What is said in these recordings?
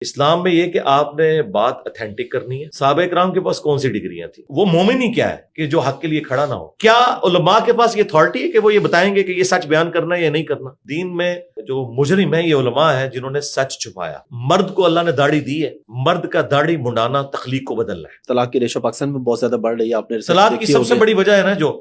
اسلام میں یہ کہ آپ نے بات اتھینٹک کرنی ہے. صحابہ کرام کے پاس کون سی ڈگریاں تھیں؟ وہ مومن ہی کیا ہے کہ جو حق کے لیے کھڑا نہ ہو؟ کیا علماء کے پاس یہ اتھارٹی ہے کہ وہ یہ بتائیں گے کہ یہ سچ بیان کرنا ہے یا نہیں کرنا؟ دین میں جو مجرم ہے یہ علماء ہیں جنہوں نے سچ چھپایا. مرد کو اللہ نے داڑھی دی ہے، مرد کا داڑھی منڈانا تخلیق کو بدلنا ہے. طلاق کی ریشو پاکستان میں بہت زیادہ بڑھ رہی ہے. آپ نے طلاق کی سب سے بڑی وجہ ہے نا جو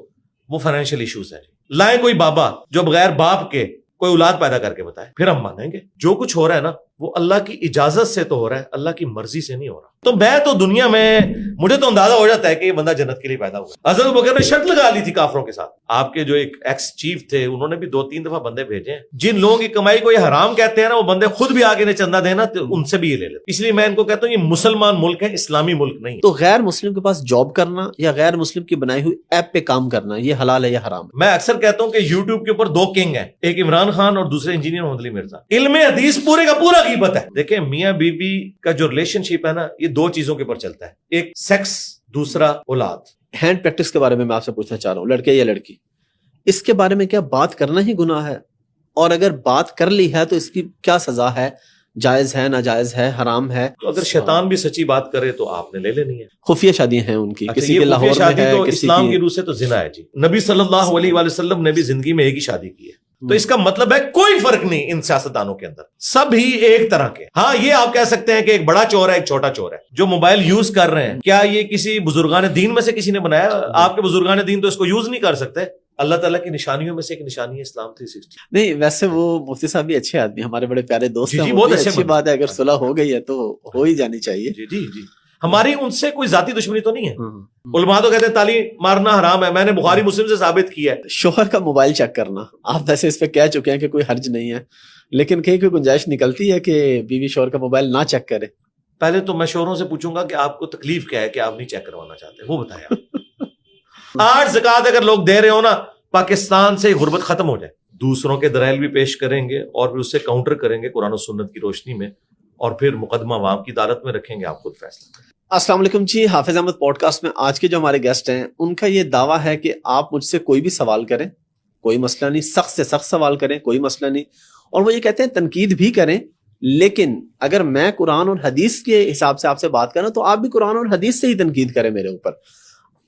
وہ فائنینشیل ایشوز ہیں. لائیں کوئی بابا جو بغیر باپ کے کوئی اولاد پیدا کر کے بتائے، پھر ہم مانیں گے. جو کچھ ہو رہا ہے نا وہ اللہ کی اجازت سے تو ہو رہا ہے، اللہ کی مرضی سے نہیں ہو رہا. تو میں تو دنیا میں مجھے تو اندازہ ہو جاتا ہے کہ یہ بندہ جنت کے لیے پیدا ہوا. حضرت ابوبکر نے شرط لگا لی تھی کافروں کے ساتھ. آپ کے جو ایک ایکس چیف تھے انہوں نے بھی 2-3 دفعہ بندے بھیجے ہیں. جن لوگوں کی کمائی کو یہ حرام کہتے ہیں نا وہ بندے خود بھی آگے نے چندہ دینا تو ان سے بھی یہ لے لیتے. اس لیے میں ان کو کہتا ہوں یہ مسلمان ملک ہے، اسلامی ملک نہیں. تو غیر مسلم کے پاس جاب کرنا یا غیر مسلم کی بنائی ہوئی ایپ پہ کام کرنا یہ حلال ہے یا حرام؟ میں اکثر کہتا ہوں کہ یوٹیوب کے اوپر 2 کنگ ہیں، ایک عمران خان اور دوسرے انجینئر محمد علی مرزا. علم حدیث پورے کا پورا غیبت ہے. دیکھیں میاں بیوی کا جو ریلیشن شپ ہے نا یہ 2 چیزوں کے اوپر چلتا ہے، ایک سیکس، دوسرا اولاد. ہینڈ پریکٹس کے بارے میں آپ سے پوچھنا چاہ رہا ہوں، لڑکے یا لڑکی، اس کے بارے میں کیا بات کرنا ہی گناہ ہے؟ اور اگر بات کر لی ہے تو اس کی کیا سزا ہے؟ جائز ہے، ناجائز ہے، حرام ہے؟ تو اگر شیطان بھی سچی بات کرے تو آپ نے لے لینی ہے. خفیہ شادیاں ہیں ان کی، کسی یہ کے لاہور میں ہے، تو کسی اسلام کی روح سے تو زنا ہے جی. نبی صلی اللہ علیہ وآلہ وسلم نے بھی زندگی میں ایک ہی شادی کی ہے. تو اس کا مطلب ہے کوئی فرق نہیں ان سیاستدانوں کے اندر، سب ہی ایک طرح کے. ہاں یہ آپ کہہ سکتے ہیں کہ ایک بڑا چور ہے ایک چھوٹا چور ہے. جو موبائل یوز کر رہے ہیں کیا یہ کسی بزرگان دین میں سے کسی نے بنایا؟ آپ کے بزرگان دین تو اس کو یوز نہیں کر سکتے. اللہ تعالیٰ کی نشانیوں میں سے ایک نشانی ہے اسلام 360. نہیں ویسے وہ مفتی صاحب بھی اچھے آدمی، ہمارے بڑے پیارے دوست ہیں. بہت اچھی بات ہے، اگر صلح ہو گئی ہے تو ہو ہی جانی چاہیے. جی جی جی ہماری ان سے کوئی ذاتی دشمنی تو نہیں ہے. علماء تو کہتے ہیں تالی مارنا حرام ہے، میں نے بخاری مسلم سے ثابت کیا ہے. شوہر کا موبائل چیک کرنا، آپ ویسے اس پہ کہہ چکے ہیں کہ کوئی حرج نہیں ہے، لیکن کہیں کوئی گنجائش نکلتی ہے کہ بیوی شوہر کا موبائل نہ چیک کرے؟ پہلے تو میں شوہروں سے پوچھوں گا کہ آپ کو تکلیف کیا ہے کہ آپ نہیں چیک کروانا چاہتے، وہ بتائیں آپ. 8 زکوٰۃ اگر لوگ دے رہے ہو نا پاکستان سے غربت ختم ہو جائے. دوسروں کے دلائل بھی پیش کریں گے اور پھر اس سے کاؤنٹر کریں گے قرآن و سنت کی روشنی میں، اور پھر مقدمہ عوام کی عدالت میں رکھیں گے، آپ خود فیصلہ کریں. السلام علیکم جی، حافظ احمد پوڈ کاسٹ میں آج کے جو ہمارے گیسٹ ہیں ان کا یہ دعویٰ ہے کہ آپ مجھ سے کوئی بھی سوال کریں، کوئی مسئلہ نہیں، سخت سے سخت سوال کریں، کوئی مسئلہ نہیں. اور وہ یہ کہتے ہیں تنقید بھی کریں، لیکن اگر میں قرآن اور حدیث کے حساب سے آپ سے بات کروں تو آپ بھی قرآن اور حدیث سے ہی تنقید کریں میرے اوپر.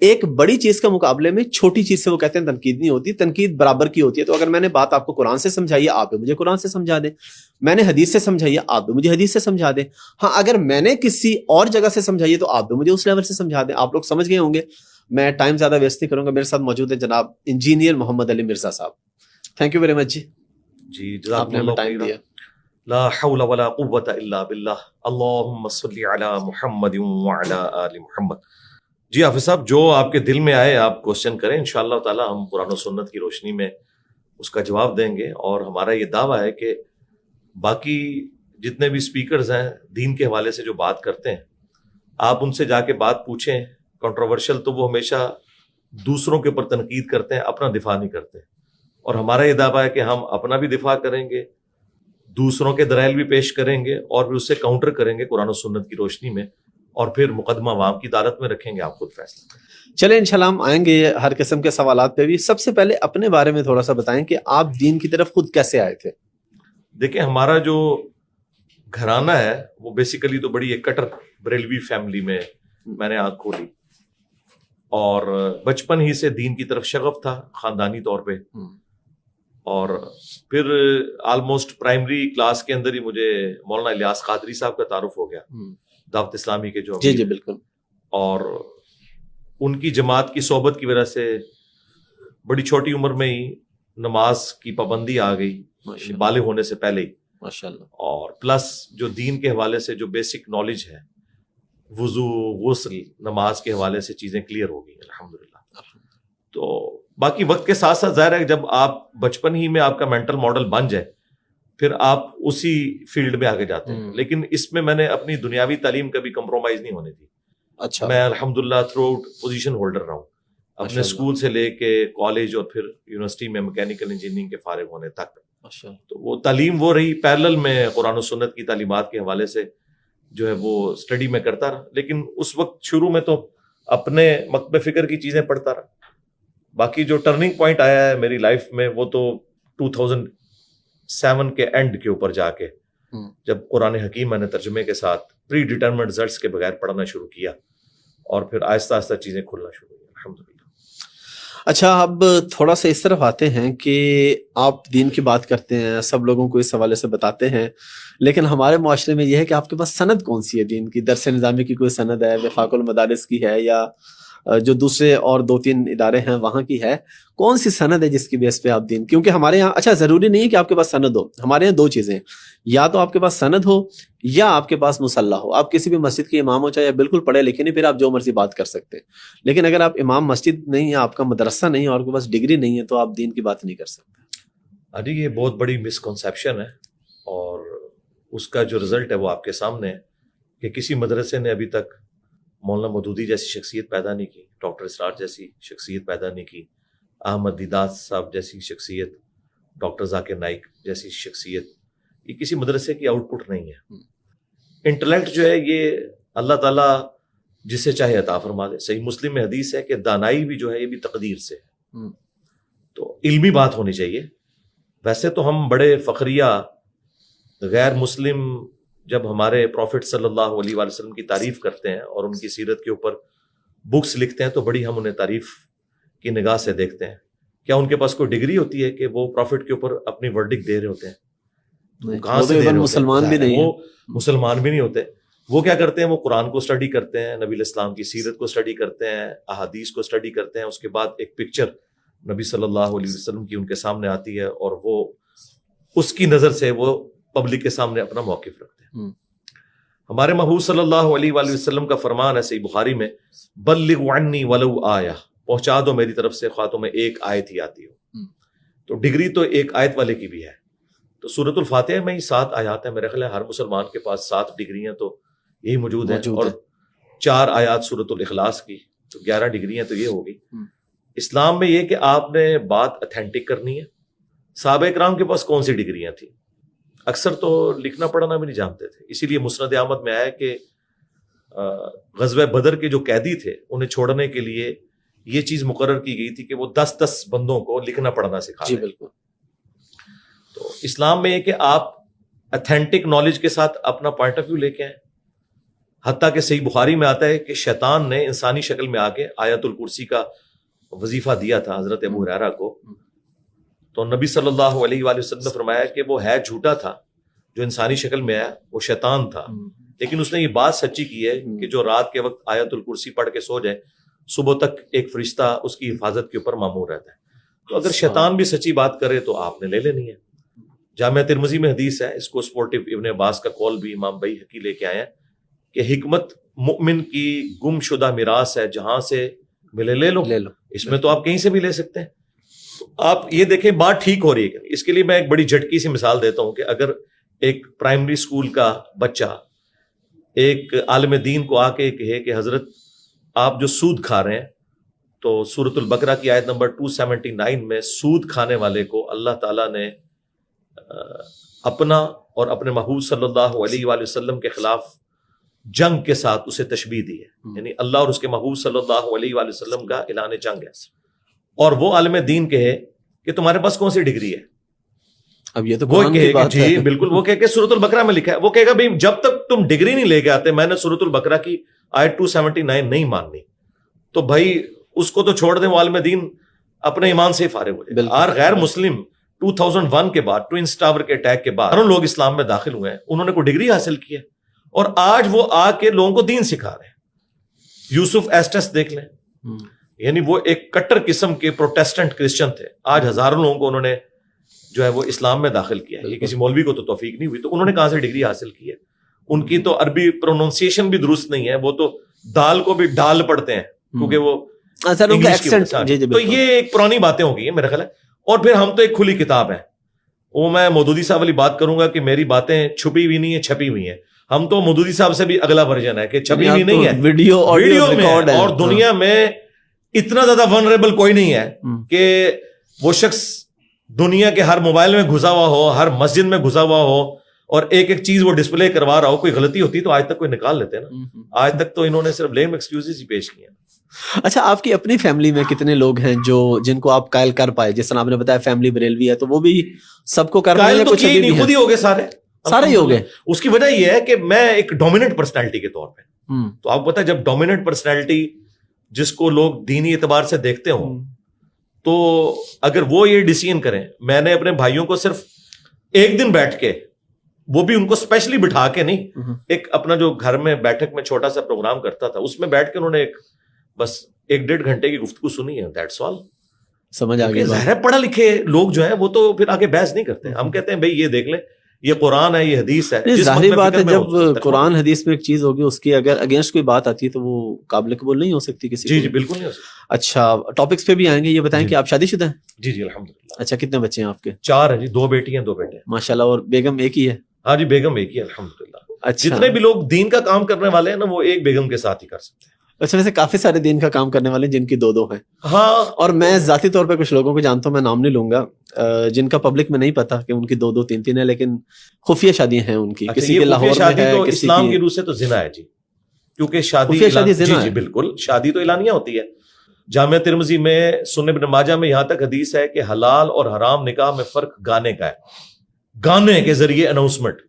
ایک بڑی چیز کے مقابلے میں چھوٹی چیز سے وہ کہتے ہیں تنقید نہیں ہوتی، تنقید برابر کی ہوتی ہے. تو اگر میں نے بات آپ کو قرآن سے سمجھائی ہے آپ بھی مجھے قرآن سے سمجھا دیں، میں نے حدیث سے سمجھائی ہے آپ بھی مجھے حدیث سے سمجھا دیں. ہاں اگر میں نے کسی اور جگہ سے سمجھائی ہے تو آپ بھی مجھے اس لیول سے سمجھا دیں. آپ لوگ سمجھ گئے ہوں گے، میں ٹائم زیادہ ویسٹ نہیں کروں گا. میرے ساتھ موجود ہے جناب انجینئر محمد علی مرزا صاحب. تھینک یو ویری مچ جی آپ نے ہمیں ٹائم دیا. لا حول ولا قوة الا باللہ. اللہم صلی علی محمد وعلی آل محمد. جی حافظ صاحب، جو آپ کے دل میں آئے آپ کوشچن کریں، انشاءاللہ تعالی ہم قرآن و سنت کی روشنی میں اس کا جواب دیں گے. اور ہمارا یہ دعویٰ ہے کہ باقی جتنے بھی سپیکرز ہیں دین کے حوالے سے جو بات کرتے ہیں، آپ ان سے جا کے بات پوچھیں. کنٹروورشل تو وہ ہمیشہ دوسروں کے اوپر تنقید کرتے ہیں، اپنا دفاع نہیں کرتے. اور ہمارا یہ دعویٰ ہے کہ ہم اپنا بھی دفاع کریں گے، دوسروں کے دلائل بھی پیش کریں گے، اور پھر اس سے کاؤنٹر کریں گے قرآن و سنت کی روشنی میں، اور پھر مقدمہ عوام کی عدالت میں رکھیں گے، آپ خود فیصلہ کریں. چلیں انشاءاللہ ہم آئیں گے ہر قسم کے سوالات پہ بھی. سب سے پہلے اپنے بارے میں تھوڑا سا بتائیں کہ آپ دین کی طرف خود کیسے آئے تھے؟ دیکھیں ہمارا جو گھرانہ ہے وہ بیسیکلی تو بڑی ایک کٹر بریلوی فیملی میں میں نے آنکھ کھولی، اور بچپن ہی سے دین کی طرف شغف تھا خاندانی طور پہ. اور پھر آلموسٹ پرائمری کلاس کے اندر ہی مجھے مولانا الیاس قادری صاحب کا تعارف ہو گیا، دعوت اسلامی کے جو جی بالکل. اور ان کی جماعت کی صحبت کی وجہ سے بڑی چھوٹی عمر میں ہی نماز کی پابندی آ گئی، بالغ ہونے سے پہلے ہی ماشاءاللہ. اور پلس جو دین کے حوالے سے جو بیسک نالج ہے، وضو، غسل، نماز کے حوالے سے چیزیں کلیئر ہو گئی الحمدللہ. تو باقی وقت کے ساتھ ساتھ ظاہر ہے جب آپ بچپن ہی میں آپ کا مینٹل ماڈل بن جائے پھر آپ اسی فیلڈ میں آگے جاتے ہیں. لیکن اس میں میں نے اپنی دنیاوی تعلیم کبھی کمپرومائز نہیں ہونے دی. اچھا. میں الحمدللہ تھرو آؤٹ پوزیشن ہولڈر رہا ہوں، اپنے اسکول سے لے کے کالج اور پھر یونیورسٹی میں میکینیکل انجینئرنگ کے فارغ ہونے تک. تو وہ تعلیم وہ رہی، پیرلل میں قرآن و سنت کی تعلیمات کے حوالے سے جو ہے وہ اسٹڈی میں کرتا رہا. لیکن اس وقت شروع میں تو اپنے مکتب فکر کی چیزیں پڑھتا رہا. باقی جو ٹرننگ پوائنٹ آیا ہے میری لائف میں وہ تو 2007 کے اینڈ کے اوپر جا کے جب قرآن حکیم میں نے ترجمے کے ساتھ پری ڈیٹرمنڈ رزلٹس کے بغیر پڑھنا شروع کیا اور پھر آہستہ آہستہ چیزیں کھلنا شروع ہوئی الحمدللہ. اچھا اب تھوڑا سا اس طرف آتے ہیں کہ آپ دین کی بات کرتے ہیں, سب لوگوں کو اس حوالے سے بتاتے ہیں, لیکن ہمارے معاشرے میں یہ ہے کہ آپ کے پاس سند کون سی ہے دین کی؟ درس نظامی کی کوئی سند ہے, وفاق المدارس کی ہے, یا جو دوسرے اور 2-3 ادارے ہیں وہاں کی ہے؟ کون سی سند ہے جس کی بیس پہ آپ دین؟ کیونکہ ہمارے یہاں اچھا ضروری نہیں ہے کہ آپ کے پاس سند ہو, ہمارے یہاں 2 چیزیں ہیں, یا تو آپ کے پاس سند ہو یا آپ کے پاس مصلح ہو. آپ کسی بھی مسجد کے امام ہو چاہے بالکل پڑھے لکھے نہیں, پھر آپ جو مرضی بات کر سکتے ہیں, لیکن اگر آپ امام مسجد نہیں ہے, آپ کا مدرسہ نہیں ہے اور آپ کے پاس ڈگری نہیں ہے, تو آپ دین کی بات نہیں کر سکتے. جی یہ بہت بڑی مسکنسیپشن ہے, اور اس کا جو رزلٹ ہے وہ آپ کے سامنے ہے کہ کسی مدرسے نے ابھی تک مولانا مودودی جیسی شخصیت پیدا نہیں کی, ڈاکٹر اسرار جیسی شخصیت پیدا نہیں کی, احمد دیدات صاحب جیسی شخصیت, ڈاکٹر ذاکر نائک جیسی شخصیت, یہ کسی مدرسے کی آؤٹ پٹ نہیں ہے. انٹلیکٹ جو ہے یہ اللہ تعالیٰ جسے چاہے عطا فرما دے. صحیح مسلم میں حدیث ہے کہ دانائی بھی جو ہے یہ بھی تقدیر سے ہے, تو علمی بات ہونی چاہیے. ویسے تو ہم بڑے فخریہ غیر مسلم جب ہمارے پروفٹ صلی اللہ علیہ وآلہ وسلم کی تعریف کرتے ہیں اور ان کی سیرت کے اوپر بکس لکھتے ہیں تو بڑی ہم انہیں تعریف کی نگاہ سے دیکھتے ہیں. کیا ان کے پاس کوئی ڈگری ہوتی ہے کہ وہ پروفٹ کے اوپر اپنی ورڈکٹ دے رہے ہوتے ہیں؟ کہاں سے دے رہے ہوتے ہیں؟ مسلمان بھی نہیں, وہ مسلمان بھی نہیں ہوتے. وہ کیا کرتے ہیں؟ وہ قرآن کو اسٹڈی کرتے ہیں, نبی الاسلام کی سیرت کو اسٹڈی کرتے ہیں, احادیث کو اسٹڈی کرتے ہیں. اس کے بعد ایک پکچر نبی صلی اللہ علیہ وسلم کی ان کے سامنے آتی ہے اور وہ اس کی نظر سے وہ پبلک کے سامنے اپنا موقف رکھتے ہیں. ہمارے محبوب صلی اللہ علیہ وآلہ وسلم کا فرمان ہے صحیح بخاری میں, بلغ عنی ولو آیہ, پہنچا دو میری طرف سے خواہ تمہیں ایک آیت ہی آتی ہو. تو ڈگری تو ایک آیت والے کی بھی ہے. تو سورۃ الفاتحہ میں ہی 7 آیات ہیں, میرے خیال ہے ہر مسلمان کے پاس 7 ڈگریاں تو یہی موجود ہیں, اور 4 آیات سورۃ الاخلاص کی, تو 11 ڈگریاں تو یہ ہوگی. اسلام میں یہ کہ آپ نے بات اتھینٹک کرنی ہے. صحابہ کرام کے پاس کون سی ڈگریاں تھیں؟ اکثر تو لکھنا پڑھنا بھی نہیں جانتے تھے. اسی لیے مسند احمد میں آیا کہ غزوہ بدر کے جو قیدی تھے انہیں چھوڑنے کے لیے یہ چیز مقرر کی گئی تھی کہ وہ 10 بندوں کو لکھنا پڑھنا سکھا دیں. بالکل. تو اسلام میں یہ کہ آپ اتھینٹک نالج کے ساتھ اپنا پوائنٹ آف ویو لے کے آئیں. حتیٰ کہ صحیح بخاری میں آتا ہے کہ شیطان نے انسانی شکل میں آ کے آیت الکرسی کا وظیفہ دیا تھا حضرت ابو ہریرہ کو. تو نبی صلی اللہ علیہ وآلہ وسلم نے فرمایا کہ وہ ہے جھوٹا تھا جو انسانی شکل میں آیا, وہ شیطان تھا, لیکن اس نے یہ بات سچی کی ہے کہ جو رات کے وقت آیت الکرسی پڑھ کے سو جائے صبح تک ایک فرشتہ اس کی حفاظت کے اوپر مامور رہتا ہے. تو اگر شیطان بھی سچی بات کرے تو آپ نے لے لینی ہے. جامعہ ترمذی میں حدیث ہے, اس کو سپورٹو ابن عباس کا قول بھی امام بیہقی لے کے آئے ہیں کہ حکمت مؤمن کی گم شدہ میراث ہے, جہاں سے ملے لے لو. اس میں تو آپ کہیں سے بھی لے سکتے ہیں. آپ یہ دیکھیں بات ٹھیک ہو رہی ہے. اس کے لیے میں ایک بڑی جھٹکی سی مثال دیتا ہوں کہ اگر ایک پرائمری اسکول کا بچہ ایک عالم دین کو آ کے کہے کہ حضرت آپ جو سود کھا رہے ہیں, تو سورۃ البقرہ کی آیت نمبر 279 میں سود کھانے والے کو اللہ تعالیٰ نے اپنا اور اپنے محبوب صلی اللہ علیہ وآلہ وسلم کے خلاف جنگ کے ساتھ اسے تشبیہ دی ہے, یعنی اللہ اور اس کے محبوب صلی اللہ علیہ وآلہ وسلم کا اعلان جنگ ہے. اور وہ عالم دین کہے کہ تمہارے پاس کون سی ڈگری ہے؟ اب یہ تو وہ کہے کہ جی بالکل, وہ کہے کہ سورۃ البقرہ میں لکھا ہے. وہ کہے گا بھائی جب تک تم ڈگری نہیں لے کے آتے میں نے سورۃ البقرہ کی آیت 279 نہیں ماننی. تو بھائی اس کو تو چھوڑ دیں, وہ عالم دین اپنے ایمان سے فارغ ہو جائے. اور غیر مسلم 2001 کے بعد ٹوئنس ٹاور کے اٹیک کے بعد ہر لوگ اسلام میں داخل ہوئے ہیں, انہوں نے کوئی ڈگری حاصل کی ہے اور آج وہ آ کے لوگوں کو دین سکھا رہے ہیں. یوسف ایسٹس دیکھ لیں, یعنی وہ ایک کٹر قسم کے پروٹیسٹنٹ کرسچن تھے, آج ہزاروں لوگوں کو انہوں نے جو ہے وہ اسلام میں داخل کیا ہے. یہ کسی مولوی کو تو توفیق نہیں ہوئی, تو انہوں نے کہاں سے ڈگری حاصل کی ہے؟ ان کی تو عربی پروننسیشن بھی درست نہیں ہے, وہ تو دال کو بھی ڈال پڑھتے ہیں کیونکہ وہ تو یہ ایک پرانی باتیں ہو گئی ہیں میرا خیال ہے. اور پھر ہم تو ایک کھلی کتاب ہیں. وہ میں مودودی صاحب والی بات کروں گا کہ میری باتیں چھپی ہوئی نہیں ہیں, چھپی ہوئی ہیں. ہم تو مودودی صاحب سے بھی اگلا ورژن ہے کہ چھپی ہوئی نہیں ہے, ویڈیو میں. اور دنیا میں اتنا زیادہ ونریبل کوئی نہیں ہے کہ وہ شخص دنیا کے ہر موبائل میں گھسا ہوا ہو, ہر مسجد میں گھسا ہوا ہو, اور ایک ایک چیز وہ ڈسپلے کروا رہا ہو. کوئی غلطی ہوتی تو آج تک کوئی نکال لیتے نا. آج تک تو انہوں نے صرف لیم ایکسکیوزز ہی پیش کیے. اچھا, آپ کی اپنی فیملی میں کتنے لوگ ہیں جو جن کو آپ قائل کر پائے؟ جس طرح آپ نے بتایا فیملی بریلوی ہے, تو وہ بھی سب کو کر پائے, خود ہی ہو گئے سارے. سارے ہی ہو گئے. اس کی وجہ یہ ہے کہ میں ایک ڈومیننٹ پرسنالٹی کے طور پہ, تو آپ پتہ جب ڈومیننٹ پرسنالٹی جس کو لوگ دینی اعتبار سے دیکھتے ہوں, تو اگر وہ یہ ڈیسیژن کریں, میں نے اپنے بھائیوں کو صرف ایک دن بیٹھ کے, وہ بھی ان کو اسپیشلی بٹھا کے نہیں, ایک اپنا جو گھر میں بیٹھک میں چھوٹا سا پروگرام کرتا تھا, اس میں بیٹھ کے انہوں نے بس 1-1.5 گھنٹے کی گفتگو سنی ہے. That's all. سمجھ آ گئی. ظاہر ہے پڑھے لکھے لوگ جو ہیں وہ تو پھر آگے بحث نہیں کرتے. ہم کہتے ہیں بھائی یہ دیکھ لیں, یہ قرآن ہے, یہ حدیث ہے. ظاہری بات ہے, جب قرآن حدیث میں ایک چیز ہوگی, اس کی اگر اگینسٹ کوئی بات آتی ہے تو وہ قابل قبول نہیں ہو سکتی کسی. جی بالکل نہیں ہو سکتی. اچھا, ٹاپکس پہ بھی آئیں گے. یہ بتائیں کہ آپ شادی شدہ ہیں؟ جی الحمدللہ. اچھا, کتنے بچے ہیں آپ کے؟ 4 ہیں جی, 2 بیٹی ہیں 2 بیٹے ہیں. ماشاءاللہ. اور بیگم ایک ہی ہے؟ ہاں جی, بیگم ایک ہی ہے الحمدللہ. اچھا, جتنے بھی لوگ دین کا کام کرنے والے ہیں نا, وہ ایک بیگم کے ساتھ ہی کر سکتے ہیں. اچھا, ویسے کافی سارے دین کا کام کرنے والے جن کی 2 ہیں. ہاں, اور میں ذاتی طور پہ کچھ لوگوں کو جانتا ہوں, میں نام نہیں لوں گا, جن کا پبلک میں نہیں پتا کہ ان کی 2 3 ہے, لیکن خفیہ شادیاں ہیں ان کی. کسی کے لاہور میں ہے, تو کسی اسلام کی کی روح سے تو زنا ہے جی, کیونکہ شادی زنا جی بالکل, شادی تو اعلانیہ ہوتی ہے. جامعہ ترمذی میں, سنن ابن ماجہ میں یہاں تک حدیث ہے کہ حلال اور حرام نکاح میں فرق گانے کا ہے. گانے کے ذریعے اناؤنسمنٹ,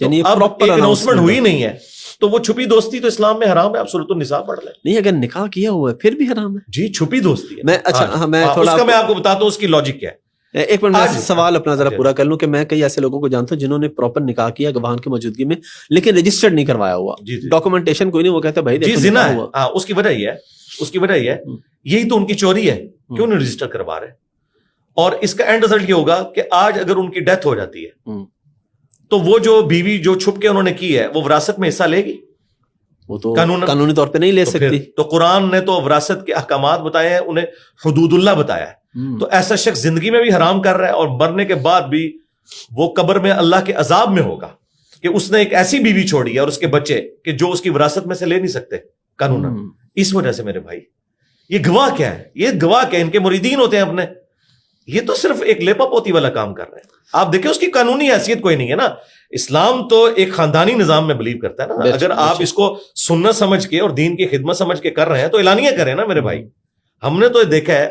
یعنی اب ایک اناؤنسمنٹ ہوئی نہیں ہے, تو وہ چھپی دوستی تو اسلام میں حرام ہے. آپ سورۃ النساء پڑھ لیں. نہیں, اگر نکاح کیا ہوا ہے پھر بھی حرام ہے جی, چھپی دوستی ہے. میں اچھا, میں تھوڑا میں آپ کو بتاتا ہوں اس کی لاجک کیا ہے. ایک منٹ میں سوال اپنا ذرا پورا کر لوں کہ میں کئی ایسے لوگوں کو جانتا ہوں جنہوں نے پراپر نکاح کیا گواہان کی موجودگی میں, لیکن رجسٹرڈ نہیں کروایا ہوا, ڈاکومنٹیشن کوئی نہیں. وہ کہتا ہے بھائی جی زنا ہے. ہاں, اس کی وجہ یہ ہے, اس کی وجہ یہ ہے, یہی تو ان کی چوری ہے, کیوں نہیں رجسٹر کروا رہے. اور اس کا اینڈ رزلٹ یہ ہوگا کہ آج اگر ان کی ڈیتھ ہو جاتی ہے تو وہ جو بیوی جو چھپ کے انہوں نے کی ہے وہ وراثت میں حصہ لے گی. وہ تو قانونی طور پہ نہیں لے سکتی. تو قرآن نے تو وراثت کے احکامات بتائے ہیں, انہیں حدود اللہ بتایا ہے. تو ایسا شخص زندگی میں بھی حرام کر رہا ہے, اور مرنے کے بعد بھی وہ قبر میں اللہ کے عذاب میں ہوگا کہ اس نے ایک ایسی بیوی چھوڑی ہے اور اس کے بچے کہ جو اس کی وراثت میں سے لے نہیں سکتے قانون. اس وجہ سے میرے بھائی, یہ گواہ کیا ہے, یہ گواہ کیا ہے, ان کے مریدین ہوتے ہیں اپنے, یہ تو صرف ایک لیپا پوتی والا کام کر رہے ہیں. آپ دیکھیں اس کی قانونی حیثیت کوئی نہیں ہے نا. اسلام تو ایک خاندانی نظام میں بلیو کرتا ہے نا. اگر آپ اس کو سنت سمجھ کے اور دین کی خدمت سمجھ کے کر رہے ہیں تو اعلانیہ کریں نا میرے بھائی. ہم نے تو دیکھا ہے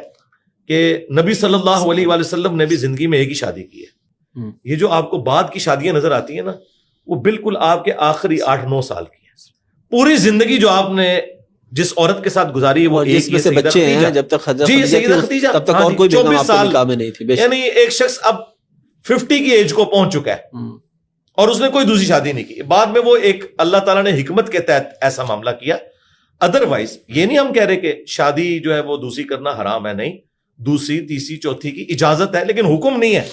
کہ نبی صلی اللہ علیہ وآلہ وسلم نے بھی زندگی میں ایک ہی شادی کی ہے. یہ جو آپ کو بعد کی شادیاں نظر آتی ہیں نا, وہ بالکل آپ کے آخری 8-9 سال کی ہے. پوری زندگی جو آپ نے جس عورت کے ساتھ گزاری ہے وہ ایک میں سے بچے ہیں, جب تک سیدہ خدیجہ تب تک اور کوئی 24 سال میں نہیں تھی. یعنی ایک شخص اب 50 کی ایج کو پہنچ چکا ہے اور اس نے کوئی دوسری شادی نہیں کی. بعد میں وہ ایک اللہ تعالیٰ نے حکمت کے تحت ایسا معاملہ کیا. ادروائز یہ نہیں ہم کہہ رہے کہ شادی جو ہے وہ دوسری کرنا حرام ہے, نہیں, دوسری تیسری چوتھی کی اجازت ہے, لیکن حکم نہیں ہے.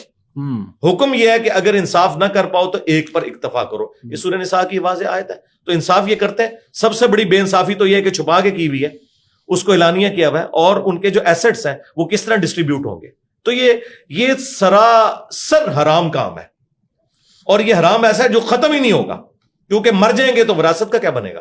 حکم یہ ہے کہ اگر انصاف نہ کر پاؤ تو ایک پر اکتفا کرو. یہ سورہ نساء کی واضح آیت ہے. تو انصاف یہ کرتے ہیں. سب سے بڑی بے انصافی تو یہ ہے کہ چھپا کے کی ہوئی ہے, اس کو اعلانیہ کیا ہوا ہے, اور ان کے جو ایسٹس ہیں وہ کس طرح ڈسٹریبیوٹ ہوں گے. تو یہ سراسر حرام کام ہے, اور یہ حرام ایسا ہے جو ختم ہی نہیں ہوگا, کیونکہ مر جائیں گے تو وراثت کا کیا بنے گا.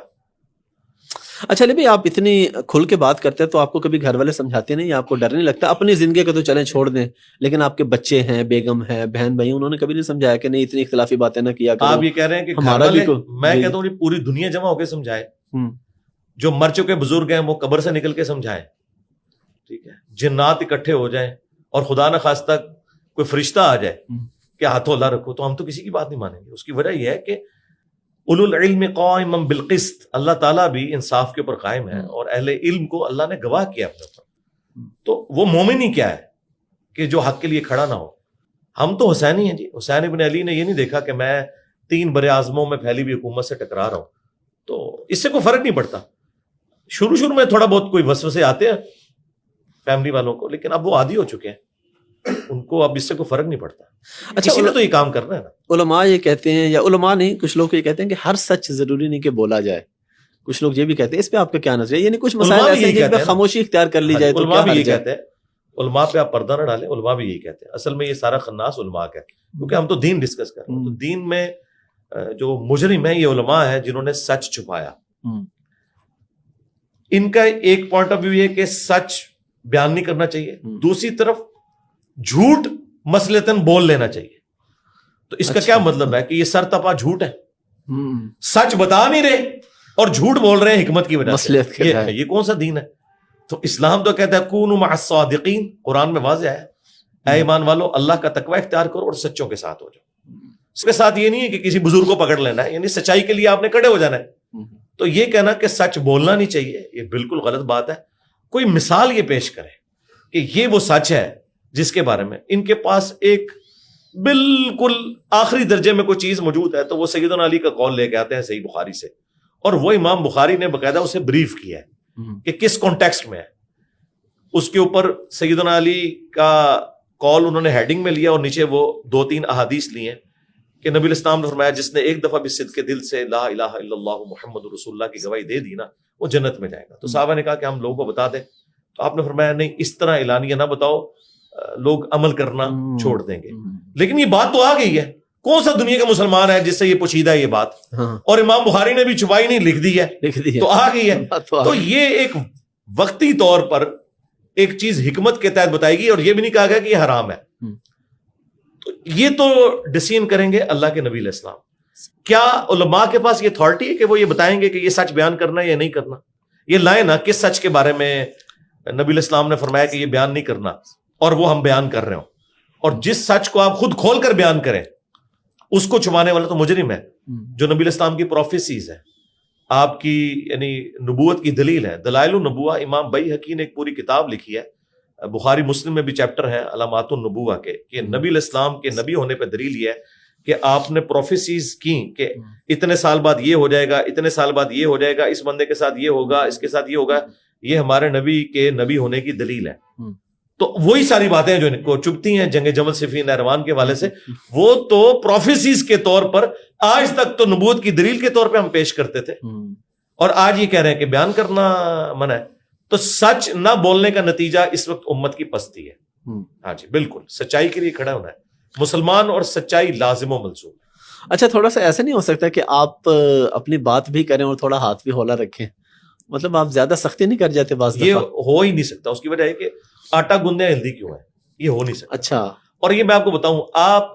اچھا علی بھائی, آپ اتنی کھل کے بات کرتے ہیں تو آپ کو کبھی گھر والے سمجھاتے نہیں, آپ کو ڈر نہیں لگتا؟ اپنی زندگی کو تو چلیں چھوڑ دیں, لیکن آپ کے بچے ہیں, بیگم ہے, بہن بھائی, انہوں نے کبھی نہیں سمجھایا کہ نہیں اتنی اختلافی باتیں نہ کیا کرو؟ آپ یہ کہہ رہے ہیں کہ ہمارا بھی, میں کہتا ہوں پوری دنیا جمع ہو کے سمجھائے. جو مر چکے بزرگ ہیں وہ قبر سے نکل کے سمجھائیں, ٹھیک ہے, جنات اکٹھے ہو جائیں اور خدا نہ خواستہ کوئی فرشتہ آ جائے کہ ہاتھوں اللہ رکھو, تو ہم تو کسی کی بات نہیں مانیں گے. اس کی وجہ یہ ہے کہ اولو العلم قائما بالقسط, اللہ تعالیٰ بھی انصاف کے اوپر قائم ہے, اور اہل علم کو اللہ نے گواہ کیا اپنے اوپر. تو وہ مومن ہی کیا ہے کہ جو حق کے لیے کھڑا نہ ہو. ہم تو حسینی ہیں جی. حسین ابن علی نے یہ نہیں دیکھا کہ میں 3 بر اعظموں میں پھیلی ہوئی حکومت سے ٹکرا رہا ہوں, تو اس سے کوئی فرق نہیں پڑتا. شروع میں تھوڑا بہت کوئی وسوسے آتے ہیں فیملی والوں کو, لیکن اب وہ عادی ہو چکے ہیں, ان کو اب اس سے کوئی فرق نہیں پڑتا. اچھا, اسی نے تو یہ کام کرنا ہے نا. علماء یہ کہتے ہیں, یا علماء نہیں, کچھ لوگ یہ کہتے ہیں کہ ہر سچ ضروری نہیں کہ بولا جائے. کچھ لوگ یہ بھی کہتے ہیں, اس پہ آپ کا کیا نظریہ؟ یعنی کچھ مسائل ایسے ہیں جن پہ خاموشی اختیار کر لی جائے. علماء بھی یہ کہتے ہیں, علماء پہ آپ پردہ نہ ڈالیں. علماء بھی یہی کہتے ہیں. اصل میں یہ سارا خناس علماء کا ہے, کیونکہ ہم تو دین ڈسکس کر رہے ہیں. تو دین میں جو مجرم ہیں یہ علماء ہیں جنہوں نے سچ چھپایا. ان کا ایک پوائنٹ آف ویو یہ کہ سچ بیان نہیں کرنا چاہیے, دوسری طرف جھوٹ مثلتاً بول لینا چاہیے. تو اس کا کیا مطلب ہے کہ یہ سر تپا جھوٹ ہے, سچ بتا نہیں رہے اور جھوٹ بول رہے ہیں حکمت کی وجہ سے. یہ کون سا دین ہے؟ تو اسلام تو کہتا ہے کونوا مع الصادقین. قرآن میں واضح ہے, اے ایمان والو اللہ کا تقوی اختیار کرو اور سچوں کے ساتھ ہو جاؤ. اس کے ساتھ یہ نہیں ہے کہ کسی بزرگ کو پکڑ لینا ہے، یعنی سچائی کے لیے آپ نے کھڑے ہو جانا ہے. تو یہ کہنا کہ سچ بولنا نہیں چاہیے، یہ بالکل غلط بات ہے. کوئی مثال یہ پیش کرے کہ یہ وہ سچ ہے جس کے بارے میں ان کے پاس ایک بالکل آخری درجے میں کوئی چیز موجود ہے، تو وہ سیدنا علی کا قول لے کے آتے ہیں صحیح بخاری سے، اور وہ امام بخاری نے باقاعدہ اسے بریف کیا ہے کہ کس کانٹیکسٹ میں ہے. اس کے اوپر سیدنا علی کا قول انہوں نے ہیڈنگ میں لیا اور نیچے وہ 2-3 احادیث لی ہیں کہ نبی الاسلام نے فرمایا جس نے ایک دفعہ بھی صدق کے دل سے لا الہ الا اللہ محمد رسول اللہ کی گواہی دے دی نا، وہ جنت میں جائے گا. تو صحابہ نے کہا کہ ہم لوگوں کو بتا دیں، تو آپ نے فرمایا نہیں، اس طرح اعلانیہ نہ بتاؤ، لوگ عمل کرنا چھوڑ دیں گے. لیکن یہ بات تو آ گئی ہے، کون سا دنیا کا مسلمان ہے جس سے یہ پوشیدہ ہے یہ بات؟ اور امام بخاری نے بھی چھپائی نہیں، لکھ دی ہے تو آ گئی ہے. تو یہ ایک وقتی طور پر ایک چیز حکمت کے تحت بتائے گی، اور یہ بھی نہیں کہا گیا کہ یہ حرام ہے. تو یہ تو ڈسین کریں گے اللہ کے نبی علیہ السلام. کیا علماء کے پاس یہ اتھارٹی ہے کہ وہ یہ بتائیں گے کہ یہ سچ بیان کرنا ہے یا نہیں کرنا؟ یہ لائیں نا کس سچ کے بارے میں نبی علیہ السلام نے فرمایا کہ یہ بیان نہیں کرنا اور وہ ہم بیان کر رہے ہوں. اور جس سچ کو آپ خود کھول کر بیان کریں اس کو چھپانے والا تو مجرم ہے. جو نبی علیہ السلام کی پروفیسیز ہے، آپ کی یعنی نبوت کی دلیل ہے، دلائل النبوہ، امام بیہقی نے ایک پوری کتاب لکھی ہے، بخاری مسلم میں بھی چیپٹر ہے علامات النبوہ کے، کہ نبی علیہ السلام کے نبی ہونے پہ دلیل یہ ہے کہ آپ نے پروفیسیز کی کہ اتنے سال بعد یہ ہو جائے گا، اتنے سال بعد یہ ہو جائے گا، اس بندے کے ساتھ یہ ہوگا، اس کے ساتھ یہ ہوگا. یہ ہمارے نبی کے نبی ہونے کی دلیل ہے. تو وہی ساری باتیں جو ان کو چبھتی ہیں جنگ جمل صفین نہروان کے حوالے سے، وہ تو پروفیسیز کے طور پر آج تک تو نبوت کی دلیل کے طور پہ ہم پیش کرتے تھے، اور آج یہ کہہ رہے ہیں کہ بیان کرنا منع ہے. تو سچ نہ بولنے کا نتیجہ اس وقت امت کی پستی ہے. ہاں جی بالکل، سچائی کے لیے کھڑا ہونا ہے. مسلمان اور سچائی لازم و ملزوم. اچھا، تھوڑا سا ایسا نہیں ہو سکتا کہ آپ اپنی بات بھی کریں اور تھوڑا ہاتھ بھی ہولا رکھیں؟ مطلب آپ زیادہ سختی نہیں کر جاتے بعض دفعہ؟ یہ ہو ہی نہیں سکتا. اس کی وجہ ہے کہ آٹا گوندے ہلدی کیوں ہے، یہ ہو نہیں سکتا. اچھا. اور یہ میں آپ کو بتاؤں، آپ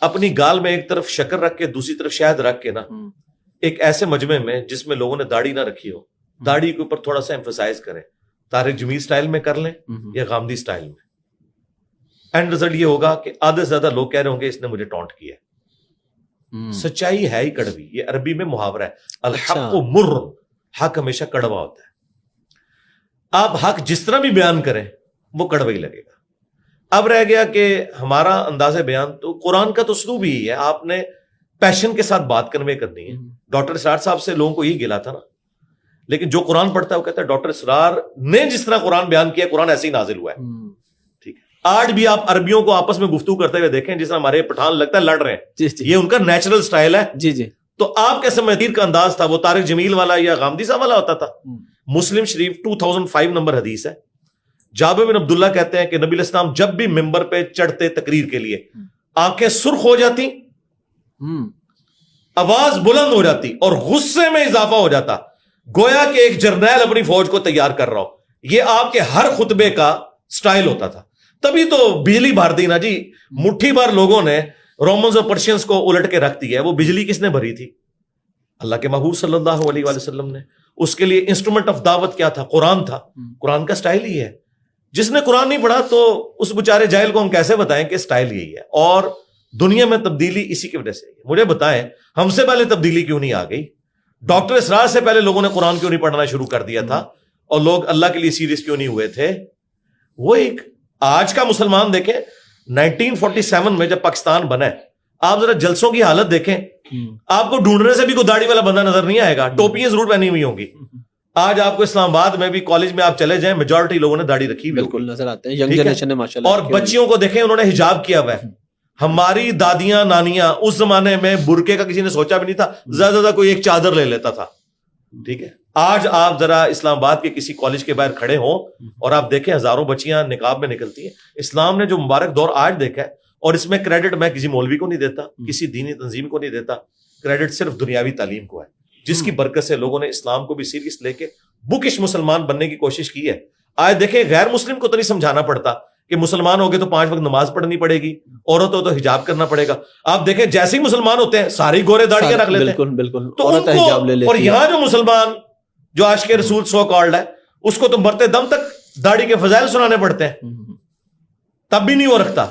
اپنی گال میں ایک طرف شکر رکھ کے دوسری طرف شہد رکھ کے نا، ایک ایسے مجمع میں جس میں لوگوں نے داڑھی نہ رکھی ہو، داڑھی کے اوپر تھوڑا سا ایمفسائز کریں، طارق جمیل سٹائل میں کر لیں یا غامدی سٹائل میں، اینڈ رزلٹ یہ ہوگا کہ آدھے سے زیادہ لوگ کہہ رہے ہوں گے اس نے مجھے ٹونٹ کیا ہے. سچائی ہے ہی کڑوی. یہ عربی میں محاورہ ہے، الحق مر، حق ہمیشہ کڑوا ہوتا ہے. آپ حق جس طرح بھی بیان کریں وہ کڑوا ہی لگے گا. اب رہ گیا کہ ہمارا انداز بیان، تو قرآن کا تو اسلوب ہی ہے، آپ نے پیشن کے ساتھ بات کنوے کرنی ہے. ڈاکٹر اسرار صاحب سے لوگوں کو یہی گلا تھا نا، لیکن جو قرآن پڑھتا ہے وہ کہتا ہے ڈاکٹر اسرار نے جس طرح قرآن بیان کیا قرآن ایسے ہی نازل ہوا ہے. ٹھیک ہے، آج بھی آپ عربیوں کو آپس میں گفتگو کرتے ہوئے دیکھیں جس طرح ہمارے پٹھان لگتا ہے لڑ رہے ہیں، یہ ان کا نیچرل سٹائل ہے. جی جی. تو آپ کیسے مدیر کا انداز تھا، وہ طارق جمیل والا یا غامدی صاحب والا ہوتا تھا؟ مسلم شریف 2005 نمبر حدیث ہے، جابر بن عبداللہ کہتے ہیں کہ نبی علیہ السلام جب بھی ممبر پہ چڑھتے تقریر کے لیے، آنکھیں سرخ ہو جاتی، آواز بلند ہو جاتی اور غصے میں اضافہ ہو جاتا، گویا کہ ایک جرنیل اپنی فوج کو تیار کر رہا ہو. یہ آپ کے ہر خطبے کا سٹائل ہوتا تھا. تبھی تو بجلی بھر دی نا جی، مٹھی بھر لوگوں نے رومنز اور پرشینز کو الٹ کے رکھ دیا. وہ بجلی کس نے بھری تھی؟ اللہ کے محبوب صلی اللہ علیہ وآلہ وسلم نے. اس کے لیے انسٹرومنٹ آف دعوت کیا تھا؟ قرآن تھا. قرآن کا سٹائل ہی ہے. جس نے قرآن نہیں پڑھا تو اس بیچارے جاہل کو ہم کیسے بتائیں کہ سٹائل یہی ہے؟ اور دنیا میں تبدیلی اسی کی وجہ سے. مجھے بتائیں ہم سے پہلے تبدیلی کیوں نہیں آ گئی؟ ڈاکٹر اسرار سے پہلے لوگوں نے قرآن کیوں نہیں پڑھنا شروع کر دیا تھا؟ اور لوگ اللہ کے لیے سیریس کیوں نہیں ہوئے تھے؟ وہ ایک آج کا مسلمان دیکھیں، 1947 میں جب پاکستان بنا ہے، آپ ذرا جلسوں کی حالت دیکھیں، آپ کو ڈھونڈنے سے بھی کوئی داڑھی والا بندہ نظر نہیں آئے گا. ٹوپیاں ضرور پہنی ہوئی ہوں گی. آج آپ کو اسلام آباد میں بھی کالج میں آپ چلے جائیں، میجورٹی لوگوں نے داڑھی رکھی ہوئی بالکل نظر آتے ہیں. ینگ جنریشن ہے ماشاءاللہ. اور بچیوں کو دیکھیں انہوں نے حجاب کیا ہوا ہے. ہماری دادیاں نانیاں اس زمانے میں برقعے کا کسی نے سوچا بھی نہیں تھا، زیادہ زیادہ کوئی ایک چادر لے لیتا تھا. ٹھیک ہے، آج آپ ذرا اسلام آباد کے کسی کالج کے باہر کھڑے ہوں اور آپ دیکھیں ہزاروں بچیاں نقاب میں نکلتی ہیں. اسلام نے جو مبارک دور آج دیکھا ہے، اور اس میں کریڈٹ میں کسی مولوی کو نہیں دیتا، کسی دینی تنظیم کو نہیں دیتا، کریڈٹ صرف دنیاوی تعلیم کو ہے، جس کی برکت سے لوگوں نے اسلام کو بھی سیریس لے کے بکش مسلمان بننے کی کوشش کی ہے. آج دیکھیں غیر مسلم کو تو نہیں سمجھانا پڑتا کہ مسلمان ہو گئے تو 5 وقت نماز پڑھنی پڑے گی، عورت ہو تو حجاب کرنا پڑے گا. آپ دیکھیں جیسے ہی مسلمان ہوتے ہیں ساری گورے داڑیاں رکھ لیتے ہیں. بالکل. تو ان کو، اور یہاں جو مسلمان جو عاشق رسول سو کالڈ ہے، اس کو تو مرتے دم تک داڑھی کے فضائل سنانے پڑتے ہیں، تب بھی نہیں وہ رکھتا.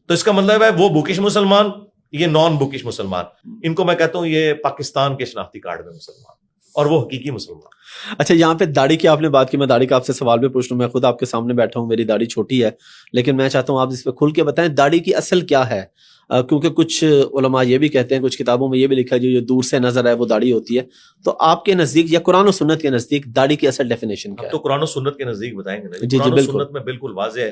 تو اس کا مطلب ہے وہ بکش مسلمان یہ نان بکش مسلمان، ان کو میں کہتا ہوں یہ پاکستان کے شناختی کارڈ میں مسلمان، اور وہ حقیقی مسلمان۔ اچھا یہاں پہ داڑھی کی آپ نے بات کی، میں داڑھی کا آپ سے سوال بھی پوچھ لوں۔ میں خود آپ کے سامنے بیٹھا ہوں، میری داڑھی چھوٹی ہے، لیکن میں چاہتا ہوں آپ اس پہ کھل کے بتائیں داڑھی کی اصل کیا ہے، کیونکہ کچھ علماء یہ بھی کہتے ہیں، کچھ کتابوں میں یہ بھی لکھا ہے جو دور سے نظر آئے وہ داڑھی ہوتی ہے۔ تو آپ کے نزدیک یا قرآن و سنت کے نزدیک داڑھی کی اصل ڈیفینیشن کیا ہے؟ تو قرآن و سنت کے نزدیک بتائیں گے نا، جی قرآن و بالکل، سنت میں بالکل واضح ہے۔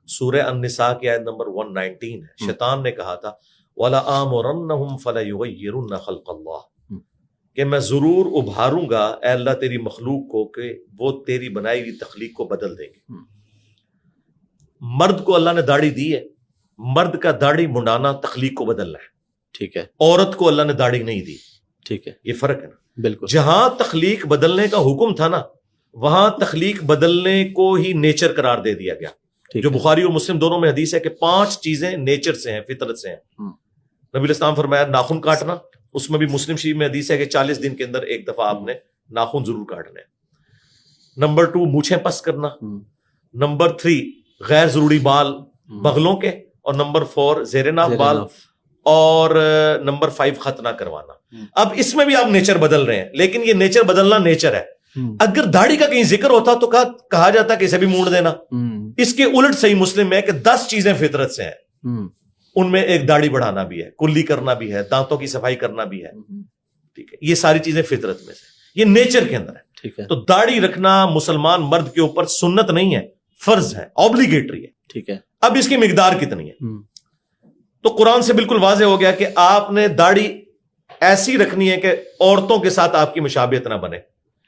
سورہ النساء کی آیت نمبر 119 ہے، شیطان نے کہا تھا وَلَآمُرَنَّهُمْ فَلَيُغَيِّرُنَّ خَلْقَ اللَّهِ، کہ میں ضرور ابھاروں گا اے اللہ تیری مخلوق کو کہ وہ تیری بنائی ہوئی تخلیق کو بدل دیں گے۔ مرد کو اللہ نے داڑھی دی ہے، مرد کا داڑھی منڈانا تخلیق کو بدلنا ہے، ٹھیک ہے، عورت کو اللہ نے داڑھی نہیں دی، ٹھیک ہے، یہ فرق ہے نا۔ بالکل، جہاں تخلیق بدلنے کا حکم تھا نا، وہاں تخلیق بدلنے کو ہی نیچر قرار دے دیا گیا، جو بخاری اور مسلم دونوں میں حدیث ہے کہ 5 چیزیں نیچر سے ہیں، فطرت سے ہیں۔ نبی الاسلام فرمایا ناخن کاٹنا، اس میں بھی مسلم شریف میں حدیث ہے کہ 40 دن کے اندر ایک دفعہ آپ نے ناخن ضرور کاٹنے۔ نمبر 2 مونچھیں پس کرنا، نمبر 3 غیر ضروری بال بغلوں کے، اور نمبر 4 زیر ناف بال، اور نمبر 5 ختنہ کروانا۔ اب اس میں بھی آپ نیچر بدل رہے ہیں، لیکن یہ نیچر بدلنا نیچر ہے۔ اگر داڑھی کا کہیں ذکر ہوتا تو کہا جاتا کہ اسے بھی مونڈ دینا۔ اس کے الٹ صحیح مسلم میں ہے کہ 10 چیزیں فطرت سے ہیں، ان میں ایک داڑھی بڑھانا بھی ہے، کلی کرنا بھی ہے، دانتوں کی صفائی کرنا بھی ہے، ٹھیک ہے، یہ ساری چیزیں فطرت میں سے، یہ نیچر کے اندر ہے، ٹھیک ہے۔ تو داڑھی رکھنا مسلمان مرد کے اوپر سنت نہیں ہے، فرض ہے، اوبلیگیٹری ہے، ٹھیک ہے۔ اب اس کی مقدار کتنی ہے؟ تو قرآن سے بالکل واضح ہو گیا کہ آپ نے داڑھی ایسی رکھنی ہے کہ عورتوں کے ساتھ آپ کی مشابہت نہ بنے۔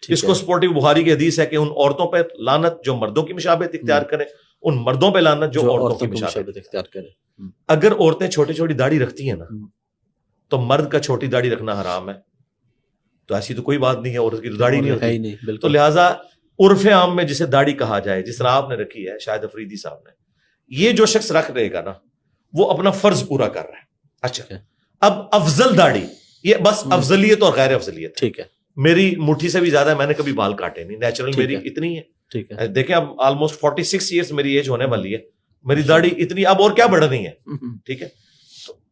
اس کو سپورٹیو بخاری کی حدیث ہے کہ ان عورتوں پہ لعنت جو مردوں کی مشابہت اختیار کریں، ان مردوں پہ لعنت جو عورتوں کی مشابہت اختیار کریں۔ اگر عورتیں چھوٹی چھوٹی داڑھی رکھتی ہیں نا، تو مرد کا چھوٹی داڑھی رکھنا حرام ہے، تو ایسی تو کوئی بات نہیں ہے، عورت کی تو داڑھی نہیں ہوتی، تو لہٰذا عرف عام میں جسے داڑھی کہا جائے، جس طرح آپ نے رکھی ہے، شاید افریدی صاحب نے، یہ جو شخص رکھ رہے گا نا وہ اپنا فرض پورا کر رہا ہے۔ اچھا اب افضل داڑھی، یہ بس افضلیت اور غیر افضلیت، ٹھیک ہے۔ میری مٹھی سے بھی زیادہ ہے، میں نے کبھی بال کاٹے نہیں، نیچرل میری اتنی ہے، ٹھیک ہے۔ دیکھیں اب آلموسٹ 46 ایئرس میری ایج ہونے والی ہے، میری داڑھی اتنی اب اور کیا بڑھنی ہے، ٹھیک ہے۔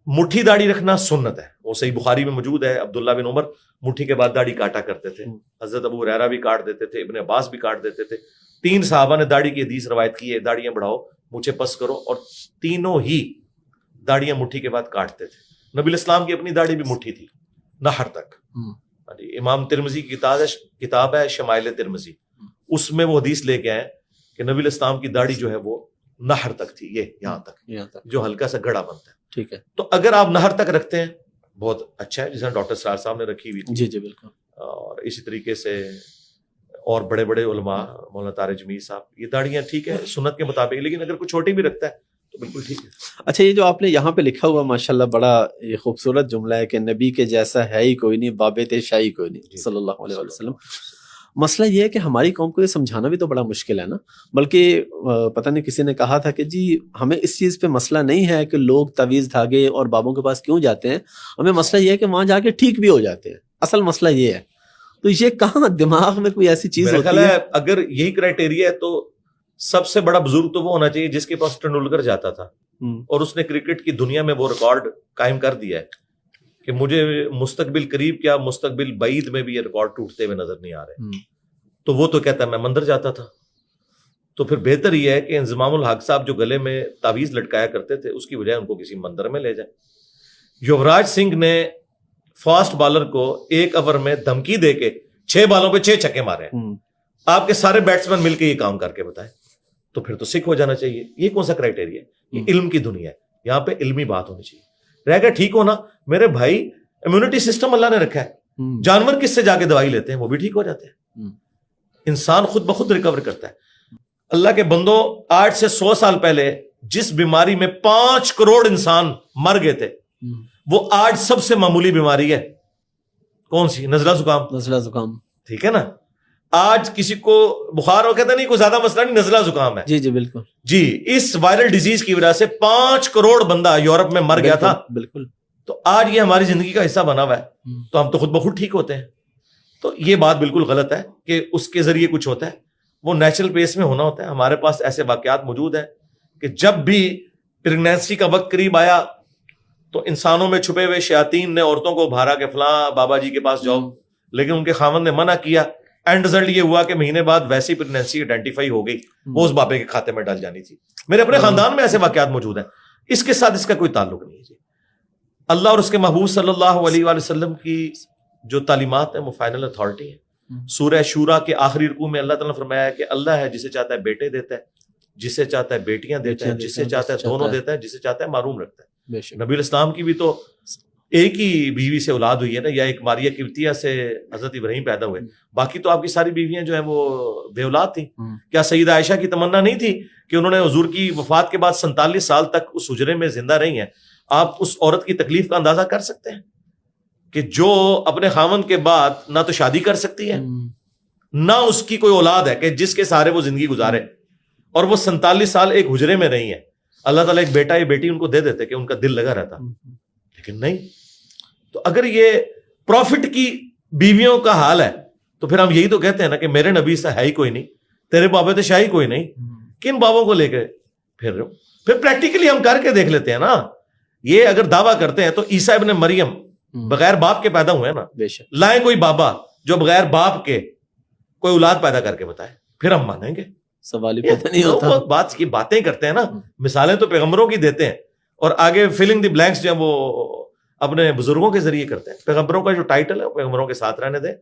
مٹھی داڑھی رکھنا سنت ہے، وہ صحیح بخاری میں موجود ہے، عبداللہ بن عمر مٹھی کے بعد داڑھی کاٹا کرتے تھے، حضرت ابو ہریرہ بھی کاٹ دیتے تھے، ابن عباس بھی کاٹ دیتے تھے، 3 صحابہ نے داڑھی کی حدیث روایت کی ہے، داڑیاں بڑھاؤ، مونچھیں پس کرو، اور تینوں ہی داڑیاں مٹھی کے بعد کاٹتے تھے۔ نبی الاسلام کی اپنی داڑھی بھی مٹھی تھی، نہر تک۔ امام ترمذی کی کتاب ہے شمائل ترمذی، اس میں وہ حدیث لے کے آئے کہ نبی الاسلام کی داڑھی جو ہے وہ نہر تک تھی، یہ یہاں تک جو ہلکا سا گڑا بنتا ہے، ٹھیک ہے۔ تو اگر آپ نہر تک رکھتے ہیں بہت اچھا ہے، جس طرح ڈاکٹر سرار صاحب نے رکھی ہوئی تھی، جی جی بالکل، اور اسی طریقے سے اور بڑے بڑے علماء، مولانا طارق جمیل صاحب، یہ داڑیاں ٹھیک ہے سنت کے مطابق، لیکن اگر کوئی چھوٹی بھی رکھتا ہے تو بالکل ٹھیک ہے۔ اچھا یہ جو آپ نے یہاں پہ لکھا ہوا ماشاءاللہ بڑا یہ خوبصورت جملہ ہے کہ نبی کے جیسا ہے ہی کوئی نہیں، بابت شاہی کوئی نہیں، صلی اللہ علیہ وسلم۔ مسئلہ یہ ہے کہ ہماری قوم کو یہ سمجھانا بھی تو بڑا مشکل ہے نا، بلکہ پتہ نہیں کسی نے کہا تھا کہ جی ہمیں اس چیز پہ مسئلہ نہیں ہے کہ لوگ تعویذ دھاگے اور بابوں کے پاس کیوں جاتے ہیں، ہمیں مسئلہ یہ ہے کہ وہاں جا کے ٹھیک بھی ہو جاتے ہیں، اصل مسئلہ یہ ہے۔ تو یہ کہاں دماغ میں کوئی ایسی چیز ہوتی ہے؟ اگر یہی کرائٹیریا ہے تو سب سے بڑا بزرگ تو وہ ہونا چاہیے جس کے پاس ٹنڈولکر جاتا تھا اور اس نے کرکٹ کی دنیا میں وہ ریکارڈ قائم کر دیا ہے کہ مجھے مستقبل قریب کیا مستقبل بعید میں بھی یہ ریکارڈ ٹوٹتے ہوئے نظر نہیں آ رہے، تو وہ تو کہتا ہے میں مندر جاتا تھا۔ تو پھر بہتر یہ ہے کہ انضمام الحق صاحب جو گلے میں تعویذ لٹکایا کرتے تھے اس کی بجائے ان کو کسی مندر میں لے جائیں۔ یوراج سنگھ نے فاسٹ بالر کو 1 اوور میں دھمکی دے کے 6 بالوں پہ 6 چھکے مارے ہیں، آپ کے سارے بیٹسمین مل کے یہ کام کر کے بتائیں، تو پھر تو سکھ ہو جانا چاہیے۔ یہ کون سا کرائٹیریا ہے؟ یہ علم کی دنیا ہے، یہاں پہ علمی بات ہونی چاہیے۔ رہ گیا ٹھیک ہونا، میرے بھائی امیونٹی سسٹم اللہ نے رکھا ہے، جانور کس سے جا کے دوائی لیتے ہیں وہ بھی ٹھیک ہو جاتے ہیں، انسان خود بخود ریکور کرتا ہے۔ اللہ کے بندوں، آج سے 100 سال پہلے جس بیماری میں 5 کروڑ انسان مر گئے تھے وہ آج سب سے معمولی بیماری ہے، کون سی؟ نزلہ زکام۔ نزلہ زکام، ٹھیک ہے نا، آج کسی کو بخار ہو کہتا نہیں کوئی زیادہ مسئلہ نہیں، نزلہ زکام ہے۔ جی جی بالکل، جی اس وائرل ڈیزیز کی وجہ سے 5 کروڑ بندہ یورپ میں مر گیا تھا، بالکل۔ تو آج یہ ہماری زندگی کا حصہ بنا ہوا ہے، تو ہم تو خود بخود ٹھیک ہوتے ہیں۔ تو یہ بات بالکل غلط ہے کہ اس کے ذریعے کچھ ہوتا ہے، وہ نیچرل پیس میں ہونا ہوتا ہے۔ ہمارے پاس ایسے واقعات موجود ہیں کہ جب بھی پریگنینسی کا وقت قریب آیا تو انسانوں میں چھپے ہوئے شیاطین نے عورتوں کو بھارا کہ فلاں بابا جی کے پاس جاؤ، لیکن ان کے خاوند نے منع کیا. اینڈ رزلٹ یہ ہوا کہ مہینے بعد ویسی پریگنینسی آئیڈینٹیفائی ہو گئی، وہ اس بابے کے کھاتے میں ڈال جانی تھی. میرے اپنے خاندان میں ایسے واقعات موجود ہیں. اس کے ساتھ اس کا کوئی تعلق نہیں ہے جی. اللہ اور اس کے محبوب صلی اللہ علیہ وآلہ وسلم کی جو تعلیمات ہیں وہ فائنل اتھارٹی ہیں. سورہ شورا کے آخری رکوع میں اللہ تعالیٰ نے فرمایا ہے کہ اللہ ہے جسے چاہتا ہے بیٹے دیتا ہے، جسے چاہتا ہے بیٹیاں دیتا ہے، جسے چاہتا ہے دونوں دیتا ہے، جسے چاہتا ہے معروم رکھتا ہے. نبی الاسلام کی بھی تو ایک ہی بیوی سے اولاد ہوئی ہے نا، یا ایک ماریہ قبطیہ سے حضرت ابراہیم پیدا ہوئے، باقی تو آپ کی ساری بیویاں جو ہیں وہ بے اولاد تھیں. کیا سیدہ عائشہ کی تمنا نہیں تھی کہ انہوں نے حضور کی وفات کے بعد 47 سال تک اس حجرے میں زندہ رہی ہیں؟ آپ اس عورت کی تکلیف کا اندازہ کر سکتے ہیں کہ جو اپنے خاوند کے بعد نہ تو شادی کر سکتی ہے، نہ اس کی کوئی اولاد ہے کہ جس کے سہارے وہ زندگی گزارے، اور وہ 47 سال ایک حجرے میں رہی ہیں. اللہ تعالیٰ ایک بیٹا یا بیٹی ان کو دے دیتے کہ ان کا دل لگا رہتا، لیکن نہیں. تو اگر یہ پروفٹ کی بیویوں کا حال ہے تو پھر ہم یہی تو کہتے ہیں نا کہ میرے نبی سے ہے ہی کوئی نہیں، تیرے بابے تو شاہی کوئی نہیں. کن بابوں کو لے کے پھر پریکٹیکلی ہم کر کے دیکھ لیتے ہیں نا. یہ اگر دعویٰ کرتے ہیں تو عیسیٰ ابن مریم بغیر باپ کے پیدا ہوئے ہیں نا، لائیں کوئی بابا جو بغیر باپ کے کوئی اولاد پیدا کر کے بتائے، پھر ہم مانیں گے. سوال ہی پیدا نہیں ہوتا. بات کی باتیں کرتے ہیں نا، مثالیں تو پیغمبروں کی دیتے ہیں اور آگے فلنگ دی بلینکس جو ہیں وہ اپنے بزرگوں کے ذریعے کرتے ہیں. پیغمبروں کا جو ٹائٹل ہے وہ پیغمبروں کے ساتھ رہنے دیں،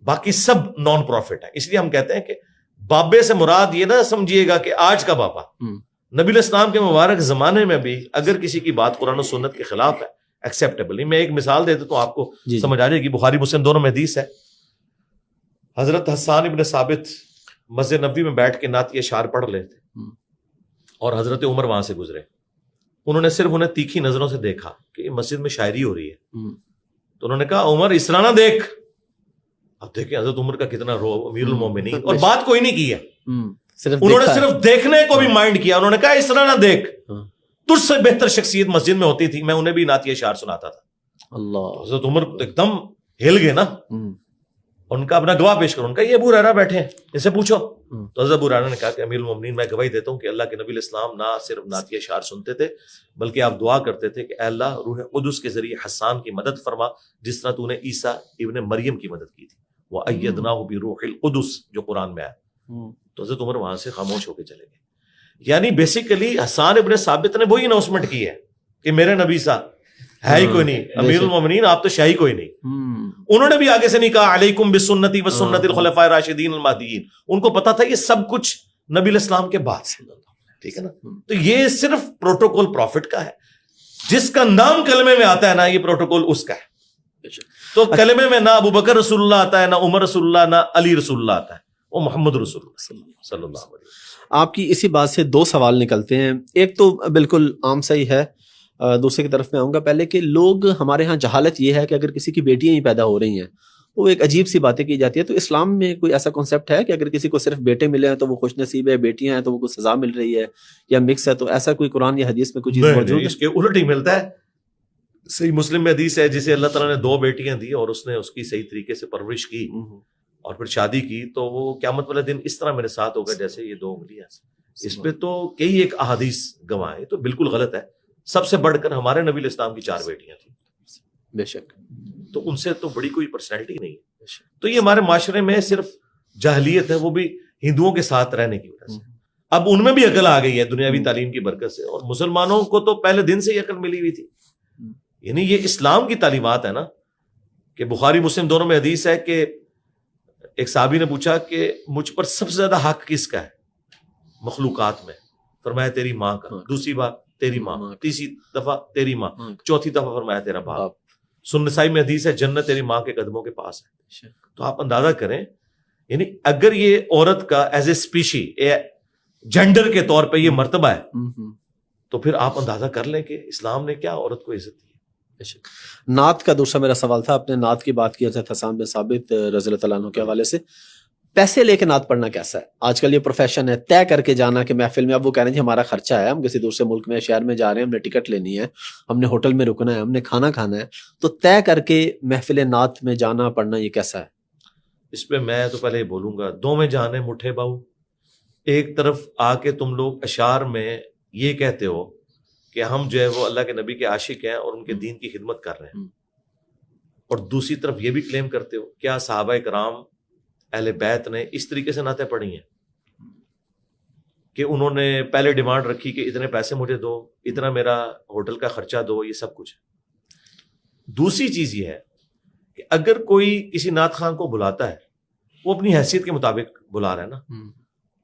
باقی سب نان پروفٹ ہیں. اس لیے ہم کہتے ہیں کہ بابے سے مراد یہ نہ سمجھیے گا کہ آج کا بابا. نبی الاسلام کے مبارک زمانے میں بھی اگر کسی کی بات قرآن و سنت کے خلاف ہے ایکسیپٹیبل نہیں. میں ایک مثال دے دیتا ہوں آپ کو سمجھ آ جائے گی. بخاری مسلم دونوں میں حدیث ہے. حضرت حسان ابن ثابت مسجد نبوی میں بیٹھ کے نعت اشعار پڑھ رہے تھے اور حضرت عمر وہاں سے گزرے. انہوں نے صرف انہیں تیکھی نظروں سے دیکھا کہ مسجد میں شاعری ہو رہی ہے. تو انہوں نے کہا عمر اس طرح نہ دیکھ. اب دیکھیں حضرت عمر کا کتنا رو، امیر المومنین، اور بات کوئی نہیں کی ہے. انہوں نے صرف دیکھنے کو بھی مائنڈ کیا. انہوں نے کہا اس طرح نہ دیکھ، تجھ سے بہتر شخصیت مسجد میں ہوتی تھی، میں انہیں بھی نعت اشعار سناتا تھا. اللہ. حضرت عمر ایک دم ہل گئے نا. ان کا اپنا گواہ پیش کرو. ان کا یہ ابو ہریرہ بیٹھے ہیں، اسے پوچھو. تو حضرت ابو ہریرہ نے کہا کہ امیر المومنین میں گواہی دیتا ہوں کہ اللہ کے نبی الاسلام نہ صرف نعت اشعار سنتے تھے بلکہ آپ دعا کرتے تھے کہ اے اللہ روح قدس کے ذریعے حسان کی مدد فرما جس طرح تو نے عیسیٰ ابن مریم کی مدد کی تھی. وَأَيَّدْنَاهُ بِرُوحِ الْقُدُسِ جو قرآن میں آیا. تو حضرت عمر وہاں سے خاموش ہو کے چلے گئے. یعنی بیسیکلی حسان ابن ثابت نے وہی اناؤنسمنٹ کی ہے کہ میرے نبی سا ہے ہی کوئی نہیں، امیر المومنین آپ تو شاہی کوئی نہیں. انہوں نے بھی آگے سے نہیں کہا علیکم بسنتی وسنت الخلفاء الراشدین المہدیین. ان کو پتا تھا یہ سب کچھ نبی الاسلام کے بعد سے. ٹھیک ہے نا. تو یہ صرف پروٹوکول پروفٹ کا ہے. جس کا نام کلمے میں آتا ہے نا یہ پروٹوکول اس کا ہے. تو کلمے میں نہ ابو بکر رسول اللہ آتا ہے، نہ عمر رسول اللہ، نہ علی رسول اللہ آتا ہے، وہ محمد رسول اللہ صلی اللہ علیہ وسلم. آپ کی اسی بات سے دو سوال نکلتے ہیں. ایک تو بالکل عام صحیح ہے، دوسرے کی طرف میں آؤں گا. پہلے کہ لوگ ہمارے ہاں جہالت یہ ہے کہ اگر کسی کی بیٹیاں ہی پیدا ہو رہی ہیں وہ ایک عجیب سی باتیں کی جاتی ہے. تو اسلام میں کوئی ایسا کانسیپٹ ہے کہ اگر کسی کو صرف بیٹے ملے ہیں تو وہ خوش نصیب ہے، بیٹیاں ہیں تو وہ کوئی سزا مل رہی ہے یا مکس ہے؟ تو ایسا کوئی قرآن یا حدیث میں کوئی چیز موجود ہے؟ اس کے الٹ ہی ملتا ہے. صحیح مسلم میں حدیث ہے جسے اللہ تعالیٰ نے 2 بیٹیاں دی اور اس نے اس کی صحیح طریقے سے پرورش کی اور پھر شادی کی تو وہ قیامت والے دن اس طرح میرے ساتھ ہوگا جیسے یہ 2 انگلیاں. اس پہ تو کئی ایک احادیث گواہ ہے. تو بالکل غلط ہے. سب سے بڑھ کر ہمارے نبی الاسلام کی 4 بیٹیاں تھیں. بے شک. تو ان سے تو بڑی کوئی پرسنالٹی نہیں ہے. تو یہ ہمارے معاشرے میں صرف جاہلیت ہے، وہ بھی ہندوؤں کے ساتھ رہنے کی وجہ سے. اب ان میں بھی عقل آ گئی ہے دنیاوی تعلیم کی برکت سے، اور مسلمانوں کو تو پہلے دن سے ہی عقل ملی ہوئی تھی. یعنی یہ اسلام کی تعلیمات ہے نا کہ بخاری مسلم دونوں میں حدیث ہے کہ ایک صحابی نے پوچھا کہ مجھ پر سب سے زیادہ حق کس کا ہے مخلوقات میں؟ فرمایا تیری ماں کا. دوسری بار تیری ماں، تیسری دفعہ تیری ماں، چوتھی دفعہ فرمایا تیرا باپ. سنن نسائی میں حدیث ہے جنت تیری ماں کے قدموں کے پاس ہے. تو آپ اندازہ کریں یعنی اگر یہ عورت کا ایز اے اسپیشی جینڈر کے طور پہ یہ مرتبہ ہے تو پھر آپ اندازہ کر لیں کہ اسلام نے کیا عورت کو عزت دی. نعت کا دوسرا میرا سوال تھا. آپ نے نعت کی بات کی حضرت حسان بن ثابت رضی اللہ تعالیٰ عنہ کے حوالے سے. پیسے لے کے نعت پڑھنا کیسا ہے؟ آج کل یہ پروفیشن ہے، طے کر کے جانا کہ محفل میں اب وہ کہہ رہے ہیں جی ہمارا خرچہ ہے، ہم کسی دوسرے ملک میں شہر میں جا رہے ہیں، ہم نے ٹکٹ لینی ہے، ہم نے ہوٹل میں رکنا ہے، ہم نے کھانا کھانا ہے. تو طے کر کے محفل نعت میں جانا پڑھنا یہ کیسا ہے؟ اس پہ میں تو پہلے یہ بولوں گا، 2 میں جانے مٹھے باؤ. ایک طرف آ کے تم لوگ اشعار میں یہ کہتے ہو کہ ہم جو ہے وہ اللہ کے نبی کے عاشق ہیں اور ان کے دین کی خدمت کر رہے ہیں، اور دوسری طرف یہ بھی کلیم کرتے ہو کیا صحابہ کرام اہل بیت نے اس طریقے سے نعتیں پڑھی ہیں کہ انہوں نے پہلے ڈیمانڈ رکھی کہ اتنے پیسے مجھے دو، اتنا میرا ہوٹل کا خرچہ دو، یہ سب کچھ ہے۔ دوسری چیز یہ ہے کہ اگر کوئی کسی نعت خان کو بلاتا ہے، وہ اپنی حیثیت کے مطابق بلا رہا ہے نا،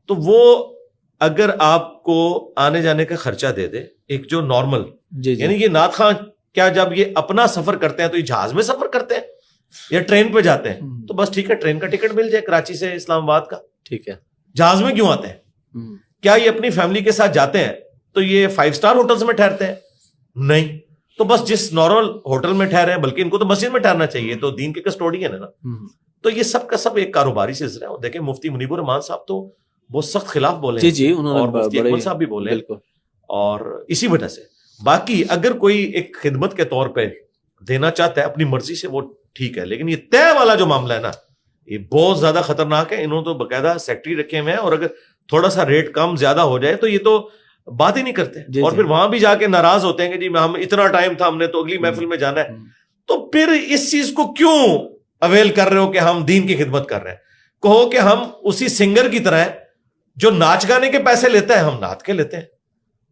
تو وہ اگر آپ کو آنے جانے کا خرچہ دے دے ایک جو نارمل، یعنی یہ نعت خان کیا جب یہ اپنا سفر کرتے ہیں تو یہ جہاز میں سفر کرتے ہیں یا ٹرین پہ جاتے ہیں؟ تو بس ٹھیک ہے، ٹرین کا ٹکٹ مل جائے کراچی سے اسلام آباد کا، ٹھیک ہے، جہاز میں کیوں آتے ہیں؟ کیا یہ اپنی فیملی کے ساتھ جاتے ہیں تو یہ 5 اسٹار ہوٹلز میں ٹھہرتے ہیں؟ نہیں، تو بس جس نارمل ہوٹل میں ٹھہرے ہیں، بلکہ ان کو تو مسجد میں ٹھہرنا چاہیے، تو دین کے کسٹوڈین ہے نا۔ تو یہ سب کا سب ایک کاروباری سلسلہ ہے۔ دیکھیں مفتی منیب الرحمان صاحب تو بہت سخت خلاف بولے ہیں، جی انہوں نے، اور مفتی اکمل صاحب بھی بولے، اور اسی وجہ سے باقی اگر کوئی ایک خدمت کے طور پہ دینا چاہتا ہے اپنی مرضی سے، وہ ٹھیک ہے، لیکن یہ طے والا جو معاملہ ہے نا، یہ بہت زیادہ خطرناک ہے۔ انہوں نے تو باقاعدہ سیکٹری رکھے ہوئے ہیں، اور اگر تھوڑا سا ریٹ کم زیادہ ہو جائے تو یہ تو بات ہی نہیں کرتے، اور پھر وہاں بھی جا کے ناراض ہوتے ہیں کہ جی ہم اتنا ٹائم تھا، ہم نے تو اگلی محفل میں جانا ہے۔ تو پھر اس چیز کو کیوں اویل کر رہے ہو کہ ہم دین کی خدمت کر رہے ہیں؟ کہو کہ ہم اسی سنگر کی طرح ہیں جو ناچ گانے کے پیسے لیتا ہے، ہم نعت کے لیتے ہیں،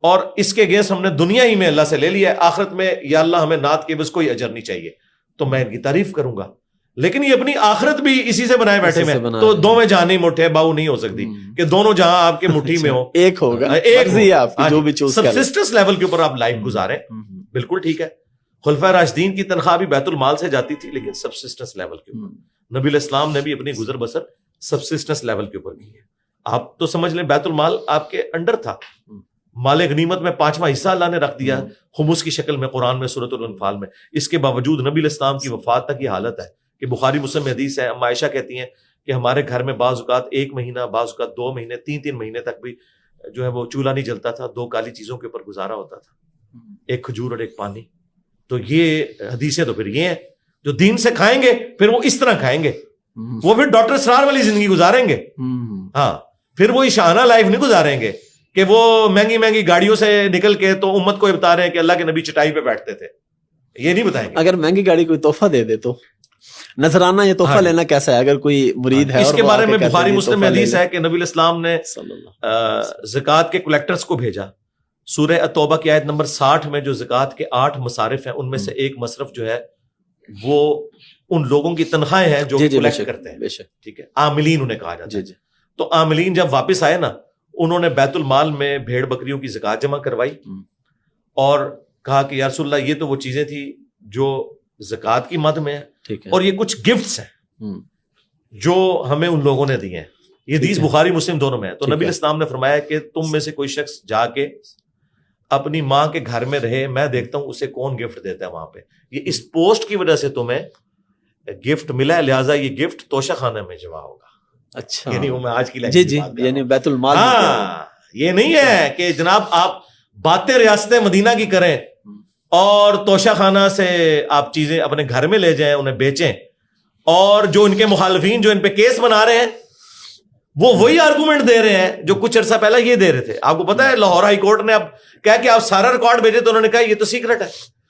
اور اس کے گیس ہم نے دنیا ہی میں اللہ سے لے لیا ہے، آخرت میں یا اللہ ہمیں نعت کے بس کوئی اجر نہیں چاہیے، تو میں ان کی تعریف کروں گا۔ لیکن یہ اپنی آخرت بھی اسی سے بنائے بیٹھے میں، تو دو میں جہاں نہیں مٹھے باؤ نہیں ہو سکتی کہ دونوں جہاں آپ کے مٹھی میں ہو، ایک ہوگا، سبسسٹنس لیول کے اوپر آپ لائف گزاریں، بالکل ٹھیک ہے۔ خلفائے راشدین کی تنخواہ بھی بیت المال سے جاتی تھی، لیکن سبسسٹنس لیول کے اوپر نبی الاسلام نے بھی اپنی گزر بسر سبسسٹنس لیول کے اوپر کی ہے۔ آپ تو سمجھ لیں بیت المال آپ کے انڈر تھا، مال غنیمت میں 5واں حصہ اللہ نے رکھ دیا خمس کی شکل میں قرآن میں سورۃ الانفال میں۔ اس کے باوجود نبی الاسلام کی وفات تک یہ حالت ہے کہ بخاری مسلم میں حدیث ہے، ام عائشہ کہتی ہیں کہ ہمارے گھر میں بعض اوقات 1 مہینہ، بعض اوقات 2 مہینے، 3 مہینے تک بھی جو ہے وہ چولہا نہیں جلتا تھا، 2 کالی چیزوں کے اوپر گزارا ہوتا تھا، ایک کھجور اور ایک پانی۔ تو یہ حدیثیں تو پھر یہ ہیں جو دین سے کھائیں گے پھر وہ اس طرح کھائیں گے، وہ پھر ڈاکٹر اسرار والی زندگی گزاریں گے، ہاں پھر وہ شاہانہ لائف نہیں گزاریں گے کہ وہ مہنگی مہنگی گاڑیوں سے نکل کے تو امت کو بتا رہے ہیں کہ اللہ کے نبی چٹائی پہ بیٹھتے تھے، یہ نہیں بتائیں گے۔ اگر مہنگی گاڑی کوئی تحفہ دے دے تو نذرانہ یہ تحفہ لینا کیسا ہے؟ اگر کوئی مرید ہے، اس کے بارے میں بخاری مسلم میں حدیث ہے کہ نبی الاسلام نے زکوٰۃ کے کلیکٹرز کو بھیجا۔ سورہ التوبہ کی آیت نمبر 60 میں جو زکوٰۃ کے 8 مصارف ہیں، ان میں سے ایک مصرف جو ہے وہ ان لوگوں کی تنخواہیں ہیں جو کلیکٹ کرتے ہیں، ٹھیک ہے، عاملین انہیں کہا جاتا ہے۔ تو عاملین جب واپس آئے نا، انہوں نے بیت المال میں بھیڑ بکریوں کی زکوٰۃ جمع کروائی اور کہا کہ یا رسول اللہ یہ تو وہ چیزیں تھی جو زکوٰۃ کی مد میں ہے، اور یہ کچھ گفٹس ہیں جو ہمیں ان لوگوں نے دیے ہیں۔ یہ حدیث بخاری مسلم دونوں میں ہے۔ تو نبی الاسلام نے فرمایا کہ تم میں سے کوئی شخص جا کے اپنی ماں کے گھر میں رہے، میں دیکھتا ہوں اسے کون گفٹ دیتا ہے وہاں پہ، یہ اس پوسٹ کی وجہ سے تمہیں گفٹ ملا ہے، لہٰذا یہ گفٹ توشہ خانہ میں جمع ہوگا۔ اچھا، یعنی وہ میں آج کی لائف یعنی بیت المال، ہاں یہ نہیں ہے کہ جناب آپ باتیں ریاست مدینہ کی کریں اور توشہ خانہ سے آپ چیزیں اپنے گھر میں لے جائیں، انہیں بیچیں، اور جو ان کے مخالفین جو ان پہ کیس بنا رہے ہیں وہ وہی آرگومنٹ دے رہے ہیں جو کچھ عرصہ پہلے یہ دے رہے تھے۔ آپ کو پتا ہے لاہور ہائی کورٹ نے اب کہا کہ آپ سارا ریکارڈ بھیجے، تو انہوں نے کہا یہ تو سیکرٹ ہے۔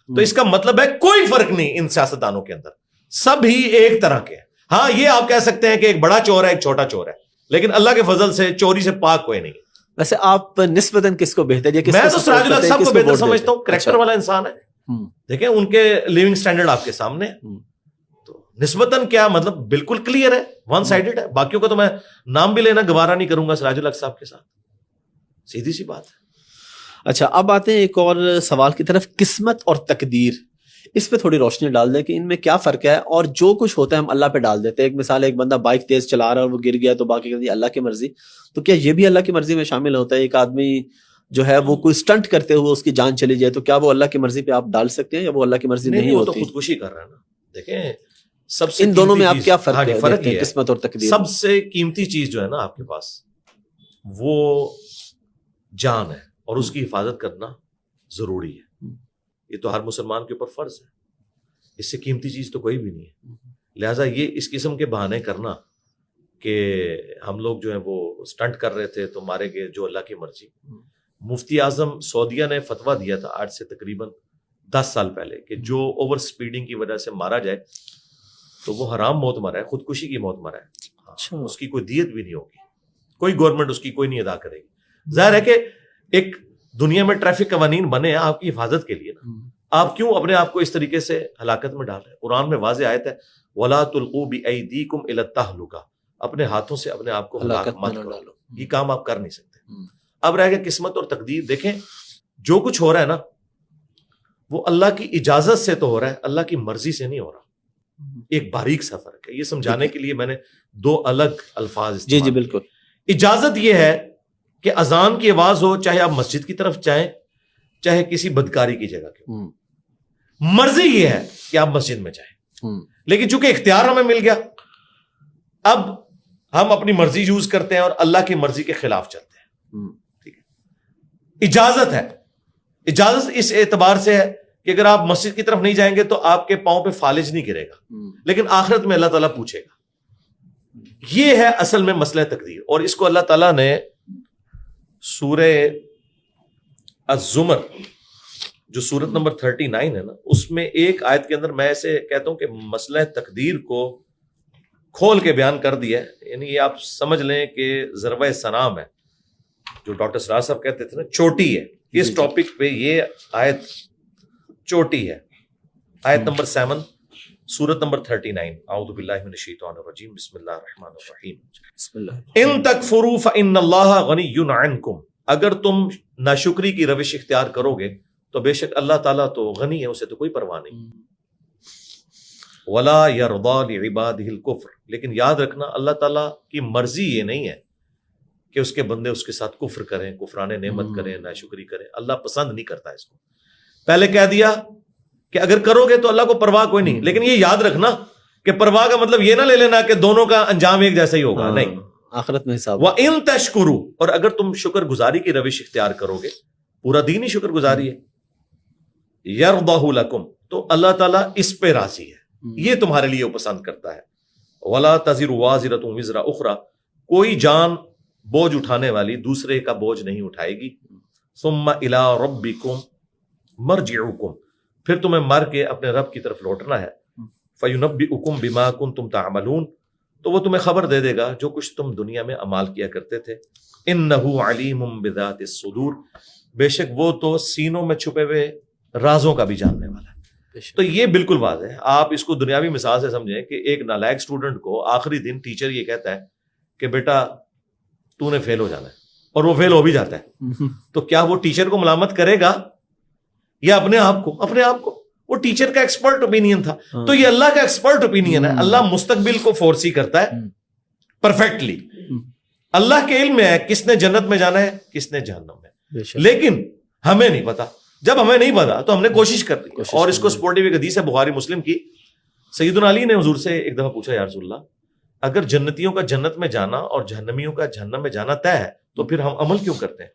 تو اس کا مطلب ہے کوئی فرق نہیں ان سیاستدانوں کے اندر، سب ہی ایک طرح کے ہیں۔ ہاں یہ آپ کہہ سکتے ہیں کہ ایک بڑا چور ہے ایک چھوٹا چور ہے، لیکن اللہ کے فضل سے چوری سے پاک کوئی نہیں۔ ویسے آپ نسبتاً کس کو بہتر، میں تو سراج الحق صاحب کو بہتر سمجھتا ہوں، کریکٹر والا انسان ہے، دیکھیں ان کے لیونگ سٹینڈرڈ آپ کے سامنے ہے، تو نسبتاً کیا مطلب بالکل کلیئر ہے، ون سائیڈڈ ہے۔ باقیوں کا تو میں نام بھی لینا گوارا نہیں کروں گا سراج الحق صاحب کے ساتھ، سیدھی سی بات ہے۔ اچھا، اب آتے ہیں ایک اور سوال کی طرف، قسمت اور تقدیر، اس پہ تھوڑی روشنی ڈال دیں کہ ان میں کیا فرق ہے، اور جو کچھ ہوتا ہے ہم اللہ پہ ڈال دیتے ہیں۔ ایک مثال، ایک بندہ بائک تیز چلا رہا ہے اور وہ گر گیا تو باقی کہتے ہیں اللہ کی مرضی، تو کیا یہ بھی اللہ کی مرضی میں شامل ہوتا ہے؟ ایک آدمی جو ہے وہ کوئی سٹنٹ کرتے ہوئے اس کی جان چلی جائے تو کیا وہ اللہ کی مرضی پہ آپ ڈال سکتے ہیں، یا وہ اللہ کی مرضی نہیں ہوتی؟ وہ تو خودکشی کر رہا ہے نا۔ دیکھیں سب سے ان دونوں میں آپ کیا فرق ہے؟ فرق ہے قسمت اور تقدیر۔ سب سے قیمتی چیز جو ہے نا آپ کے پاس وہ جان ہے، اور اس کی حفاظت کرنا ضروری ہے، یہ تو ہر مسلمان کے اوپر فرض ہے، اس سے قیمتی چیز تو کوئی بھی نہیں ہے۔ لہٰذا یہ اس قسم کے بہانے کرنا کہ ہم لوگ جو ہیں وہ سٹنٹ کر رہے تھے تو مارے گئے جو اللہ کی مرضی، مفتی اعظم سعودیہ نے فتویٰ دیا تھا آج سے تقریباً 10 سال پہلے کہ جو اوور سپیڈنگ کی وجہ سے مارا جائے تو وہ حرام موت مرا ہے, خودکشی کی موت مرا ہے. اچھا. اس کی کوئی دیت بھی نہیں ہوگی, کوئی گورنمنٹ اس کی کوئی نہیں ادا کرے گی. ظاہر ہے کہ ایک دنیا میں ٹریفک قوانین بنے ہیں آپ کی حفاظت کے لیے نا, آپ کیوں اپنے آپ کو اس طریقے سے ہلاکت میں ڈال رہے ہیں؟ قرآن میں واضح آیت ہے وَلَا تُلْقُوا بِأَيْدِيكُمْ إِلَى التَّهْلُكَةِ, اپنے ہاتھوں سے اپنے آپ کو ہلاک مت کرو. یہ کام آپ کر نہیں سکتے. اب رہ گیا قسمت اور تقدیر. دیکھیں جو کچھ ہو رہا ہے نا وہ اللہ کی اجازت سے تو ہو رہا ہے, اللہ کی مرضی سے نہیں ہو رہا. ایک باریک سا فرق ہے, یہ سمجھانے کے لیے میں نے 2 الگ الفاظ استعمال جی کیے. بالکل. اجازت یہ ہے کہ اذان کی آواز ہو چاہے آپ مسجد کی طرف جائیں چاہے کسی بدکاری کی جگہ کی. مرضی یہ ہے کہ آپ مسجد میں جائیں, لیکن چونکہ اختیار ہمیں مل گیا اب ہم اپنی مرضی یوز کرتے ہیں اور اللہ کی مرضی کے خلاف چلتے ہیں. ٹھیک ہے, اجازت ہے. اجازت اس اعتبار سے ہے کہ اگر آپ مسجد کی طرف نہیں جائیں گے تو آپ کے پاؤں پہ فالج نہیں گرے گا, لیکن آخرت میں اللہ تعالیٰ پوچھے گا. یہ ہے اصل میں مسئلہ تقدیر, اور اس کو اللہ تعالیٰ نے سورہ الزمر جو سورت نمبر 39 ہے نا, اس میں ایک آیت کے اندر میں ایسے کہتا ہوں کہ مسئلہ تقدیر کو کھول کے بیان کر دیا ہے. یعنی یہ آپ سمجھ لیں کہ ضربہ سنام ہے, جو ڈاکٹر سراج صاحب کہتے تھے نا چوٹی ہے. اس ٹاپک پہ یہ آیت چوٹی ہے. آیت نمبر 7 سورت نمبر 39. اعوذ باللہ من الشیطان الرجیم بسم اللہ الرحمن الرحیم. بسم اللہ. ان تکفروا فإن اللہ غنی عنکم, اگر تم ناشکری کی روش اختیار کرو گے تو بے شک اللہ تعالیٰ تو غنی ہے, اسے تو کوئی پرواہ نہیں. ولا یرضی لعبادہ الکفر, لیکن یاد رکھنا اللہ تعالیٰ کی مرضی یہ نہیں ہے کہ اس کے بندے اس کے ساتھ کفر کریں, کفران نعمت کریں, ناشکری کریں. اللہ پسند نہیں کرتا اس کو. پہلے کہہ دیا کہ اگر کرو گے تو اللہ کو پرواہ کوئی نہیں, لیکن یہ یاد رکھنا کہ پرواہ کا مطلب یہ نہ لے لینا کہ دونوں کا انجام ایک جیسا ہی ہوگا. نہیں, آخرت میں حساب. وَإِن تَشْكُرُوا, اور اگر تم شکر گزاری کی روش اختیار کرو گے, پورا دین ہی شکر گزاری ہے. يَرْضَهُ لَكُمْ, تو اللہ تعالیٰ اس پہ راضی ہے, یہ تمہارے لیے وہ پسند کرتا ہے. وَلَا تَزِرُ وَازِرَةٌ وِزْرَ أُخْرَى, کوئی جان بوجھ اٹھانے والی دوسرے کا بوجھ نہیں اٹھائے گی. ثُمَّ إِلَىٰ رَبِّكُمْ مَرْجِعُكُمْ, پھر تمہیں مر کے اپنے رب کی طرف لوٹنا ہے. فَيُنَبِّئُكُمْ بِمَا كُنتُمْ تَعْمَلُونَ, تو وہ تمہیں خبر دے دے گا جو کچھ تم دنیا میں اعمال کیا کرتے تھے. إِنَّهُ عَلِيمٌ بِذَاتِ الصُّدُورِ, بے شک وہ تو سینوں میں چھپے ہوئے رازوں کا بھی جاننے والا ہے. تو یہ بالکل واضح ہے. آپ اس کو دنیاوی مثال سے سمجھیں کہ ایک نالائق اسٹوڈنٹ کو آخری دن ٹیچر یہ کہتا ہے کہ بیٹا تو نے فیل ہو جانا ہے, اور وہ فیل ہو بھی جاتا ہے, تو کیا وہ ٹیچر کو ملامت کرے گا یا اپنے آپ کو؟ اپنے آپ کو. وہ ٹیچر کا ایکسپرٹ اوپینین تھا, تو یہ اللہ کا ایکسپرٹ اوپینین ہے. اللہ مستقبل کو فورسی کرتا ہے پرفیکٹلی. اللہ کے علم میں ہے کس نے جنت میں جانا ہے کس نے جہنم میں, لیکن ہمیں نہیں پتا. جب ہمیں نہیں پتا تو ہم نے کوشش کر دی, اور اس کو سپورٹیو ایک حدیث ہے بخاری مسلم کی. سیدنا علی نے حضور سے ایک دفعہ پوچھا یا رسول اللہ, اگر جنتیوں کا جنت میں جانا اور جہنمیوں کا جہنم میں جانا طے ہے تو پھر ہم عمل کیوں کرتے ہیں؟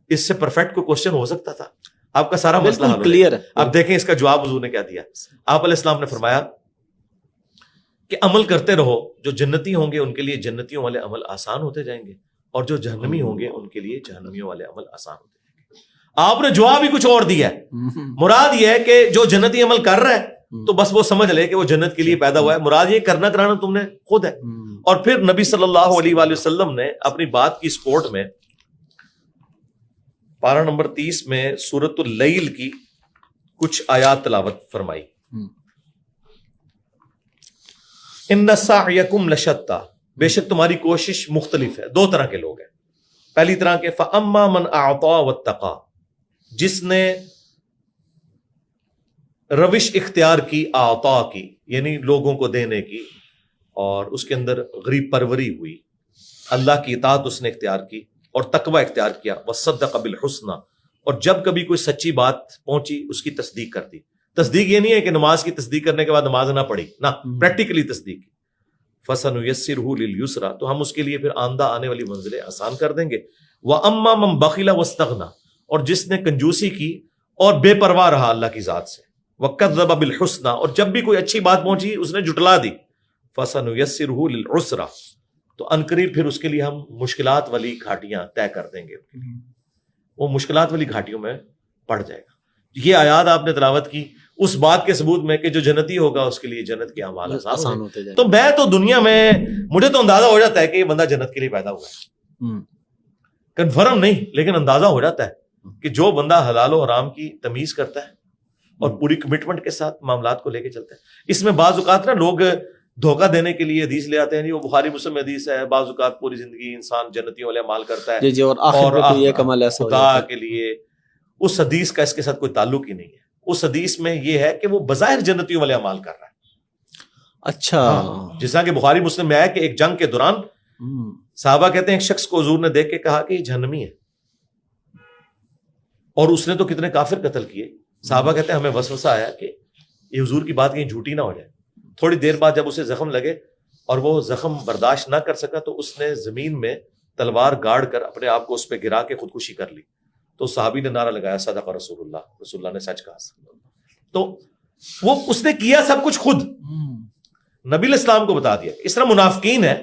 اس سے پرفیکٹ کوئی کوشچن ہو سکتا تھا, آپ کا سارا مسئلہ کلیئر ہے. اب دیکھیں اس کا جواب حضور نے کیا دیا. آپ علیہ السلام نے فرمایا کہ عمل کرتے رہو, جو جنتی ہوں گے ان کے لیے جنتیوں والے عمل آسان ہوتے جائیں گے, اور جو جہنمی ہوں گے ان کے لیے جہنمیوں والے عمل آسان ہوتے جائیں گے. آپ نے جواب ہی کچھ اور دیا ہے. مراد یہ ہے کہ جو جنتی عمل کر رہا ہے تو بس وہ سمجھ لے کہ وہ جنت کے لیے پیدا ہوا ہے. مراد یہ کرنا کرانا تم نے خود ہے. اور پھر نبی صلی اللہ علیہ وآلہ وسلم نے اپنی بات کی سپورٹ میں پارہ نمبر 30 میں سورۃ اللیل کی کچھ آیات تلاوت فرمائی. ان سعیکم لشتیٰ, بے شک تمہاری کوشش مختلف ہے. 2 طرح کے لوگ ہیں. پہلی طرح کے فاما من اعطى واتقى, جس نے روش اختیار کی اعطا کی, یعنی لوگوں کو دینے کی, اور اس کے اندر غریب پروری ہوئی, اللہ کی اطاعت اس نے اختیار کی اور تقوی اختیار کیا. وصدق بالحسنى, اور جب کبھی کوئی سچی بات پہنچی اس کی تصدیق کر دی. تصدیق یہ نہیں ہے کہ نماز کی تصدیق کرنے کے بعد نماز نہ پڑھی, نہ, پریکٹیکلی تصدیق کی. فَسَنُيَسِّرُهُ لِلْيُسْرَى, تو ہم اس کے لیے پھر آندہ آنے والی منزلیں آسان کر دیں گے. وَأَمَّا مَن بَخِلَ وَاسْتَغْنَى, اور جس نے کنجوسی کی اور بے پرواہ رہا اللہ کی ذات سے. وَكَذَّبَ بِالْحُسْنَى, اور جب بھی کوئی اچھی بات پہنچی اس نے جھٹلا دی. فَسَنُيَسِّرُهُ لِلْعُسْرَى, تو عنقریب پھر اس کے لیے ہم مشکلات والی گھاٹیاں طے کر دیں گے. وہ مشکلات والی گھاٹیوں میں پڑ جائے گا. یہ آیات آپ نے تلاوت کی اس بات کے ثبوت میں کہ جو جنتی ہوگا اس کے لیے جنت کے اعمال آسان ہوتے جائیں. تو میں تو دنیا میں مجھے تو اندازہ ہو جاتا ہے کہ یہ بندہ جنت کے لیے پیدا ہوا ہے, کنفرم نہیں لیکن اندازہ ہو جاتا ہے کہ جو بندہ حلال و حرام کی تمیز کرتا ہے اور پوری کمٹمنٹ کے ساتھ معاملات کو لے کے چلتا ہے. اس میں بعض اوقات نا لوگ دھوکہ دینے کے لیے حدیث لے آتے ہیں, وہ بخاری مسلم میں حدیث ہے, بعض اوقات پوری زندگی انسان جنتیوں والے اعمال کرتا ہے اور خدا کے لیے. اس حدیث کا اس کے ساتھ کوئی تعلق ہی نہیں ہے. اس حدیث میں یہ ہے کہ وہ بظاہر جنتیوں والے اعمال کر رہا ہے. اچھا, جس طرح کہ بخاری مسلم میں آیا کہ ایک جنگ کے دوران صحابہ کہتے ہیں ایک شخص کو حضور نے دیکھ کے کہا کہ یہ جہنمی ہے, اور اس نے تو کتنے کافر قتل کیے. صحابہ کہتے ہیں ہمیں وسوسہ آیا کہ یہ حضور کی بات کہیں جھوٹی نہ ہو جائے. تھوڑی دیر بعد جب اسے زخم لگے اور وہ زخم برداشت نہ کر سکا تو اس نے زمین میں تلوار گاڑ کر اپنے آپ کو اس پہ گرا کے خودکشی کر لی. تو صحابی نے نعرہ لگایا صدق رسول اللہ, رسول اللہ نے سچ کہا. تو وہ اس نے کیا سب کچھ خود, نبی علیہ السلام کو بتا دیا. اس طرح منافقین ہے,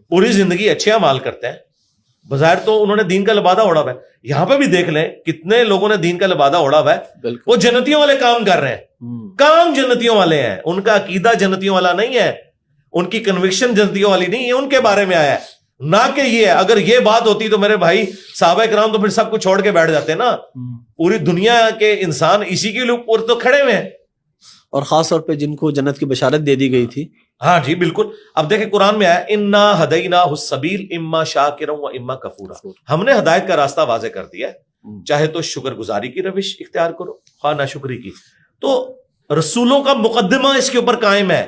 پوری زندگی اچھے اعمال کرتے ہیں, بظاہر تو انہوں نے دین کا لبادہ اوڑا ہوا ہے. یہاں پہ بھی دیکھ لیں کتنے لوگوں نے دین کا لبادہ اوڑا ہوا ہے, وہ جنتیوں والے کام کر رہے ہیں. کام جنتیوں والے ہیں, ان کا عقیدہ جنتیوں والا نہیں ہے, ان کی کنوکشن جنتیوں والی نہیں ہے, ان کے بارے میں آیا ہے نہ کہ یہ ہے. اگر یہ بات ہوتی تو میرے بھائی صحابہ کرام تو پھر سب کچھ چھوڑ کے بیٹھ جاتے نا. پوری دنیا کے انسان اسی کے اوپر تو کھڑے ہوئے ہیں, اور خاص طور پہ جن کو جنت کی بشارت دے دی گئی تھی. ہاں جی بالکل. اب دیکھیں قرآن میں آیا انا ہدیناہ السبیل اما شاکرا و اما کفورا, ہم نے ہدایت کا راستہ واضح کر دیا ہے, چاہے تو شکر گزاری کی روش اختیار کرو خواہ ناشکری کی. تو رسولوں کا مقدمہ اس کے اوپر قائم ہے,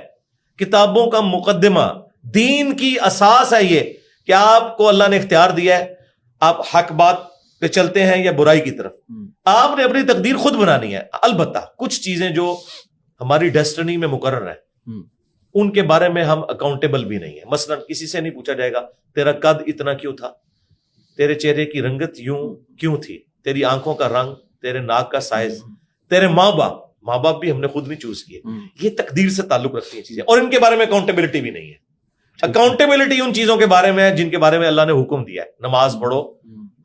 کتابوں کا مقدمہ, دین کی اساس ہے یہ کہ آپ کو اللہ نے اختیار دیا ہے, آپ حق بات پہ چلتے ہیں یا برائی کی طرف. آپ نے اپنی تقدیر خود بنانی ہے. البتہ کچھ چیزیں جو ہماری ڈیسٹنی میں مقرر ہیں ان کے بارے میں ہم اکاؤنٹیبل بھی نہیں ہیں. مثلا کسی سے نہیں پوچھا جائے گا تیرا قد اتنا کیوں تھا, تیرے چہرے کی رنگت یوں کیوں تھی, تیری آنکھوں کا رنگ, تیرے ناک کا سائز, تیرے ماں باپ بھی ہم نے خود نہیں چوز کیے. یہ تقدیر سے تعلق رکھتی ہیں چیزیں, اور ان کے بارے میں اکاؤنٹیبلٹی بھی نہیں ہے. اکاؤنٹیبلٹی ان چیزوں کے بارے میں ہے جن کے بارے میں اللہ نے حکم دیا ہے, نماز پڑھو,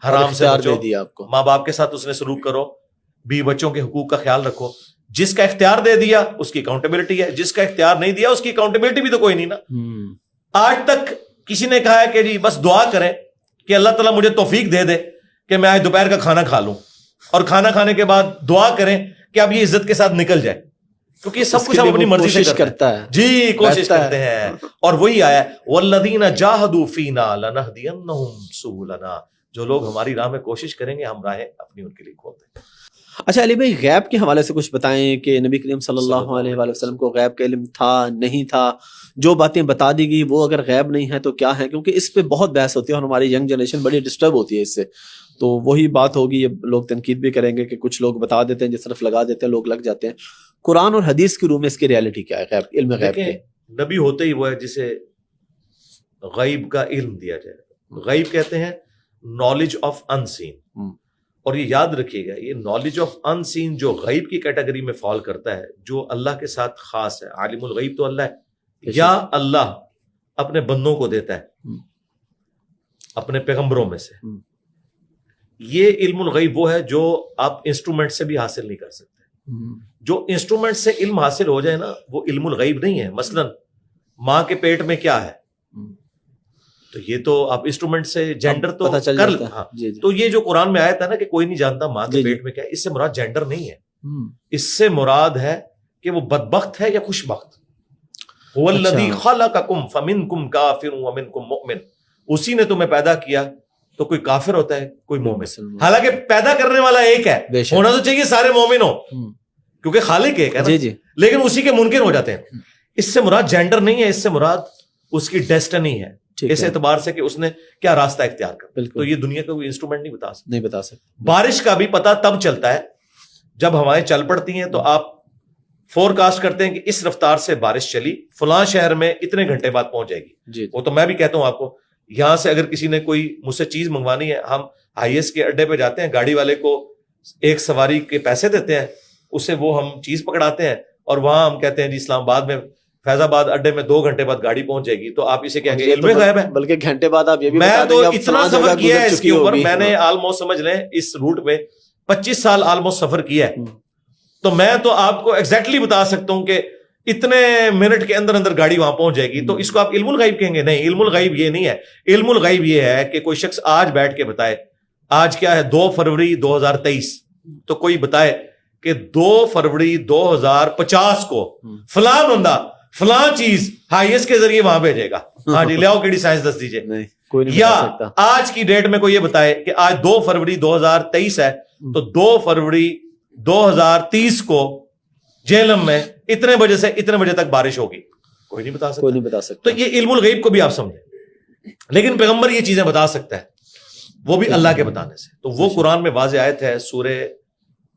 حرام سے بچو, ماں باپ کے ساتھ اس نے سلوک کرو, بیوی بچوں کے حقوق کا خیال رکھو. جس کا اختیار دے دیا اس کی اکاؤنٹیبلٹی ہے, جس کا اختیار نہیں دیا اس کی اکاؤنٹیبلٹی بھی تو کوئی نہیں نا. آج تک کسی نے کہا ہے کہ جی بس دعا کریں کہ اللہ تعالیٰ مجھے توفیق دے دے کہ میں آج دوپہر کا کھانا کھا لوں, اور کھانا کھانے کے بعد دعا کریں کہ اب یہ عزت کے ساتھ نکل جائے, کیونکہ یہ سب کچھ ہم اپنی مرضی سے کرتا ہے. جی کوشش کرتے ہیں, اور وہی آیا والذین جاہدوا فینا لنہدینہم سبلنا, جو لوگ ہماری راہ میں کوشش کریں گے ہم راہیں اپنی ان کے لیے کھول دیں. اچھا علی بھائی, غیب کے حوالے سے کچھ بتائیں کہ نبی کریم صلی اللہ علیہ وآلہ وسلم کو غیب کا علم تھا نہیں تھا, جو باتیں بتا دی گئی وہ اگر غیب نہیں ہے تو کیا ہے, کیونکہ اس پہ بہت بحث ہوتی ہے اور ہماری ینگ جنریشن بڑی ڈسٹرب ہوتی ہے اس سے. تو وہی بات ہوگی, یہ لوگ تنقید بھی کریں گے کہ کچھ لوگ بتا دیتے ہیں جس طرف لگا دیتے ہیں, لوگ لگ جاتے ہیں. قرآن اور حدیث کے روح میں اس کی ریالٹی کیا ہے غیب, علم غیب کے؟ نبی ہوتے ہی وہ ہے جسے غیب کا علم دیا جائے. غیب کہتے ہیں نالج آف ان سین, اور یہ یاد رکھیے گا یہ نالج آف ان سین جو غیب کی کیٹیگری میں فال کرتا ہے, جو اللہ کے ساتھ خاص ہے. عالم الغیب تو اللہ ہے, یا اللہ اپنے بندوں کو دیتا ہے اپنے پیغمبروں میں سے. یہ علم الغیب وہ ہے جو آپ انسٹرومنٹ سے بھی حاصل نہیں کر سکتے. جو انسٹرومنٹ سے علم حاصل ہو جائے نا وہ علم الغیب نہیں ہے. مثلا ماں کے پیٹ میں کیا ہے, تو یہ تو آپ انسٹرومنٹ سے جینڈر تو کر لیں. تو یہ جو قرآن میں آیا تھا نا کہ کوئی نہیں جانتا ماں کے پیٹ میں کیا ہے, اس سے مراد جینڈر نہیں ہے. اس سے مراد ہے کہ وہ بدبخت ہے یا خوش بخت. هو الذی خلقکم فمنکم کافر ومنکم مؤمن, اسی نے تمہیں پیدا کیا تو کوئی کافر ہوتا ہے کوئی مومن. حالانکہ پیدا کرنے والا ایک ہے, ہونا تو چاہیے سارے مومن ہو کیونکہ خالق ایک ہے نا, لیکن اسی کے منکر ہو جاتے ہیں. اس سے مراد جینڈر نہیں ہے, اس سے مراد اس کی ڈیسٹنی ہے, اس اعتبار سے کہ اس نے کیا راستہ اختیار کر. تو یہ دنیا کا کوئی انسٹرومنٹ نہیں بتا سکتا. بارش کا بھی پتہ تب چلتا ہے جب ہوائیں چل پڑتی ہیں, تو آپ فور کاسٹ کرتے ہیں کہ اس رفتار سے بارش چلی فلاں شہر میں اتنے گھنٹے بعد پہنچ جائے گی. وہ تو میں بھی کہتا ہوں آپ کو, یہاں سے اگر کسی نے کوئی مجھ سے چیز منگوانی ہے, ہم ہائی ایس کے اڈے پہ جاتے ہیں, گاڑی والے کو ایک سواری کے پیسے دیتے ہیں, اسے وہ ہم چیز پکڑاتے ہیں, اور وہاں ہم کہتے ہیں جی اسلام آباد میں فیض آباد اڈے میں 2 گھنٹے بعد گاڑی پہنچ جائے گی تو آپ اسے کہیں گے علم غیب ہے. بلکہ گھنٹے بعد آپ یہ بھی میں تو بتا دیں اتنا سفر کیا ہے اس کے اوپر, میں نے آلموسٹ سمجھ لیں اس روٹ پہ 25 سال آلموسٹ سفر کیا ہے, تو میں تو آپ کو ایگزیکٹلی بتا سکتا ہوں کہ اتنے منٹ کے اندر اندر گاڑی وہاں پہنچ جائے گی. تو اس کو آپ علم الغیب کہیں گے؟ نہیں, علم الغیب یہ نہیں ہے. علم الغیب یہ ہے کہ کوئی شخص آج بیٹھ کے بتائے, آج کیا ہے 2 فروری 2023, تو کوئی بتائے کہ 2 فروری 2050 کو فلاں بندہ فلاں چیز ہائیس کے ذریعے وہاں بھیجے گا. ہاں جی, لیاؤ کیڑی سائنس دس دیجئے. یا آج کی ڈیٹ میں کوئی یہ بتائے کہ آج 2 فروری 2023 ہے, تو 2 فروری 2030 کو جہلم میں اتنے بجے سے اتنے بجے تک بارش ہوگی. کوئی نہیں بتا سکتا. کوئی نہیں بتا سکتا. تو یہ علم الغیب کو بھی آپ سمجھیں, لیکن پیغمبر یہ چیزیں بتا سکتا ہے, وہ بھی اللہ کے بتانے سے. تو وہ قرآن میں واضح آیت ہے سورہ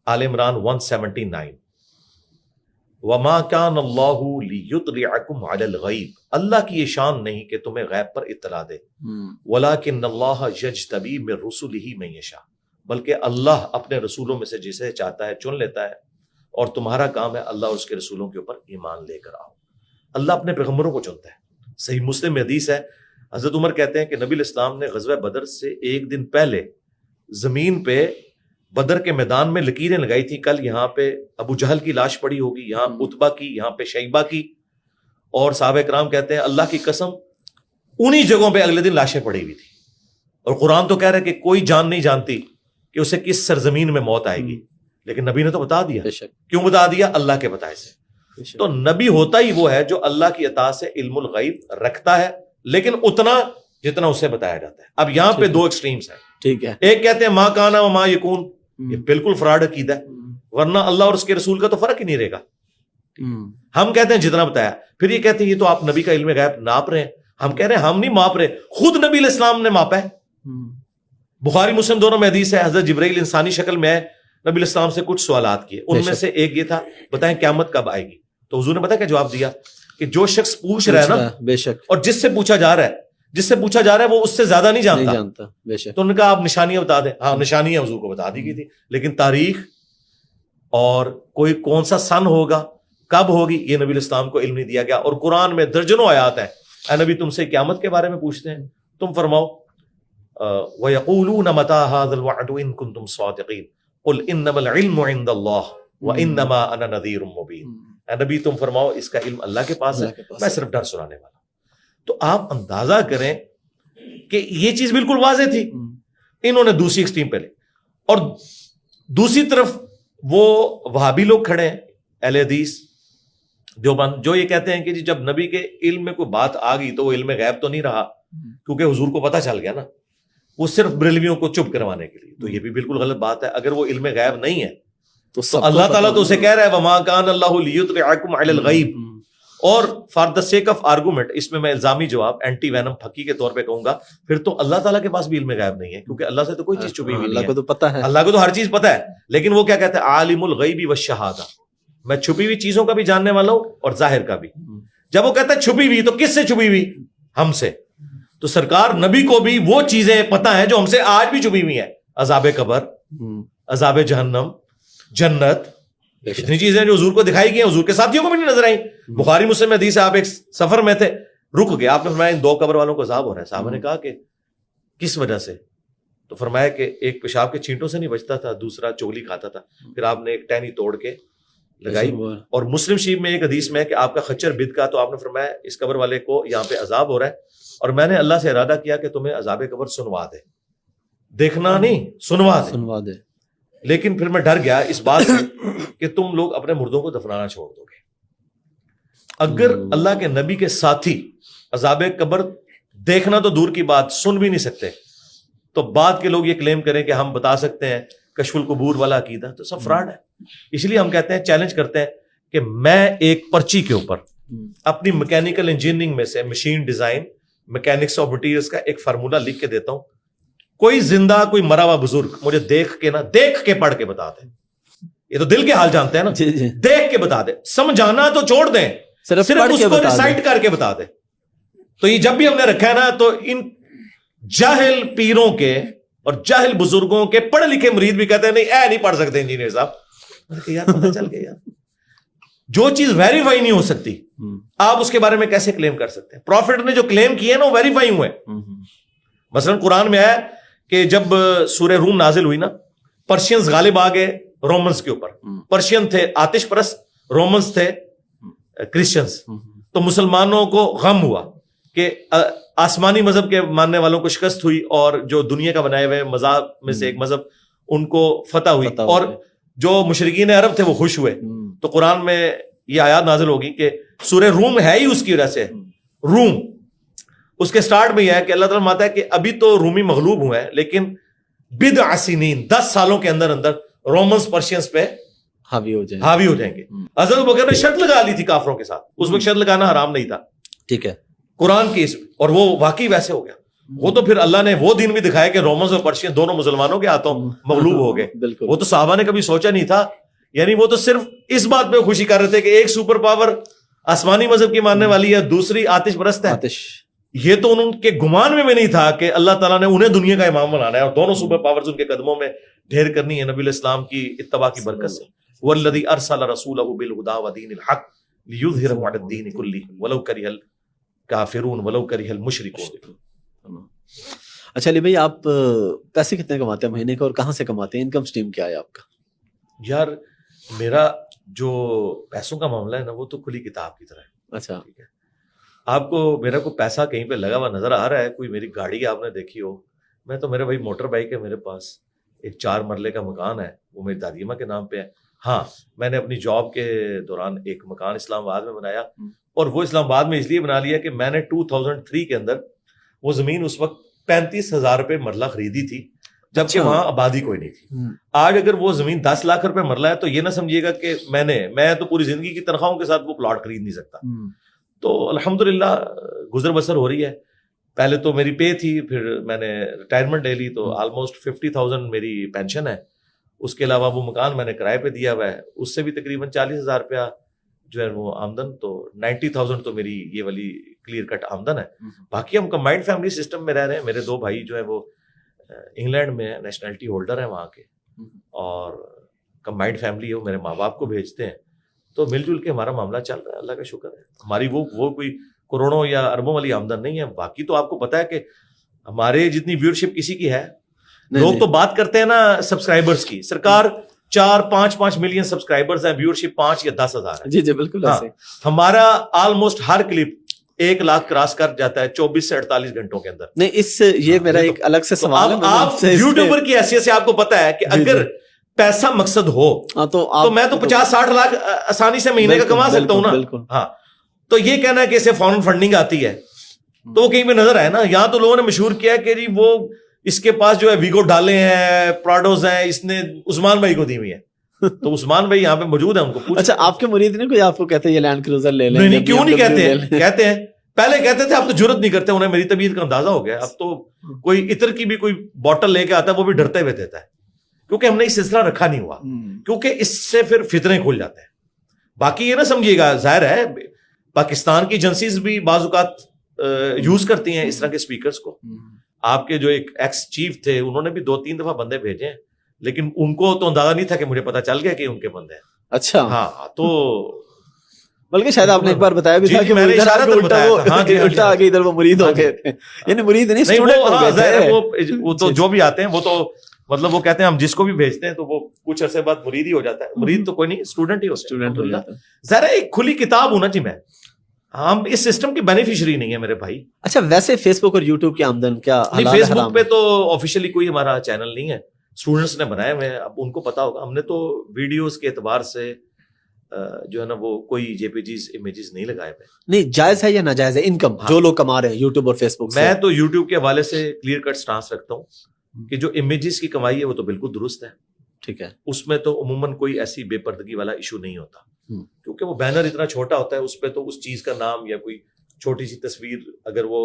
آل عمران 179, وَمَا كَانَ اللَّهُ لِيُطْلِعَكُمْ عَلَى الْغَيْبِ, اللہ کی یہ شان نہیں کہ تمہیں غیب پر اطلاع دے. وَلَكِنَّ اللَّهَ يَجْتَبِي مِن رُّسُلِهِ مَن يَشَاءُ, بلکہ اللہ اپنے رسولوں میں سے جسے چاہتا ہے چن لیتا ہے, اور تمہارا کام ہے اللہ اور اس کے رسولوں کے اوپر ایمان لے کر آؤ. اللہ اپنے پیغمبروں کو چنتا ہے. صحیح مسلم میں حدیث ہے, حضرت عمر کہتے ہیں کہ نبی الاسلام نے غزوہ بدر سے 1 دن پہلے زمین پہ بدر کے میدان میں لکیریں لگائی تھی. کل یہاں پہ ابو جہل کی لاش پڑی ہوگی, یہاں عتبہ کی, یہاں پہ شیبہ کی, اور صحابہ کرام کہتے ہیں اللہ کی قسم انہی جگہوں پہ اگلے دن لاشیں پڑی ہوئی تھی. اور قرآن تو کہہ رہا ہے کہ کوئی جان نہیں جانتی کہ اسے کس سرزمین میں موت آئے گی, لیکن نبی نے تو بتا دیا. کیوں بتا دیا؟ اللہ کے بتائے سے. تو نبی ہوتا ہی وہ ہے جو اللہ کی عطا سے علم الغیب رکھتا ہے, لیکن اتنا جتنا اسے بتایا جاتا ہے. اب یہاں پہ 2 ایکسٹریمز ہیں. ٹھیک ہے, ایک کہتے ہیں ما کانا و ما یکون, یہ بالکل فراڈ عقیدہ ہے, ورنہ اللہ اور اس کے رسول کا تو فرق ہی نہیں رہے گا. ہم کہتے ہیں جتنا بتایا, پھر یہ کہتے ہیں یہ تو آپ نبی کا علم غیب ناپ رہے ہیں. ہم کہہ رہے ہیں ہم نہیں ماپ رہے, خود نبی علیہ السلام نے ماپا ہے. بخاری مسلم دونوں میں حدیث ہے, حضرت جبرائیل انسانی شکل میں نبی علیہ السلام سے کچھ سوالات کیے, ان میں سے ایک یہ تھا بتائیں قیامت کب آئے گی. تو حضور نے بتا کیا جواب دیا کہ جو شخص پوچھ رہا ہے نا, بے شک, اور جس سے پوچھا جا رہا ہے وہ اس سے زیادہ نہیں جانتا. بے شک. تو ان کا آپ نشانیاں بتا دیں. ہاں نشانیاں حضور کو بتا دی گئی تھی, لیکن تاریخ اور کوئی کون سا سن ہوگا, کب ہوگی, یہ نبی علیہ السلام کو علم نہیں دیا گیا. اور قرآن میں درجنوں آیات ہیں, اے نبی تم سے قیامت کے بارے میں پوچھتے ہیں, تم فرماؤ وَيَقُولُونَ مَتَىٰ هَٰذَا الْوَعْدُ إِن كُنتُمْ صَادِقِينَ قُلْ إِنَّمَا الْعِلْمُ عِندَ اللَّهِ وَإِنَّمَا أَنَا نَذِيرٌ مُّبِينٌ. اے نبی تم فرماؤ اس کا علم اللہ کے پاس ہے, میں صرف ڈر سنانے والا. تو آپ اندازہ کریں کہ یہ چیز بالکل واضح تھی. انہوں نے دوسری ایکسٹریم پہ لے, اور دوسری طرف وہ وہابی لوگ کھڑے ہیں اہل حدیث دیوبند, جو یہ کہتے ہیں کہ جی جب نبی کے علم میں کوئی بات آ گئی تو وہ علم غیب تو نہیں رہا, کیونکہ حضور کو پتہ چل گیا نا, وہ صرف بریلویوں کو چپ کروانے کے لیے. تو یہ بھی بالکل غلط بات ہے. اگر وہ علم غیب نہیں ہے تو اللہ تعالیٰ تو اسے کہہ رہا ہے وما کان اللہ لیطلعکم علی الغیب. اور for the sake of argument, اس میں الزامی جواب اینٹی وینم پھکی کے طور پہ کہوں گا, پھر تو اللہ تعالیٰ کے پاس بھی علم غیب نہیں ہے, کیونکہ اللہ سے تو کوئی چیز چھپی ہوئی نہیں ہے. اللہ کو تو پتہ ہے, اللہ کو تو ہر چیز پتہ ہے. لیکن وہ کیا کہتے ہیں عالم الغیب والشہادہ, میں چھپی ہوئی چیزوں کا بھی جاننے والا ہوں اور ظاہر کا بھی. جب وہ کہتا ہے چھپی ہوئی, تو کس سے چھپی ہوئی؟ ہم سے. تو سرکار نبی کو بھی وہ چیزیں پتہ ہیں جو ہم سے آج بھی چھپی ہوئی ہیں, عذاب قبر, عذاب جہنم, جنت, اتنی چیزیں جو حضور کو دکھائی گئی ہیں, حضور کے ساتھیوں کو بھی نہیں نظر آئیں. بخاری مسلم میں حدیث ہے, آپ ایک سفر میں تھے, رک گئے, آپ نے فرمایا ان 2 قبر والوں کو عذاب ہو رہا ہے. صحابہ نے کہا کہ کس وجہ سے؟ تو فرمایا کہ ایک پیشاب کے چینٹوں سے نہیں بچتا تھا, دوسرا چگلی کھاتا تھا. پھر آپ نے ایک ٹہنی توڑ کے لگائی. اور مسلم شریف میں ایک حدیث میں ہے کہ آپ کا خچر بد کا, تو آپ نے فرمایا اس قبر والے کو یہاں پہ عذاب ہو رہا ہے, اور میں نے اللہ سے ارادہ کیا کہ تمہیں عذاب قبر سنوا دے, دیکھنا نہیں, سنوا دے. لیکن پھر میں ڈر گیا اس بات سے کہ تم لوگ اپنے مردوں کو دفنانا چھوڑ دو گے. اگر اللہ کے نبی کے ساتھی عذاب قبر دیکھنا تو دور کی بات, سن بھی نہیں سکتے, تو بعد کے لوگ یہ کلیم کریں کہ ہم بتا سکتے ہیں کشف القبور والا عقیدہ, تو سب فراڈ ہے. اس لیے ہم کہتے ہیں, چیلنج کرتے ہیں کہ میں ایک پرچی کے اوپر اپنی میکینیکل انجینئرنگ میں سے machine design, mechanics of materials کا ایک فارمولا لکھ کے دیتا ہوں. کوئی زندہ کوئی مرا ہوا بزرگ مجھے دیکھ کے پڑھ کے بتا دیں, یہ تو دل کے حال جانتے ہیں نا, دیکھ کے بتا دیں, سمجھانا تو چھوڑ دیں, صرف اس کو ریسائٹ کر کے بتا دیں. تو یہ جب بھی ہم نے رکھا ہے نا, تو ان جاہل پیروں کے اور جاہل بزرگوں کے پڑھے لکھے مرید بھی کہتے ہیں نہیں اے نہیں پڑھ سکتے انجینئر صاحب. یار پتہ چل گیا, جو چیز ویریفائی نہیں ہو سکتی آپ اس کے بارے میں کیسے کلیم کر سکتے ہیں؟ پروفٹ نے جو کلیم کیے نا وہ ویریفائی ہوئے. مثلا قرآن میں آیا کہ جب سورہ روم نازل ہوئی نا، پرشینز غالب آ گئے رومنز کے اوپر. پرشین تھے آتش پرست، رومنز تھے کرسچنز. تو مسلمانوں کو غم ہوا کہ آسمانی مذہب کے ماننے والوں کو شکست ہوئی اور جو دنیا کا بنائے ہوئے مذہب میں سے ایک مذہب ان کو فتح ہوئی، اور جو مشرکین عرب تھے وہ خوش ہوئے. تو قرآن میں یہ آیات نازل ہوگی کہ سورہ روم ہے ہی اس کی وجہ سے روم. اس کے سٹارٹ میں یہ ہے کہ اللہ تعالیٰ ماتا ہے کہ ابھی تو رومی مغلوب ہوئے ہیں، لیکن بضع سنین 10 سالوں کے اندر اندر رومنز پرشینز پہ حاوی ہو جائیں گے. حضرت ابوبکر نے شرط لگا لی تھی کافروں کے ساتھ، اس وقت شرط لگانا حرام نہیں تھا. ٹھیک ہے، قرآن کی اور وہ واقعی ویسے ہو گیا. وہ تو پھر اللہ نے وہ دن بھی دکھایا کہ رومنز اور پرشین دونوں مسلمانوں کے ہاتھوں مغلوب ہو گئے. وہ تو صحابہ نے کبھی سوچا نہیں تھا. یعنی وہ تو صرف اس بات پہ خوشی کر رہے تھے کہ ایک سپر پاور آسمانی مذہب کی ماننے والی ہے، دوسری آتش پرست ہے. یہ تو ان کے گمان میں بھی نہیں تھا کہ اللہ تعالیٰ نے انہیں دنیا کا امام بنانا ہے اور دونوں سپر پاورز ان کے قدموں میں ڈھیر کرنی ہے نبی علیہ السلام کی اتباع کی برکت سے. والذی ارسل رسولہ بالہدی ودین الحق لیظہرہ علی الدین کلہ ولو کرہ الکافرون ولو کرہ المشرکون. اچھا علی بھائی، آپ پیسے کتنے کماتے ہیں مہینے کا اور کہاں سے کماتے ہیں؟ انکم سٹریم کیا ہے آپ کا؟ یار میرا جو پیسوں کا معاملہ ہے نا وہ تو کھلی کتاب کی طرح ہے. اچھا، ٹھیک ہے. آپ کو میرا کوئی پیسہ کہیں پہ لگا ہوا نظر آ رہا ہے، کوئی میری گاڑی آپ نے دیکھی ہو، میں تو میرے بھائی موٹر بائک ہے میرے پاس، ایک 4 مرلے کا مکان ہے وہ میری دادی ماں کے نام پہ ہے. ہاں میں نے اپنی جاب کے دوران ایک مکان اسلام آباد میں بنایا، اور وہ اسلام آباد میں اس لیے بنا لیا کہ میں نے 2003 کے اندر وہ زمین اس وقت 35,000 روپے مرلہ خریدی تھی، جبکہ وہاں آبادی کوئی نہیں تھی. آج اگر وہ زمین 10 لاکھ روپے مرلہ ہے تو یہ نہ سمجھیے گا کہ میں تو پوری زندگی کی تنخواہوں کے ساتھ وہ پلاٹ خرید نہیں سکتا. تو الحمدللہ گزر بسر ہو رہی ہے. پہلے تو میری پے تھی، پھر میں نے ریٹائرمنٹ لے لی تو آلموسٹ 50,000 میری پینشن ہے. اس کے علاوہ وہ مکان میں نے کرائے پہ دیا ہوا ہے، اس سے بھی تقریباً 40,000 روپیہ جو ہے وہ آمدن. تو 90,000 تو میری یہ والی کلیئر کٹ آمدن ہے. باقی ہم کمبائنڈ فیملی سسٹم میں رہ رہے ہیں. میرے 2 بھائی جو ہے وہ انگلینڈ میں نیشنلٹی ہولڈر ہیں وہاں کے، اور کمبائنڈ فیملی ہے، وہ میرے ماں باپ کو بھیجتے ہیں. تو مل جل کے ہمارا معاملہ چل رہا ہے، اللہ کا شکر ہے. ہماری وہ کوئی کروڑوں یا اربوں والی آمدن نہیں ہے. باقی تو آپ کو پتا ہے کہ ہمارے جتنی ویورشپ کسی کی ہے، لوگ تو بات کرتے ہیں نا سبسکرائبرز کی، سرکار 4-5 ملین سبسکرائبرز ہیں، ویورشپ 5 یا 10 ہزار ہے. جی جی بالکل. ہمارا آلموسٹ ہر کلپ 1 لاکھ کراس کر جاتا ہے 24 سے 48 گھنٹوں کے اندر. نہیں اس یہ میرا ایک الگ سے سوال ہے. آپ یوٹیوبر کی حیثیت سے آپ کو پتا ہے کہ اگر پیسہ مقصد ہو تو میں تو 50-60 لاکھ آسانی سے مہینے کا کما سکتا ہوں نا. ہاں تو یہ کہنا ہے کہ اسے فورن فنڈنگ آتی ہے تو وہ کہیں پہ نظر آئے نا. یہاں تو لوگوں نے مشہور کیا کہ جی وہ اس کے پاس جو ہے ویگو ڈالے ہیں، پراڈوز ہیں، اس نے عثمان بھائی کو دی ہوئی ہے. تو عثمان بھائی یہاں پہ موجود ہیں، ان کو پوچھ. اچھا آپ کے مرید نے کوئی آپ کو کہتے ہیں یہ لینڈ کروزر لے لیں؟ نہیں کیوں نہیں کہتے ہیں، کہتے ہیں. پہلے کہتے تھے اب تو جرت نہیں کرتے. انہیں میری طبیعت کا اندازہ ہو گیا. اب تو کوئی عطر کی بھی کوئی بوٹل لے کے آتا ہے وہ بھی ڈرتے ہوئے دیتا ہے، کیونکہ ہم نے یہ سلسلہ رکھا نہیں ہوا، کیونکہ اس سے پھر فتنے کھل جاتے ہیں. باقی یہ نہ سمجھیے گا، ظاہر ہے پاکستان کی ایجنسیز بھی بعض اوقات یوز کرتی ہیں اس طرح کے اسپیکرز کو. آپ کے جو ایک ایکس چیف تھے انہوں نے بھی 2-3 دفعہ بندے بھیجے ہیں، لیکن ان کو تو اندازہ نہیں تھا کہ مجھے پتا چل گیا کہ ان کے بندے ہیں. اچھا ہاں تو بلکہ شاید آپ نے ایک بار بتایا بھی تھا کہ الٹا آگے ادھر وہ مرید ہو گئے تھے. یعنی مرید نہیں اسٹوڈنٹ ہو گئے تھے. وہ تو جو بھی آتے ہیں وہ تو مطلب وہ کہتے ہیں ہم جس کو بھی بھیجتے ہیں تو وہ کچھ عرصے بعد مرید ہی ہو جاتا ہے. مرید تو کوئی نہیں، اسٹوڈنٹ ہی ہوتا ہے. ذرا ایک کھلی کتاب ہونا چاہیے. میں ہم اس سسٹم کی بینیفیشری نہیں ہے میرے بھائی. اچھا ویسے فیس بک اور یوٹیوب کی آمدن کیا حلال ہے؟ فیس بک پہ تو آفیشیلی کوئی ہمارا چینل نہیں ہے، اسٹوڈنٹس نے بنائے ہوئے ہیں. اب ان کو پتا ہوگا. ہم نے تو ویڈیوز کے اعتبار سے جو ہے نا وہ کوئی جے پی جیز امیجز نہیں لگائے ہوئے. نہیں جائز ہے یا ناجائز ہے انکم جو لوگ کما رہے ہیں یوٹیوب اور فیس بک سے؟ میں تو یوٹیوب کے حوالے سے کلیئر کٹ سٹانس رکھتا ہوں کہ جو امیجز کی کمائی ہے وہ تو بالکل درست ہے. ٹھیک ہے. اس میں تو عموماً کوئی ایسی بے پردگی والا ایشو نہیں ہوتا، کیونکہ وہ بینر اتنا چھوٹا ہوتا ہے، اس پہ تو اس چیز کا نام یا کوئی چھوٹی سی تصویر، اگر وہ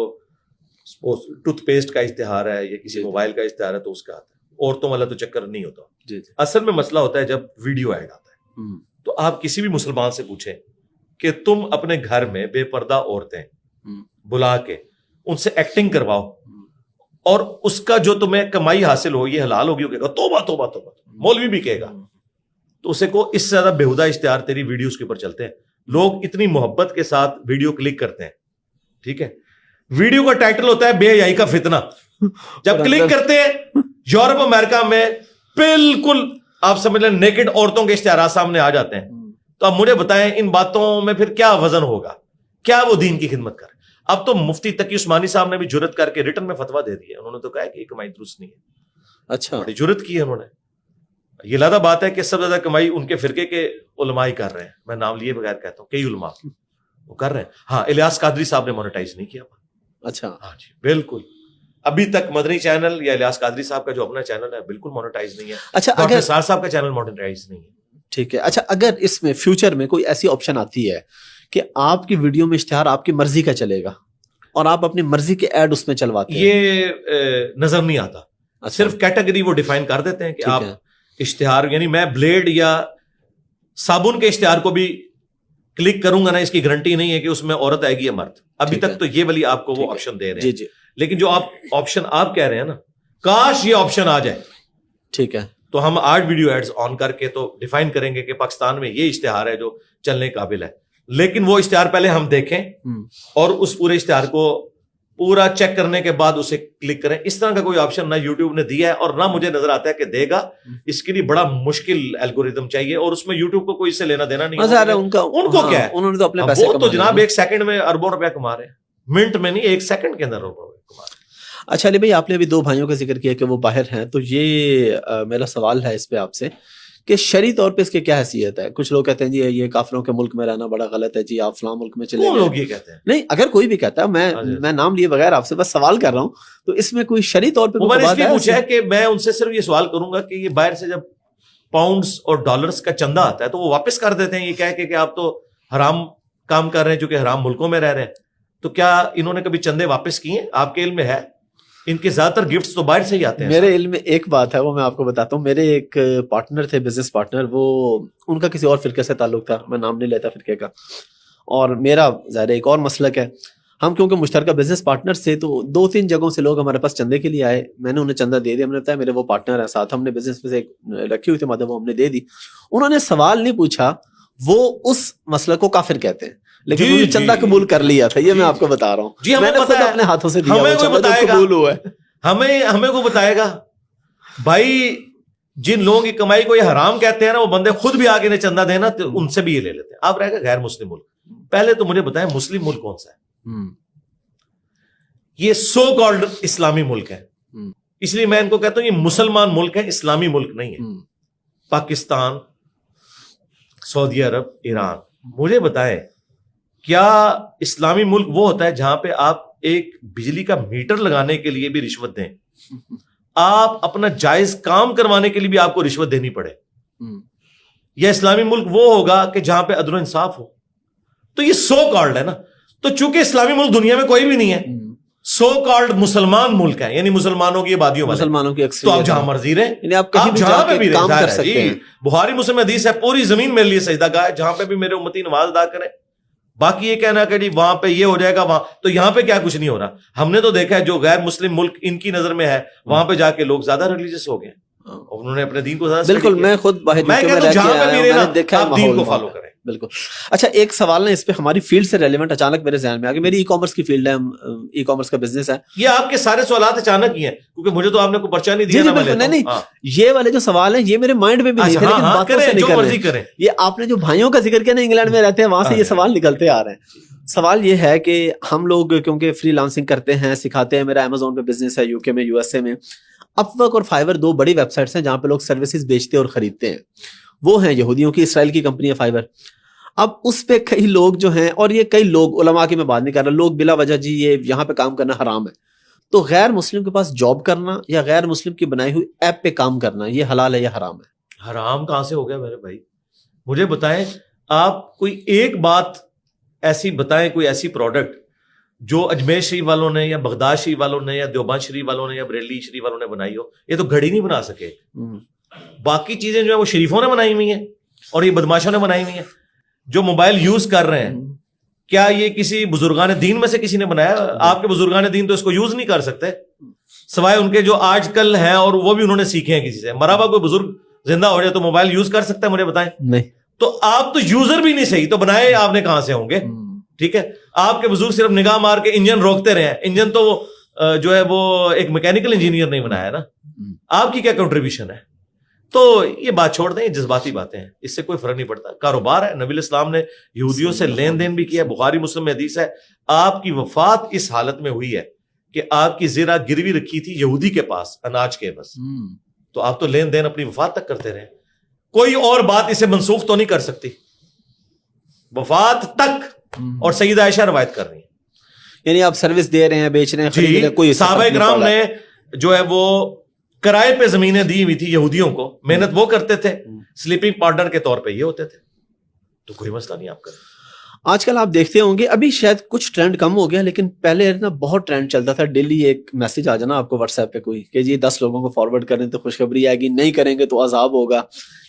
ٹوتھ پیسٹ کا اشتہار ہے یا کسی موبائل کا اشتہار ہے تو اس کا آتا ہے. عورتوں والا تو چکر نہیں ہوتا. اصل میں مسئلہ ہوتا ہے جب ویڈیو ایڈ آتا ہے. تو آپ کسی بھی مسلمان سے پوچھیں کہ تم اپنے گھر میں بے پردہ عورتیں بلا کے ان سے ایکٹنگ کرواؤ اور اس کا جو تمہیں کمائی حاصل ہو یہ حلال ہوگی، توبہ توبہ توبہ. مولوی بھی کہے گا تو اسے کو اس سے زیادہ بےہودہ اشتہار تیری ویڈیوز کے اوپر چلتے ہیں. لوگ اتنی محبت کے ساتھ ویڈیو کلک کرتے ہیں, ٹھیک ہے, ویڈیو کا ٹائٹل ہوتا ہے بے حیائی کا فتنہ. جب کلک کرتے ہیں یورپ امریکہ میں بالکل آپ سمجھ لیں نیکڈ عورتوں کے اشتہارات سامنے آ جاتے ہیں. تو اب مجھے بتائیں ان باتوں میں پھر کیا وزن ہوگا, کیا وہ دین کی خدمت کر. اب تو مفتی تقی عثمانی صاحب نے بھی جرت کر کے ریٹن میں فتویٰ دے دیا. انہوں نے تو کہا کہ یہ کمائی درست نہیں ہے. اچھا, بڑی جرت کی ہے انہوں نے. یہ لادہ بات ہے کہ سب زیادہ کمائی ان کے فرقے کے علماء ہی کر رہے ہیں. میں نام لیے بغیر کہتا ہوں, کئی علماء وہ کر رہے ہیں. ہاں, الیاس قادری صاحب نے مونیٹائز نہیں کیا. اچھا, ہاں جی بالکل. ابھی تک مدنی چینل یا الیاس قادری صاحب کا جو اپنا چینل ہے بالکل مونیٹائز نہیں ہے. اچھا, ڈاکٹر سار صاحب کا چینل مونیٹائز نہیں ہے. ٹھیک ہے. اچھا, اگر اس میں فیوچر میں کوئی ایسی آپشن آتی ہے کہ آپ کی ویڈیو میں اشتہار آپ کی مرضی کا چلے گا اور آپ اپنی مرضی کے ایڈ اس میں چلواتے ہیں, یہ نظر نہیں آتا. صرف کیٹیگری وہ ڈیفائن کر دیتے ہیں کہ آپ اشتہار, یعنی میں بلیڈ یا صابن کے اشتہار کو بھی کلک کروں گا نا, اس کی گارنٹی نہیں ہے کہ اس میں عورت آئے گی یا مرد. ابھی تک تو یہ والی آپ کو وہ آپشن دے رہے ہیں. جی, لیکن جو آپ آپشن آپ کہہ رہے ہیں نا, کاش یہ آپشن آ جائے. ٹھیک ہے, تو ہم آج ویڈیو ایڈز آن کر کے تو ڈیفائن کریں گے کہ پاکستان میں یہ اشتہار ہے جو چلنے قابل ہے. لیکن وہ اشتہار پہلے ہم دیکھیں اور اس پورے اشتہار کو پورا چیک کرنے کے بعد اسے کلک کریں. اس طرح کا کوئی آپشن نہ یوٹیوب نے دیا ہے اور نہ مجھے نظر آتا ہے کہ دے گا. اس کے لیے بڑا مشکل الگوریدم چاہیے اور اس میں یوٹیوب کو کوئی اس سے لینا دینا نہیں. ان کو کیا ہے, انہوں نے تو اپنے پیسے وہ تو جناب ایک سیکنڈ میں اربوں روپیہ کما رہے ہیں, منٹ میں نہیں, ایک سیکنڈ کے اندر اربوں روپیہ کما رہے ہیں. اچھا علی بھائی, آپ نے ابھی 2 بھائیوں کا ذکر کیا کہ وہ باہر ہیں, تو یہ میرا سوال ہے اس پہ آپ سے کہ شرعی طور پہ اس کی کیا حیثیت ہے. کچھ لوگ کہتے ہیں جی یہ کافروں کے ملک میں رہنا بڑا غلط ہے, جی آپ فلاں ملک میں چلے گئے. لوگ یہ کہتے ہیں نہیں, اگر کوئی بھی کہتا ہے, میں نام لیے بغیر آپ سے بس سوال کر رہا ہوں, تو اس میں کوئی شرعی طور پہ میں نے اس لیے پوچھا ہے کہ میں ان سے صرف یہ سوال کروں گا کہ یہ باہر سے جب پاؤنڈز اور ڈالرز کا چندہ آتا ہے تو وہ واپس کر دیتے ہیں یہ کہہ کے کہ آپ تو حرام کام کر رہے ہیں جو کہ حرام ملکوں میں رہ رہے ہیں. تو کیا انہوں نے کبھی چندے واپس کیے؟ آپ کے علم میں ہے؟ ان کے زیادہ تر گفٹس تو باہر سے ہی آتے ہیں. میرے علم میں ایک بات ہے, وہ میں آپ کو بتاتا ہوں. میرے ایک پارٹنر تھے, بزنس پارٹنر, وہ ان کا کسی اور فرقے سے تعلق تھا, میں نام نہیں لیتا فرقے کا, اور میرا ظاہر ایک اور مسلک ہے. ہم کیونکہ مشترکہ بزنس پارٹنر سے, تو 2-3 جگہوں سے لوگ ہمارے پاس چندے کے لیے آئے. میں نے انہیں چندہ دے دیا. ہم نے بتایا میرے وہ پارٹنر ہیں ساتھ, ہم نے بزنس میں سے رکھی ہوئی تھی مدد, وہ ہم نے دے دی. انہوں نے سوال نہیں پوچھا, وہ اس مسلک کو کافر کہتے ہیں, لیکن انہوں نے چندہ قبول کر لیا تھا. یہ میں آپ کو بتا رہا ہوں, جی میں نے خود اپنے ہاتھوں سے دیا, قبول ہوا ہے. ہمیں کو بتائے گا بھائی, جن لوگوں کی کمائی کو یہ حرام کہتے ہیں نا, وہ بندے خود بھی آگے نہیں چندہ دینا, تو ان سے بھی یہ لے لیتے ہیں. اب رہے گا غیر مسلم ملک. پہلے تو مجھے بتائیں مسلم ملک کون سا ہے؟ یہ سو کالڈ اسلامی ملک ہے. اس لیے میں ان کو کہتا ہوں یہ مسلمان ملک ہے, اسلامی ملک نہیں ہے. پاکستان, سعودی عرب, ایران. مجھے بتائیں کیا اسلامی ملک وہ ہوتا ہے جہاں پہ آپ ایک بجلی کا میٹر لگانے کے لیے بھی رشوت دیں, آپ اپنا جائز کام کروانے کے لیے بھی آپ کو رشوت دینی پڑے؟ یا اسلامی ملک وہ ہوگا کہ جہاں پہ عدل و انصاف ہو؟ تو یہ سو کالڈ ہے نا. تو چونکہ اسلامی ملک دنیا میں کوئی بھی نہیں ہے, سو کالڈ مسلمان ملک ہے, یعنی مسلمانوں کی آبادیوں والے, مسلمانوں کی اکثریت. تو آپ جہاں مرضی رہیں, یعنی آپ جہاں پہ بھی کام کر سکتے ہیں. بخاری مسلم حدیث ہے, پوری زمین میرے لیے سجدہ گاہ ہے, جہاں پہ بھی میرے امتی نماز ادا کریں. باقی یہ کہنا کہ جی وہاں پہ یہ ہو جائے گا, وہاں تو یہاں پہ کیا کچھ نہیں ہو رہا. ہم نے تو دیکھا ہے جو غیر مسلم ملک ان کی نظر میں ہے, وہاں پہ جا کے لوگ زیادہ ریلیجس ہو گئے, انہوں نے اپنے دین کو زیادہ. بالکل, میں خود دین کو فالو کریں. بالکل. اچھا, ایک سوال ہے اس پہ, ہماری فیلڈ سے ریلیونٹ اچانک میرے ذہن میں آ گیا. میری ای کامرس کی فیلڈ ہے, ای کامرس کا بزنس ہے. یہ آپ کے سارے سوالات اچانک ہی ہیں کیونکہ مجھے تو آپ نے کوئی پرچہ نہیں دیا. نہیں, یہ والے جو سوال ہیں یہ میرے مائنڈ میں بھی نہیں تھے, لیکن باتوں سے نکل رہے. یہ آپ نے جو بھائیوں کا ذکر کیا نا, انگلینڈ میں رہتے ہیں, وہاں سے یہ سوال نکلتے آ رہے ہیں. سوال یہ ہے کہ ہم لوگ کیونکہ فری لانسنگ کرتے ہیں, سکھاتے ہیں, میرا امیزون پہ بزنس ہے UK میں, USA میں. اپ ورک اور فائیور 2 بڑی ویب سائٹس ہیں جہاں پہ لوگ سروسز بیچتے اور خریدتے ہیں. وہ ہیں یہودیوں کی, اسرائیل کی کمپنی ہے فائیور. اب اس پہ کئی لوگ جو ہیں, اور یہ کئی لوگ, علماء کی میں بات نہیں کر رہا, لوگ بلا وجہ جی یہ یہاں پہ کام کرنا حرام ہے. تو غیر مسلم کے پاس جاب کرنا یا غیر مسلم کی بنائی ہوئی ایپ پہ کام کرنا, یہ حلال ہے یا حرام ہے؟ حرام کہاں سے ہو گیا میرے بھائی؟ مجھے بتائیں, آپ کوئی ایک بات ایسی بتائیں, کوئی ایسی پروڈکٹ جو اجمیر شریف والوں نے یا بغداد شریف والوں نے یا دیوبند شریف والوں نے یا بریلی شریف والوں نے بنائی ہو. یہ تو گھڑی نہیں بنا سکے. باقی چیزیں جو ہیں وہ شریفوں نے بنائی ہوئی ہیں اور یہ بدماشوں نے بنائی ہوئی ہیں. جو موبائل یوز کر رہے ہیں, کیا یہ کسی بزرگان دین میں سے کسی نے بنایا؟ آپ کے بزرگان دین تو اس کو یوز نہیں کر سکتے سوائے ان کے جو آج کل ہیں, اور وہ بھی انہوں نے سیکھے ہیں کسی سے. مرحبا کوئی بزرگ زندہ ہو جائے تو موبائل یوز کر سکتا ہے؟ مجھے بتائیں. نہیں. تو آپ تو یوزر بھی نہیں صحیح, تو بنائے آپ نے کہاں سے ہوں گے؟ ٹھیک ہے, آپ کے بزرگ صرف نگاہ مار کے انجن روکتے رہے ہیں. انجن تو جو ہے وہ ایک میکینیکل انجینئر نہیں بنایا نا, آپ کی کیا کنٹریبیوشن ہے؟ تو یہ بات چھوڑ دیں, یہ جذباتی باتیں ہیں, اس سے کوئی فرق نہیں پڑتا. کاروبار ہے, نبی الاسلام نے یہودیوں سے لین دین بھی کیا, بخاری مسلم میں حدیث ہے. آپ کی وفات اس حالت میں ہوئی ہے کہ آپ کی زیرہ گروی رکھی تھی یہودی کے پاس اناج کے, بس. تو آپ تو لین دین اپنی وفات تک کرتے رہے, کوئی اور بات اسے منسوخ تو نہیں کر سکتی, وفات تک. اور سیدہ عائشہ روایت کر رہی ہیں, یعنی آپ سروس دے رہے ہیں, بیچ رہے ہیں, خرید رہے ہیں, کوئی صحابہ کرام نے جو ہے وہ کرائے پہ زمینیں دی ہوئی تھی یہودیوں کو, محنت وہ کرتے تھے, سلیپنگ پارٹنر کے طور پہ یہ ہوتے تھے, تو کوئی مسئلہ نہیں آپ کا. آج کل آپ دیکھتے ہوں گے, ابھی شاید کچھ ٹرینڈ کم ہو گیا, لیکن پہلے نا بہت ٹرینڈ چلتا تھا. ڈیلی ایک میسج آ جانا آپ کو واٹس ایپ پہ کوئی کہ جی 10 لوگوں کو فارورڈ کریں تو خوشخبری آئے گی, نہیں کریں گے تو عذاب ہوگا.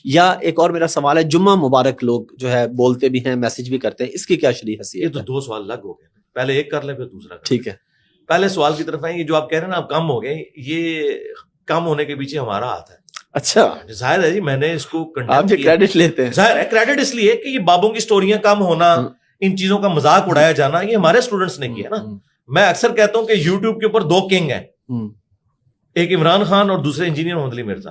یا ایک اور میرا سوال ہے, جمعہ مبارک لوگ جو ہے بولتے بھی ہیں, میسج بھی کرتے ہیں, اس کی کیا شرعی حیثیت ہے؟ یہ تو 2 سوال الگ ہو گئے, پہلے ایک کر لیں پھر دوسرا. ٹھیک ہے, پہلے سوال کی طرف آئیں. یہ جو آپ کہہ رہے ہیں نا آپ کم ہو گئے, یہ کم ہونے کے پیچھے ہمارا ہاتھ ہے. اچھا, ظاہر ہے جی, میں نے اس کو آپ جو کریڈٹ لیتے ہیں, ظاہر ہے کریڈٹ اس لیے کہ یہ بابوں کی سٹوریاں کم ہونا, ان چیزوں کا مذاق اڑایا جانا, یہ ہمارے اسٹوڈنٹس نے کیا نا. میں اکثر کہتا ہوں کہ یوٹیوب کے اوپر 2 کنگ ہیں, ایک عمران خان اور دوسرے انجینئر محمد علی مرزا,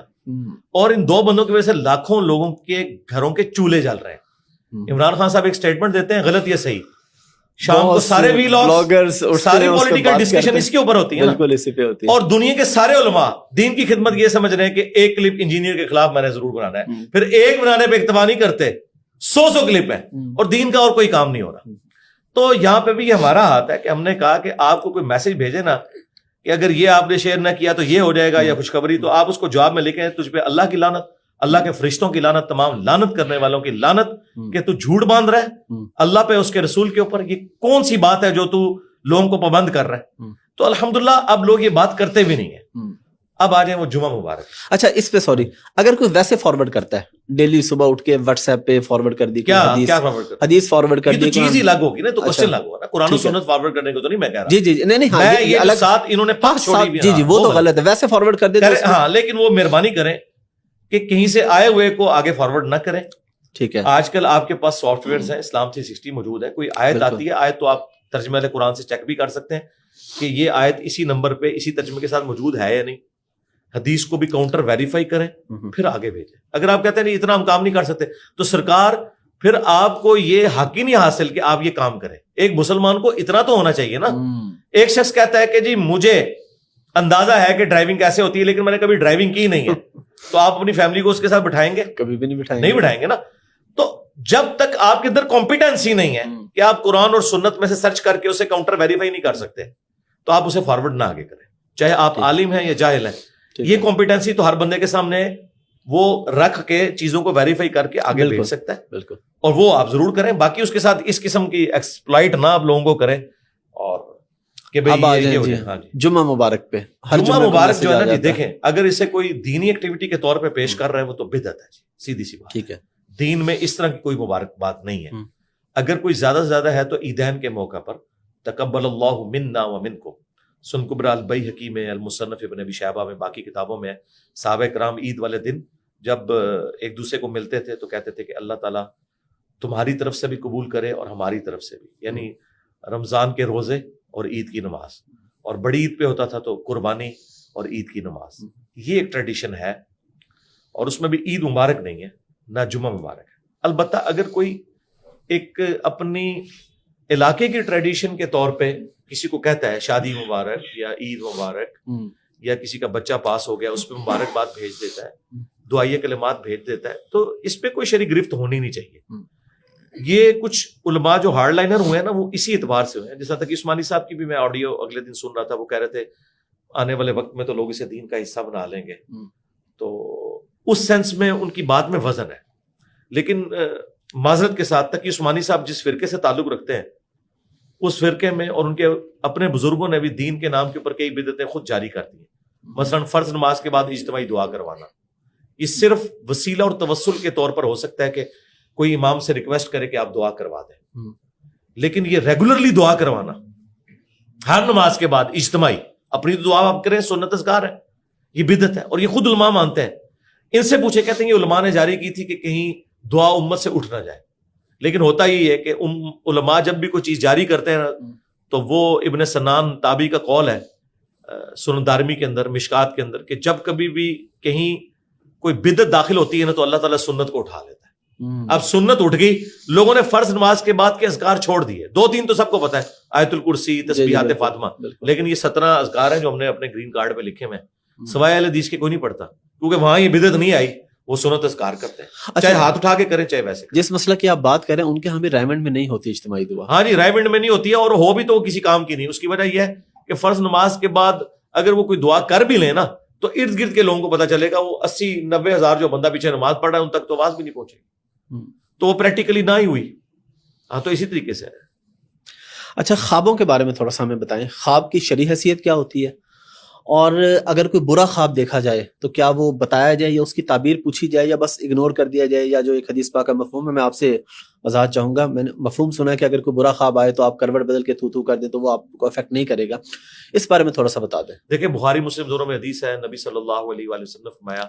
اور ان 2 بندوں کی وجہ سے لاکھوں لوگوں کے گھروں کے چولہے جل رہے ہیں. عمران خان صاحب ایک سٹیٹمنٹ دیتے ہیں, غلط یا صحیح, شام کو سارے ویلاگز, ساری پولیٹیکل ڈسکشن اس کے اوپر ہوتی ہے نا, اور دنیا کے سارے علماء دین کی خدمت یہ سمجھ رہے ہیں کہ ایک کلپ انجینئر کے خلاف میں نے ضرور بنانا ہے, پھر ایک بنانے پہ اکتفا نہیں کرتے, 100 کلپ ہے, اور دین کا اور کوئی کام نہیں ہو رہا. تو یہاں پہ بھی یہ ہمارا ہاتھ ہے کہ ہم نے کہا کہ آپ کو کوئی میسج بھیجے نا کہ اگر یہ آپ نے شیئر نہ کیا تو یہ ہو جائے گا یا خوشخبری, تو آپ اس کو جواب میں لکھیں تجھ پہ اللہ کی لعنت, اللہ کے فرشتوں کی لعنت, تمام لعنت کرنے والوں کی لعنت کہ تو جھوٹ باندھ رہا ہے اللہ پہ, اس کے رسول کے اوپر. یہ کون سی بات ہے جو تو لوگوں کو پابند کر رہا ہے؟ تو الحمدللہ اب لوگ یہ بات کرتے بھی نہیں ہیں. اب آ جائیں وہ جمعہ مبارک. اچھا, اس پہ سوری, اگر کوئی ویسے فارورڈ کرتا ہے ڈیلی صبح اٹھ کے واٹس ایپ پہ فارورڈ کر دی, کیا فارورڈ کرتا ہے؟ حدیث فارورڈ کر دی, یہ تو چیز ہی الگ ہوگی نا, تو کوسچن الگ ہوگا نا. قرآن و سنت فارورڈ کرنے کو تو نہیں میں کہہ رہا. جی نہیں, میں یہ الگ ساتھ انہوں نے پاک چھوڑی بھی, جی وہ تو غلط ہے, ویسے فارورڈ کر دے. ہاں, لیکن وہ مہربانی کریں کہ کہیں سے آئے ہوئے کو آگے فارورڈ نہ کریں. ٹھیک ہے, آج کل آپ کے پاس سافٹ ویئرز ہیں, اسلام 360 موجود ہے, کوئی آیت آتی ہے, آیت تو آپ ترجمہ قرآن سے چیک بھی کر سکتے ہیں کہ یہ آیت اسی نمبر پہ اسی ترجمے کے ساتھ موجود ہے یا نہیں. حدیث کو بھی کاؤنٹر ویریفائی کریں, پھر آگے بھیجیں. اگر آپ کہتے ہیں نہیں اتنا ہم کام نہیں کر سکتے, تو سرکار پھر آپ کو یہ حق ہی نہیں حاصل کہ آپ یہ کام کریں. ایک مسلمان کو اتنا تو ہونا چاہیے نا. ایک شخص کہتا ہے کہ جی مجھے اندازہ ہے کہ ڈرائیونگ کیسے ہوتی ہے, لیکن میں نے کبھی ڈرائیونگ کی نہیں ہے, تو آپ اپنی فیملی کو اس کے ساتھ بٹھائیں گے؟ کبھی بھی نہیں بٹھائیں گے نا. تو جب تک آپ کے اندر کمپیٹنسی نہیں ہے کہ آپ قرآن اور سنت میں سے سرچ کر کے اسے کاؤنٹر ویریفائی نہیں کر سکتے, تو آپ اسے فارورڈ نہ آگے کریں, چاہے آپ عالم ہیں یا جاہل ہیں. یہ کمپیٹنسی تو ہر بندے کے سامنے وہ رکھ کے چیزوں کو ویریفائی کر کے آگے بھیج سکتا ہے, بالکل, اور وہ آپ ضرور کریں. باقی اس کے ساتھ اس قسم کی ایکسپلائٹ نہ آپ لوگوں کو کریں. اور کہ جمعہ مبارک پہ, جمعہ مبارک جو ہے نا جی, دیکھیں اگر اسے کوئی دینی ایکٹیویٹی کے طور پہ پیش کر رہے ہیں وہ تو بدعت ہے جی, سیدھی سی بات. ٹھیک ہے, دین میں اس طرح کی کوئی مبارک بات نہیں ہے. اگر کوئی زیادہ سے زیادہ ہے تو عیدین کے موقع پر تقبل اللہ منا ومنکم, سن کبرا البیہقی میں, المصنف ابن ابی شیبہ میں, باقی کتابوں میں, صحابہ کرام عید والے دن جب ایک دوسرے کو ملتے تھے تو کہتے تھے کہ اللہ تعالیٰ تمہاری طرف سے بھی قبول کرے اور ہماری طرف سے بھی, یعنی رمضان کے روزے اور عید کی نماز, اور بڑی عید پہ ہوتا تھا تو قربانی اور عید کی نماز. یہ ایک ٹریڈیشن ہے, اور اس میں بھی عید مبارک نہیں ہے نہ جمعہ مبارک ہے. البتہ اگر کوئی ایک اپنی علاقے کی ٹریڈیشن کے طور پہ کسی کو کہتا ہے شادی مبارک یا عید مبارک, یا کسی کا بچہ پاس ہو گیا اس پہ مبارکباد بھیج دیتا ہے, دعائیہ کلمات بھیج دیتا ہے, تو اس پہ کوئی شرعی گرفت ہونی نہیں چاہیے. یہ کچھ علماء جو ہارڈ لائنر ہوئے ہیں نا وہ اسی اعتبار سے ہوئے ہیں. جیسا تقی عثمانی صاحب کی بھی میں آڈیو اگلے دن سن رہا تھا, وہ کہہ رہے تھے آنے والے وقت میں تو لوگ اسے دین کا حصہ بنا لیں گے, تو اس سینس میں ان کی بات میں وزن ہے. لیکن معذرت کے ساتھ تقی عثمانی صاحب جس فرقے سے تعلق رکھتے ہیں اس فرقے میں اور ان کے اپنے بزرگوں نے بھی دین کے نام کے اوپر کئی بدعتیں خود جاری کر دی ہیں. مثلا فرض نماز کے بعد اجتماعی دعا کروانا, یہ صرف وسیلہ اور توسل کے طور پر ہو سکتا ہے کہ کوئی امام سے ریکویسٹ کرے کہ آپ دعا کروا دیں, لیکن یہ ریگولرلی دعا کروانا ہر نماز کے بعد اجتماعی, اپنی دعا آپ کریں, سنت اذکار ہے, یہ بدعت ہے. اور یہ خود علماء مانتے ہیں ان سے پوچھے، کہتے ہیں یہ علماء نے جاری کی تھی کہ کہیں دعا امت سے اٹھ نہ جائے. لیکن ہوتا یہ ہے کہ علماء جب بھی کوئی چیز جاری کرتے ہیں تو وہ ابن سنان تابعی کا قول ہے سنن دارمی کے اندر، مشکات کے اندر، کہ جب کبھی بھی کہیں کوئی بدعت داخل ہوتی ہے نا تو اللہ تعالیٰ سنت کو اٹھا لیتا ہے. اب سنت اٹھ گئی، لوگوں نے فرض نماز کے بعد کے اذکار چھوڑ دیے. 2-3 تو سب کو پتا ہے، آیت الکرسی، تسبیحات فاطمہ، لیکن یہ 17 اذکار ہیں جو ہم نے اپنے گرین کارڈ پہ لکھے ہوئے ہیں، سوائے اہل حدیث کے کوئی نہیں پڑھتا، کیونکہ وہاں یہ بدعت نہیں آئی. وہ سنت اذکار کرتے ہیں، چاہے ہاتھ اٹھا کے کریں چاہے ویسے. جس مسئلہ کی آپ بات کریں ان کے ہمیں رائمنڈ میں نہیں ہوتی اجتماعی دعا. ہاں جی، رائمنڈ میں نہیں ہوتی ہے، اور ہو بھی تو وہ کسی کام کی نہیں. اس کی وجہ یہ ہے کہ فرض نماز کے بعد اگر وہ کوئی دعا کر بھی لیں نا تو ارد گرد کے لوگوں کو پتا چلے گا، وہ 80-90 ہزار جو بندہ پیچھے نماز پڑھ رہا ہے ان تک تو آواز بھی نہیں پہنچے گی، تو وہ پریکٹیکلی نہ ہی ہوئی. ہاں تو اسی طریقے سے. اچھا، خوابوں کے بارے میں تھوڑا سا ہمیں بتائیں، خواب کی شرعی حیثیت کیا ہوتی ہے، اور اگر کوئی برا خواب دیکھا جائے تو کیا وہ بتایا جائے یا اس کی تعبیر پوچھی جائے یا بس اگنور کر دیا جائے، یا جو ایک حدیث پاک کا مفہوم ہے، میں آپ سے وضاحت چاہوں گا. میں نے مفہوم سنا ہے کہ اگر کوئی برا خواب آئے تو آپ کروٹ بدل کے تھو کر دیں تو وہ آپ کو افیکٹ نہیں کرے گا. اس بارے میں تھوڑا سا بتا دیں. دیکھیں، بخاری مسلم دونوں میں حدیث ہے، نبی صلی اللہ علیہ وآلہ وسلم نے فرمایا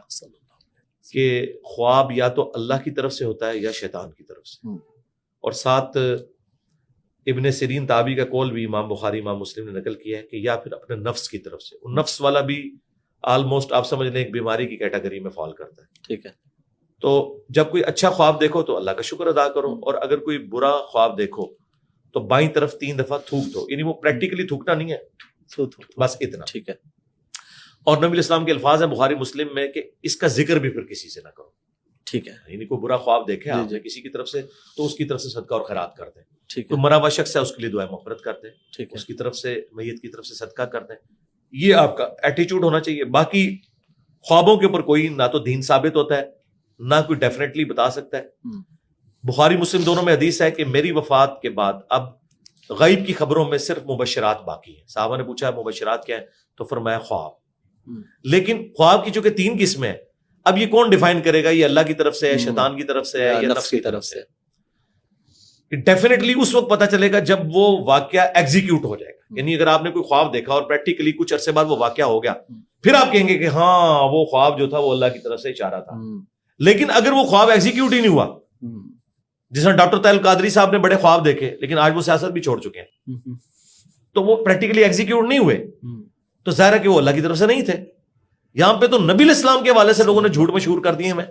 کہ خواب یا تو اللہ کی طرف سے ہوتا ہے یا شیطان کی طرف سے. اور ساتھ ابن سیرین تابعی کا قول بھی امام بخاری امام مسلم نے نقل کیا ہے کہ یا پھر اپنے نفس کی طرف سے. نفس والا بھی آلموسٹ آپ سمجھ لیں ایک بیماری کی کیٹیگری میں فال کرتا ہے. ٹھیک ہے. تو جب کوئی اچھا خواب دیکھو تو اللہ کا شکر ادا کرو، اور اگر کوئی برا خواب دیکھو تو بائیں طرف 3 دفعہ تھوک دو. یعنی وہ پریکٹیکلی تھوکنا نہیں ہے، بس اتنا. ٹھیک ہے. اور نبی الاسلام کے الفاظ ہیں بخاری مسلم میں کہ اس کا ذکر بھی پھر کسی سے نہ کرو. ٹھیک ہے. یعنی کوئی برا خواب دیکھے آپ نے کسی کی طرف سے تو اس کی طرف سے صدقہ اور خیرات کر دیں. ٹھیک ہے. کوئی مرا ہوا شخص ہے اس کے لیے دعائیں مغفرت کر دیں. ٹھیک ہے. اس کی طرف سے میت کی طرف سے صدقہ کر دیں. یہ آپ کا ایٹیچیوڈ ہونا چاہیے. باقی خوابوں کے اوپر کوئی نہ تو دین ثابت ہوتا ہے نہ کوئی ڈیفینیٹلی بتا سکتا ہے. بخاری مسلم دونوں میں حدیث ہے کہ میری وفات کے بعد اب غیب کی خبروں میں صرف مبشرات باقی ہیں. صحابہ نے پوچھا مبشرات کیا ہیں تو فرمایا خواب. لیکن خواب کی چونکہ 3 قسمیں ہیں، اب یہ کون ڈیفائن کرے گا یہ اللہ کی طرف سے ہے، شیطان کی طرف سے ہے یا نفس کی طرف سے. ڈیفینیٹلی اس وقت پتا چلے گا جب وہ واقعہ ایگزیکیوٹ ہو جائے گا. یعنی اگر آپ نے کوئی خواب دیکھا اور پریکٹیکلی کچھ عرصے بعد وہ واقعہ ہو گیا، پھر آپ کہیں گے کہ ہاں وہ خواب جو تھا وہ اللہ کی طرف سے اشارہ تھا. لیکن اگر وہ خواب ایگزیکیوٹ ہی نہیں ہوا، جس میں ڈاکٹر طاہر القادری صاحب نے بڑے خواب دیکھے لیکن آج وہ سیاست بھی چھوڑ چکے ہیں، تو وہ پریکٹیکلی ایگزیکیوٹ نہیں ہوئے، تو ظاہر ہے کہ وہ اللہ کی طرف سے نہیں تھے. یہاں پہ تو نبی الاسلام کے حوالے سے لوگوں نے جھوٹ مشہور کر دیے. میں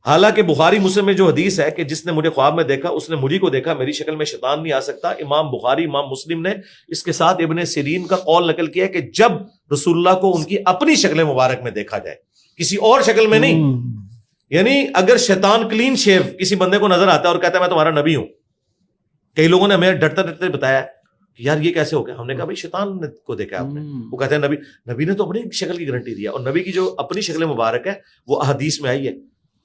حالانکہ بخاری مسلم میں جو حدیث ہے کہ جس نے مجھے خواب میں دیکھا اس نے مجھے کو دیکھا، میری شکل میں شیطان نہیں آ سکتا. امام بخاری امام مسلم نے اس کے ساتھ ابن سیرین کا قول نقل کیا کہ جب رسول اللہ کو ان کی اپنی شکل مبارک میں دیکھا جائے، کسی اور شکل میں نہیں. یعنی اگر شیطان کلین شیو کسی بندے کو نظر آتا ہے اور کہتا ہے میں تمہارا نبی ہوں، کئی لوگوں نے ہمیں ڈرتے ڈرتے بتایا کہ یار یہ کیسے ہو گیا. ہم نے کہا بھائی شیطان کو دیکھا آپ نے. وہ کہتے ہیں نبی نے تو اپنی شکل کی گارنٹی دیا، اور نبی کی جو اپنی شکل مبارک ہے وہ احادیث میں آئی ہے.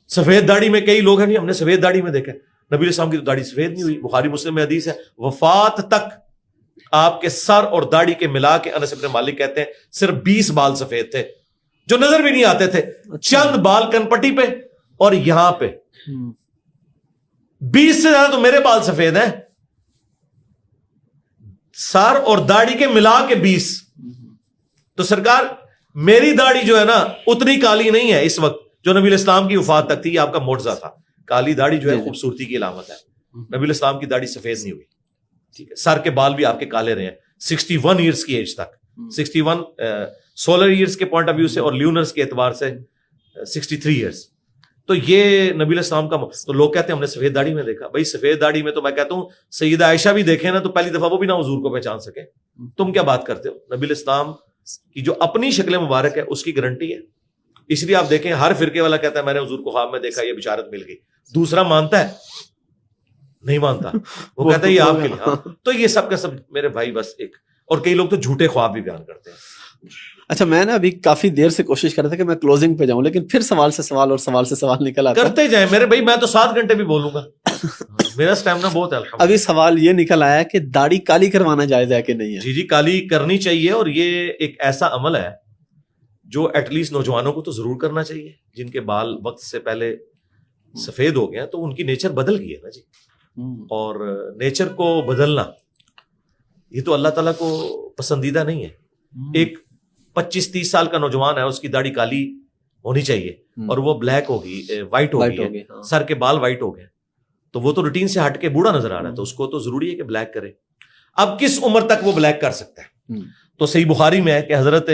سفید داڑھی میں کئی لوگ ہیں نہیں ہم نے سفید داڑھی میں دیکھا، نبی علیہ السلام کی تو داڑھی سفید نہیں ہوئی. بخاری مسلم میں حدیث ہے وفات تک آپ کے سر اور داڑھی کے ملا کے انس بن مالک کہتے ہیں صرف 20 بال سفید تھے جو نظر بھی نہیں آتے تھے. چند بال کن پٹی پہ اور یہاں پہ 20 سے زیادہ تو میرے بال سفید ہیں، سر اور داڑھی کے ملا کے 20. تو سرکار میری داڑھی جو ہے نا اتنی کالی نہیں ہے اس وقت جو نبی الاسلام کی وفات تک تھی. یہ آپ کا معجزہ تھا. کالی داڑھی جو ہے خوبصورتی کی علامت ہے. نبی الاسلام کی داڑھی سفید نہیں ہوئی. ٹھیک ہے. سر کے بال بھی آپ کے کالے رہے ہیں 61 ایئرس کی ایج تک. 61 سولر ایئرس کے پوائنٹ آف ویو سے اور لیونرس کے اعتبار سے 63 ایئرس. تو یہ نبی علیہ السلام کا تو لوگ کہتے ہیں ہم نے سفید داڑھی میں دیکھا. بھائی سفید داڑھی میں تو میں کہتا ہوں سیدہ عائشہ بھی دیکھیں نا تو پہلی دفعہ وہ بھی نہ حضور کو پہچان سکے. تم کیا بات کرتے ہو؟ نبی علیہ السلام کی جو اپنی شکل مبارک ہے اس کی گارنٹی ہے. اس لیے آپ دیکھیں ہر فرقے والا کہتا ہے میں نے حضور کو خواب میں دیکھا یہ بشارت مل گئی. دوسرا مانتا ہے نہیں مانتا، وہ کہتا ہے یہ آپ کے لیے. تو یہ سب کا سب میرے بھائی بس ایک، اور کئی لوگ تو جھوٹے خواب بھی بیان کرتے ہیں. اچھا میں نا ابھی کافی دیر سے کوشش کر رہا تھا کہ میں کلوزنگ پہ جاؤں لیکن پھر سوال سے سوال اور سوال سے سوال نکل آتا. کرتے جائیں میرے بھائی، میں تو 7 گھنٹے بھی بولوں گا، میرا سٹیمنا بہت ہے. ابھی سوال یہ نکل آیا کہ داڑھی کالی کروانا جائز ہے کہ نہیں ہے؟ جی کالی کرنی چاہیے، اور یہ ایک ایسا عمل ہے جو ایٹ لیسٹ نوجوانوں کو تو ضرور کرنا چاہیے جن کے بال وقت سے پہلے سفید ہو گئے ہیں. تو ان کی نیچر بدل گئی ہے نا جی، اور نیچر کو بدلنا یہ تو اللہ تعالیٰ کو پسندیدہ نہیں ہے. ایک 25-30 سال کا نوجوان ہے، اس کی داڑھی کالی ہونی چاہیے اور وہ بلیک ہوگی, وائٹ ہو گئی ہے, سر کے بال وائٹ ہو گئے, تو وہ تو روٹین سے ہٹ کے بوڑھا نظر آ رہا ہے, تو اس کو تو ضروری ہے کہ بلیک کرے. اب کس عمر تک وہ بلیک کر سکتا ہے؟ تو صحیح بخاری میں ہے کہ حضرت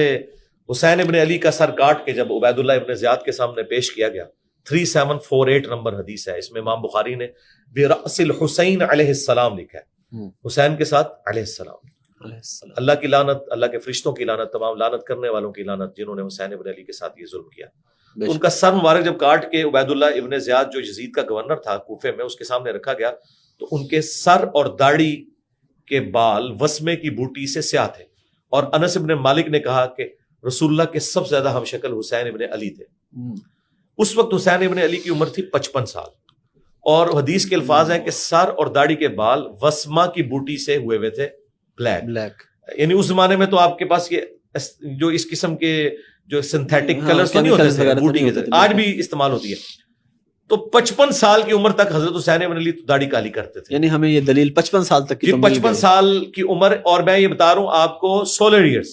حسین ابن علی کا سر کاٹ کے جب عبید اللہ ابن زیاد کے سامنے پیش کیا گیا, 3748 نمبر حدیث ہے, اس میں امام بخاری نے برأس الحسین علیہ السلام لکھا ہے, حسین کے ساتھ علیہ السلام. اللہ کی لعنت, اللہ کے فرشتوں کی لعنت, تمام لعنت کرنے والوں کی لعنت جنہوں نے حسین ابن علی کے ساتھ یہ ظلم کیا. ان کا سر مبارک جب کاٹ کے عبید اللہ ابن زیاد جو یزید کا گورنر تھا کوفے میں, اس کے سامنے رکھا گیا, تو ان کے سر اور داڑھی کے بال وسمے کی بوٹی سے سیاہ تھے. اور انس ابن مالک نے کہا کہ رسول اللہ کے سب سے زیادہ ہم شکل حسین ابن علی تھے. اس وقت حسین ابن علی کی عمر تھی 55 سال, اور حدیث کے الفاظ ہیں کہ سر اور داڑھی کے بال وسما کی بوٹی سے ہوئے ہوئے تھے بلیک. یعنی اس زمانے میں تو آپ کے پاس یہ جو اس قسم کے جو سنتھیٹک کلرز تو نہیں ہوتے تھے بوٹی کے ذریعے, آج بھی استعمال ہوتی ہے. تو 55 سال کی عمر تک حضرت حسین ابن علی داڑھی کالی کرتے تھے. یعنی ہمیں یہ دلیل 55 سال تک کی 55 سال کی عمر, اور میں یہ بتا رہا ہوں آپ کو سولر ایئرز,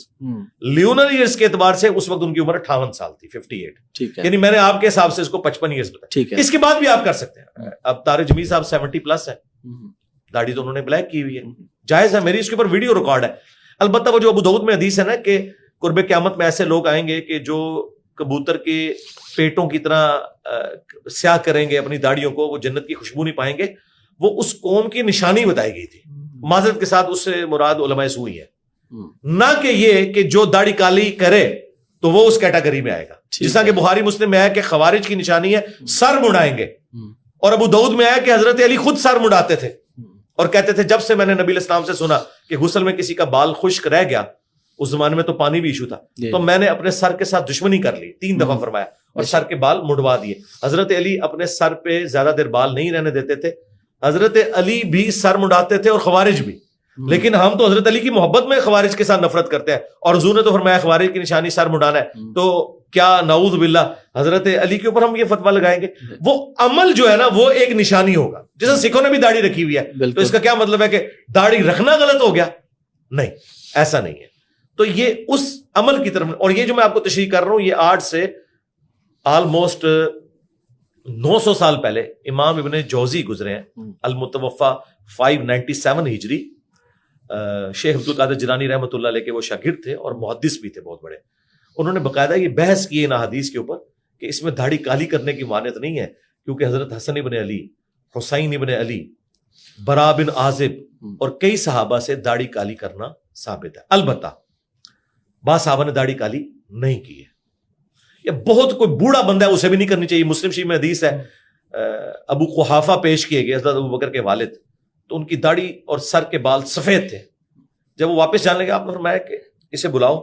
لیونر ایئرز کے اعتبار سے اس وقت ان کی عمر 58 سال تھی, 58. ٹھیک ہے, یعنی میں نے آپ کے حساب سے اس کو 55 ایئرز بتایا. ٹھیک ہے, اس کے بعد بھی آپ کر سکتے ہیں. اب طارق جمیل صاحب 70 پلس ہے, داڑھی تو انہوں نے بلیک کی ہوئی ہے, جائز ہے, میری اس کے اوپر ویڈیو ریکارڈ ہے. البتہ وہ جو ابو داؤد میں حدیث ہے نا کہ قرب قیامت میں ایسے لوگ آئیں گے کہ جو کبوتر کے پیٹوں کی طرح سیاہ کریں گے اپنی داڑھیوں کو, وہ جنت کی خوشبو نہیں پائیں گے. وہ اس قوم کی نشانی بتائی گئی تھی, معذرت کے ساتھ اس سے مراد علماء سو ہی ہے, نہ کہ یہ کہ جو داڑھی کالی کرے تو وہ اس کیٹیگری میں آئے گا. جس طرح کہ بخاری مسلم میں آیا کہ خوارج کی نشانی ہے سر مڑائیں گے, اور ابو داؤد میں آیا کہ حضرت علی خود سر مڑاتے تھے اور کہتے تھے جب سے میں نے نبی علیہ السلام سے سنا کہ غسل میں کسی کا بال خشک رہ گیا, اس زمانے میں تو پانی بھی ایشو تھا, تو میں نے اپنے سر کے ساتھ دشمنی کر لی, 3 دفعہ فرمایا, اور سر کے بال مڑوا دیے. حضرت علی اپنے سر پہ زیادہ دیر بال نہیں رہنے دیتے تھے. حضرت علی بھی سر مڑاتے تھے اور خوارج بھی, لیکن ہم تو حضرت علی کی محبت میں خوارج کے ساتھ نفرت کرتے ہیں, اور حضور نے تو فرمایا خوارج کی نشانی سر مڑانا ہے, تو کیا نعوذ باللہ حضرت علی کے اوپر ہم یہ فتویٰ لگائیں گے؟ وہ عمل جو ہے نا وہ ایک نشانی ہوگا. جیسے سکھوں نے بھی داڑھی رکھی ہوئی ہے, تو اس کا کیا مطلب ہے کہ داڑھی رکھنا غلط ہو گیا؟ نہیں, ایسا نہیں ہے. تو یہ اس عمل کی طرف, اور یہ جو میں آپ کو تشریح کر رہا ہوں یہ آج سے آلموسٹ 900 سال پہلے امام ابن جوزی گزرے ہیں, المتوفا 597 ہجری. شیخ عبد القادر جیلانی رحمۃ اللہ علیہ کے وہ شاگرد تھے اور محدث بھی تھے بہت بڑے. انہوں نے باقاعدہ یہ بحث کی ان احادیث کے اوپر کہ اس میں داڑھی کالی کرنے کی مانت نہیں ہے, کیونکہ حضرت حسن ابن علی, حسین ابن علی, برا بن عازب اور کئی صحابہ سے داڑھی کالی کرنا ثابت ہے. البتہ بعض صحابہ نے داڑھی کالی نہیں کی ہے, یا بہت کوئی بوڑھا بندہ ہے اسے بھی نہیں کرنی چاہیے. مسلم شریف میں حدیث ہے, ابو قحافہ پیش کیے گئے حضرت ابو بکر کے والد, تو ان کی داڑھی اور سر کے بال سفید تھے. جب وہ واپس جانے لگے آپ نے فرمایا کہ اسے بلاؤ,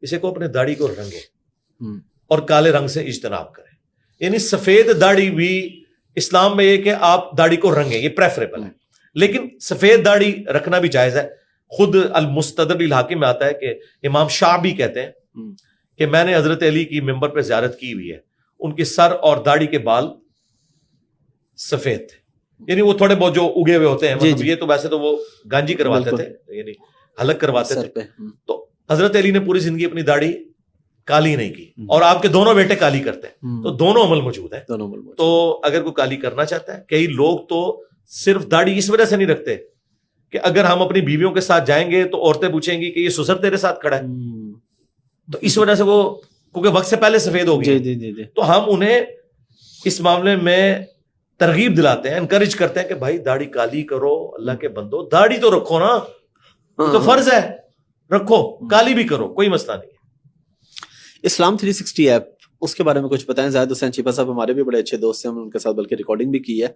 اسے کو اپنے داڑھی کو رنگے اور کالے رنگ سے اجتناب کریں. یعنی سفید داڑھی بھی اسلام میں یہ کہ آپ داڑھی کو رنگیں, یہ پریفریبل ہے, لیکن سفید داڑھی رکھنا بھی جائز ہے. خود المستدرک الحاکم میں آتا ہے کہ امام شعبی کہتے ہیں کہ میں نے حضرت علی کی ممبر پہ زیارت کی ہوئی ہے, ان کے سر اور داڑھی کے بال سفید تھے, یعنی وہ تھوڑے بہت جو اگے ہوئے ہوتے ہیں, مطلب یہ تو ویسے تو وہ گانجی کرواتے تھے, یعنی حلق کرواتے تھے. تو حضرت علی نے پوری زندگی اپنی داڑھی کالی نہیں کی, اور آپ کے دونوں بیٹے کالی کرتے ہیں, تو دونوں عمل موجود ہیں. تو اگر کوئی کالی کرنا چاہتا ہے, کئی لوگ تو صرف داڑھی اس وجہ سے نہیں رکھتے کہ اگر ہم اپنی بیویوں کے ساتھ جائیں گے تو عورتیں پوچھیں گی کہ یہ سسر تیرے ساتھ کھڑا ہے, تو اس وجہ سے وہ کیونکہ وقت سے پہلے سفید ہو گئی, تو ہم انہیں اس معاملے میں ترغیب دلاتے ہیں, انکریج کرتے ہیں کہ بھائی داڑھی کالی کرو, اللہ کے بندو داڑھی تو رکھو نا, تو فرض ہے رکھو, کالی بھی کرو, کوئی مسئلہ نہیں ہے. اسلام 360 ایپ, اس کے بارے میں کچھ بتائیں. زاہد حسین چیپا صاحب ہمارے بھی بڑے اچھے دوست ہیں, ہم ان کے ساتھ بلکہ ریکارڈنگ بھی کی ہے.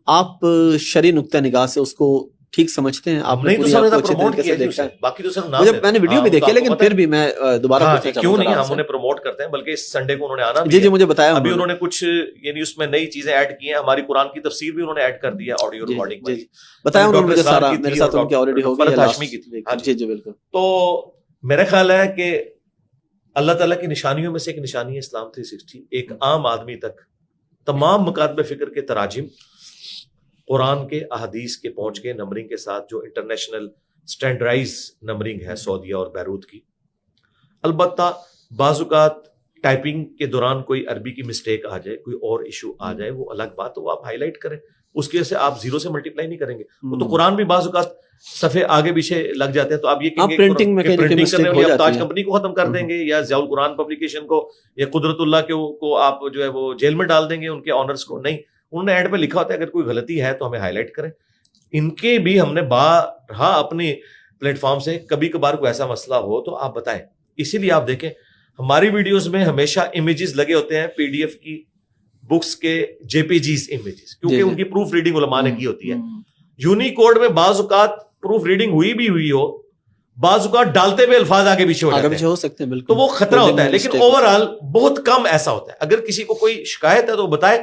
آپ شرعی نقطہ نگاہ سے اس کو ٹھیک سمجھتے ہیں؟ آپ نہیں تو سمجھتا پروموٹ کیا ہے, باقی تو صرف نام ہے. میں نے ویڈیو بھی دیکھی, لیکن پھر بھی میں دوبارہ پوچھنا چاہتا ہوں. کیوں نہیں, ہم انہیں پروموٹ کرتے ہیں, بلکہ اس سنڈے کو انہوں نے آنا. جی مجھے بتایا, ابھی انہوں نے کچھ یعنی اس میں نئی چیزیں ایڈ کی ہیں, ہماری قرآن کی تفسیر بھی انہوں نے ایڈ کر دی ہے آڈیو ریکارڈنگ میں. بتایا انہوں نے مجھے سارا, میرے ساتھ ان کی آلریڈی ہو گئی ہے. جی بالکل. تو میرا خیال ہے کہ اللہ تعالیٰ کی نشانیوں میں سے ایک نشانی ہے اسلام 360. ایک عام آدمی تک تمام مکاتب فکر کے تراجم قرآن کے احادیث کے پہنچ گئے, نمبرنگ کے ساتھ, جو انٹرنیشنل سٹینڈرڈائز نمبرنگ ہے سعودیہ اور بیروت کی. البتہ بعض اوقات ٹائپنگ کے دوران کوئی عربی کی مسٹیک آ جائے, کوئی اور ایشو آ جائے, وہ الگ بات, وہ آپ ہائی لائٹ کریں, اس کی وجہ سے آپ 0 سے ملٹیپلائی نہیں کریں گے. وہ تو قرآن بھی بعض اوقات صفحے آگے پیچھے لگ جاتے ہیں, تو آپ یہ کہیں گے پرنٹنگ میں پرنٹنگ کرنے والی تاج کمپنی کو ختم کر دیں گے, یا ضیاء القرآن پبلیکیشن کو, یا قدرت اللہ کو آپ جو ہے وہ جیل میں ڈال دیں گے, ان کے آنرز کو. نہیں, انہوں نے ایڈ پہ لکھا ہوتا ہے اگر کوئی غلطی ہے تو ہمیں ہائی لائٹ کریں. ان کے بھی ہم نے بارہا اپنی پلیٹ فارم سے, کبھی کبھار کوئی ایسا مسئلہ ہو تو آپ بتائیں. اسی لیے آپ دیکھیں ہماری ویڈیوز میں ہمیشہ امیجز لگے ہوتے ہیں, پی ڈی ایف کی بکس کے جے پی جیز امیجز, کیونکہ ان کی پروف ریڈنگ علماء نے کی ہوتی ہے. یونیکوڈ میں بعض اوقات پروف ریڈنگ ہوئی ہو, بعض اوقات ڈالتے ہوئے الفاظ آگے پیچھے ہو سکتے ہیں, تو وہ خطرہ ہوتا ہے. لیکن اوور آل بہت کم ایسا ہوتا ہے. اگر کسی کو کوئی شکایت ہے تو بتائے,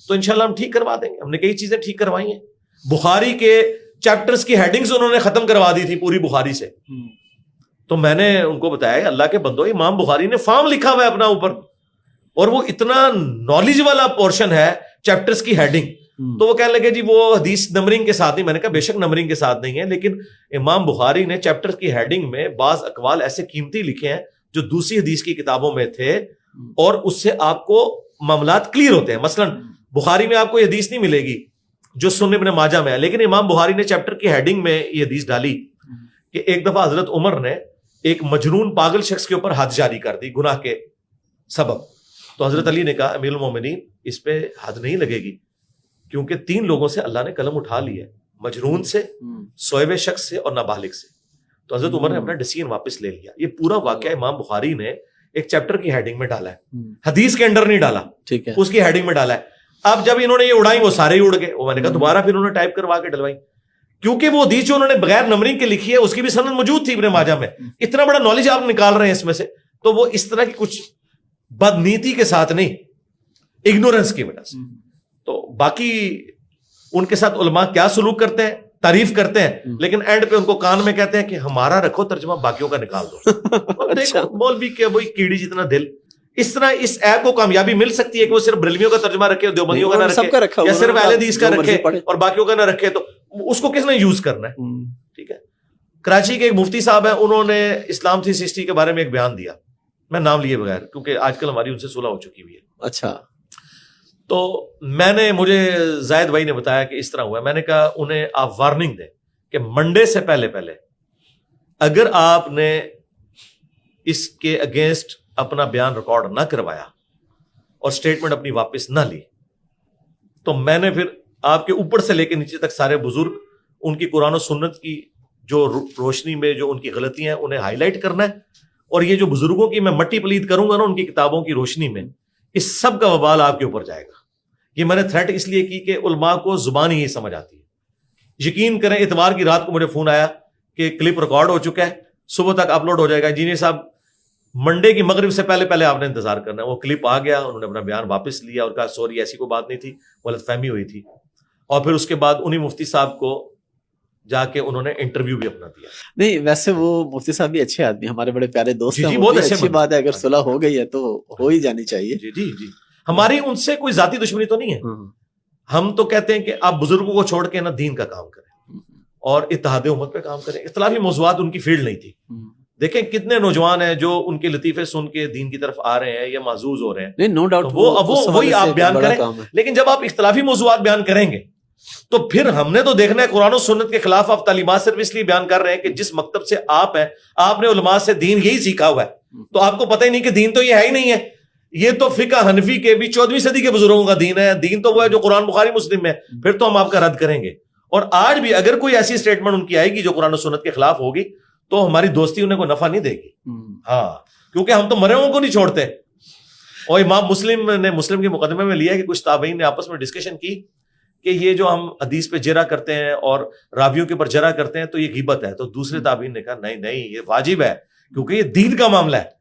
تو انشاءاللہ ہم ٹھیک کروا دیں گے. ہم نے کئی چیزیں ٹھیک کروائی ہیں. بخاری کے چیپٹرز کی ہیڈنگز انہوں نے ختم کروا دی تھی پوری بخاری سے, تو میں نے ان کو بتایا اللہ کے بندو, امام بخاری نے فارم لکھا ہوا ہے اپنا اوپر, اور وہ اتنا نالج والا پورشن ہے چیپٹرز کی ہیڈنگ. تو وہ کہنے لگے جی وہ حدیث نمبرنگ کے ساتھ نہیں. میں نے کہا بے شک نمبرنگ کے ساتھ نہیں ہے, لیکن امام بخاری نے چیپٹر کی ہیڈنگ میں بعض اقوال ایسے قیمتی لکھے ہیں جو دوسری حدیث کی کتابوں میں تھے, اور اس سے آپ کو معاملات کلیئر ہوتے ہیں. مثلا بخاری میں آپ کو یہ حدیث نہیں ملے گی جو سنن ابن ماجہ میں ہے, لیکن امام بخاری نے چیپٹر کی ہیڈنگ میں یہ حدیث ڈالی کہ ایک دفعہ حضرت عمر نے ایک مجنون پاگل شخص کے اوپر حد جاری کر دی گناہ کے سبب. تو حضرت علی نے کہا امیر المومنین اس پہ حد نہیں لگے گی, کیونکہ 3 لوگوں سے اللہ نے قلم اٹھا لی ہے, مجنون سے, سوئے شخص سے, اور نابالغ سے. تو حضرت عمر نے اپنا ڈیسیژن واپس لے لیا. یہ پورا واقعہ امام بخاری نے ایک چیپٹر کی ہیڈنگ میں ڈالا ہے, حدیث کے اندر نہیں ڈالا, ٹھیک ہے, اس کی ہیڈنگ میں ڈالا ہے. اب جب انہوں نے یہ اڑائی وہ سارے ہی اڑ گئے. وہ میں نے کہا دوبارہ پھر انہوں نے ٹائپ کروا کے ڈلوائی, کیونکہ وہ حدیث جو انہوں نے بغیر نمبرنگ کے لکھی ہے اس کی بھی سند موجود تھی ابن ماجہ میں. اتنا بڑا نالج آپ نکال رہے ہیں اس میں سے, تو وہ اس طرح کی کچھ بدنیتی کے ساتھ نہیں, اگنورنس کی وجہ سے. تو باقی ان کے ساتھ علماء کیا سلوک کرتے ہیں, تعریف کرتے ہیں, لیکن اینڈ پہ ان کو کان میں کہتے ہیں کہ ہمارا رکھو ترجمہ, باقیوں کا نکال دو. دیکھو مولوی کیا وہی کیڑی جتنا دل. اس طرح اس ایپ کو کامیابی مل سکتی ہے کہ وہ صرف بریلویوں کا ترجمہ رکھے, دیوبندیوں کا نہ رکھے, یا صرف اہل حدیث کا رکھے اور باقیوں کا نہ رکھے. تو اس کو کس نے یوز کرنا ہے؟ ٹھیک ہے. کراچی کے ایک مفتی صاحب ہیں, انہوں نے اسلام 360 کے بارے میں ایک بیان دیا, میں نام لیے بغیر, کیونکہ آج کل ہماری ان سے صلح ہو چکی ہوئی ہے. اچھا. تو مجھے زاہد بھائی نے بتایا کہ اس طرح ہوا ہے. میں نے کہا انہیں آپ وارننگ دیں کہ منڈے سے پہلے اگر آپ نے اس کے اگینسٹ اپنا بیان ریکارڈ نہ کروایا اور سٹیٹمنٹ اپنی واپس نہ لی, تو میں نے پھر آپ کے اوپر سے لے کے نیچے تک سارے بزرگ, ان کی قرآن و سنت کی جو روشنی میں جو ان کی غلطیاں ہیں انہیں ہائی لائٹ کرنا ہے, اور یہ جو بزرگوں کی میں مٹی پلید کروں گا نا ان کی کتابوں کی روشنی میں, اس سب کا وبال آپ کے اوپر جائے گا. یہ میں نے تھریٹ اس لیے کی کہ علماء کو زبان ہی سمجھ آتی ہے. یقین کریں اتوار کی رات کو مجھے فون آیا کہ کلپ ریکارڈ ہو چکا ہے, صبح تک اپلوڈ ہو جائے گا. انجینئر صاحب منڈے کی مغرب سے پہلے آپ نے انتظار کرنا ہے. وہ کلپ آ گیا, انہوں نے اپنا بیان واپس لیا اور کہا سوری ایسی کوئی بات نہیں تھی, غلط فہمی ہوئی تھی. اور پھر اس کے بعد انہی مفتی صاحب کو جا کے انہوں نے انٹرویو بھی اپنا دیا. نہیں ویسے وہ مفتی صاحب بھی اچھے آدمی, ہمارے بڑے پیارے دوست ہیں, بہت اچھی بات ہے. اگر صلح ہو گئی ہے تو ہو ہی جانی چاہیے. جی ہماری ان سے کوئی ذاتی دشمنی تو نہیں ہے. ہم تو کہتے ہیں کہ آپ بزرگوں کو چھوڑ کے نا دین کا کام کریں اور اتحاد امت پہ کام کریں. اختلافی موضوعات ان کی فیلڈ نہیں تھی. دیکھیں کتنے نوجوان ہیں جو ان کے لطیفے سن کے دین کی طرف آ رہے ہیں یا معزوز ہو رہے ہیں. نہیں نو ڈاؤٹ, وہی آپ بیان کریں. لیکن جب آپ اختلافی موضوعات بیان کریں گے تو پھر ہم نے تو دیکھنا ہے قرآن و سنت کے خلاف آپ تعلیمات صرف اس لیے بیان کر رہے ہیں کہ جس مکتب سے آپ ہیں, آپ نے علماء سے دین یہی سیکھا ہوا ہے, تو آپ کو پتہ ہی نہیں کہ دین تو یہ ہے ہی نہیں ہے. یہ تو فقہ حنفی کے بھی 14ویں صدی کے بزرگوں کا دین ہے. دین تو وہ ہے جو قرآن بخاری مسلم میں, پھر تو ہم آپ کا رد کریں گے. اور آج بھی اگر کوئی ایسی اسٹیٹمنٹ ان کی آئے گی جو قرآن و سنت کے خلاف ہوگی تو ہماری دوستی انہیں کوئی نفع نہیں دے گی. ہاں, کیونکہ ہم تو مرے ہوں کو نہیں چھوڑتے. اور امام مسلم نے مسلم کے مقدمے میں لیا کہ کچھ تابعین نے آپس میں ڈسکشن کی کہ یہ جو ہم حدیث پہ جرح کرتے ہیں اور راویوں کے اوپر جرح کرتے ہیں تو یہ غیبت ہے. تو دوسرے تابعین نے کہا نہیں یہ واجب ہے کیونکہ یہ دین کا معاملہ ہے.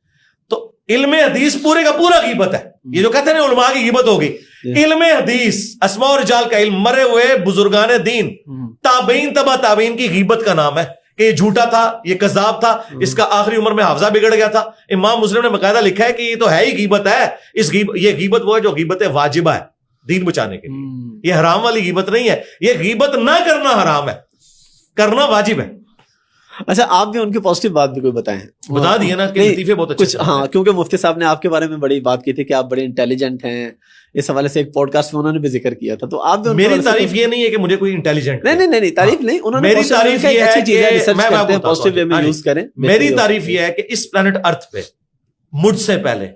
تو علم حدیث پورے کا پورا غیبت ہے. یہ جو کہتے ہیں نا علماء کی غیبت ہوگی, علم حدیث اسماء و رجال کا علم, مرے ہوئے بزرگان دین تابعین تبع تابعین کی غیبت کا نام ہے کہ یہ جھوٹا تھا, یہ کذاب تھا, اس کا آخری عمر میں حافظہ بگڑ گیا تھا. امام مسلم نے باقاعدہ لکھا ہے کہ یہ تو ہے ہی غیبت ہے. یہ غیبت وہ ہے جو غیبت واجبہ ہے دین بچانے کے لیے. یہ حرام والی غیبت نہیں ہے. یہ غیبت نہ کرنا حرام ہے, کرنا واجب ہے. اچھا آپ بھی ان کی پازیٹیو بات بھی کوئی بتائیں. بتا دیے نا کہ لطیفے بہت اچھے کچھ. ہاں کیونکہ مفتی صاحب نے آپ کے بارے میں بڑی بات کی تھی کہ آپ بڑے انٹیلیجنٹ ہیں, اس حوالے سے ایک پوڈ کاسٹ میں انہوں نے بھی ذکر کیا تھا. تو آپ بھی میری تعریف یہ نہیں ہے کہ مجھے کوئی انٹیلیجنٹ, نہیں تعریف نہیں, انہوں نے میری تعریف یہ ہے کہ میں پازیٹیو وے میں یوز کریں. میری تعریف یہ ہے کہ اس پلانٹ ارتھ پہ مجھ سے پہلے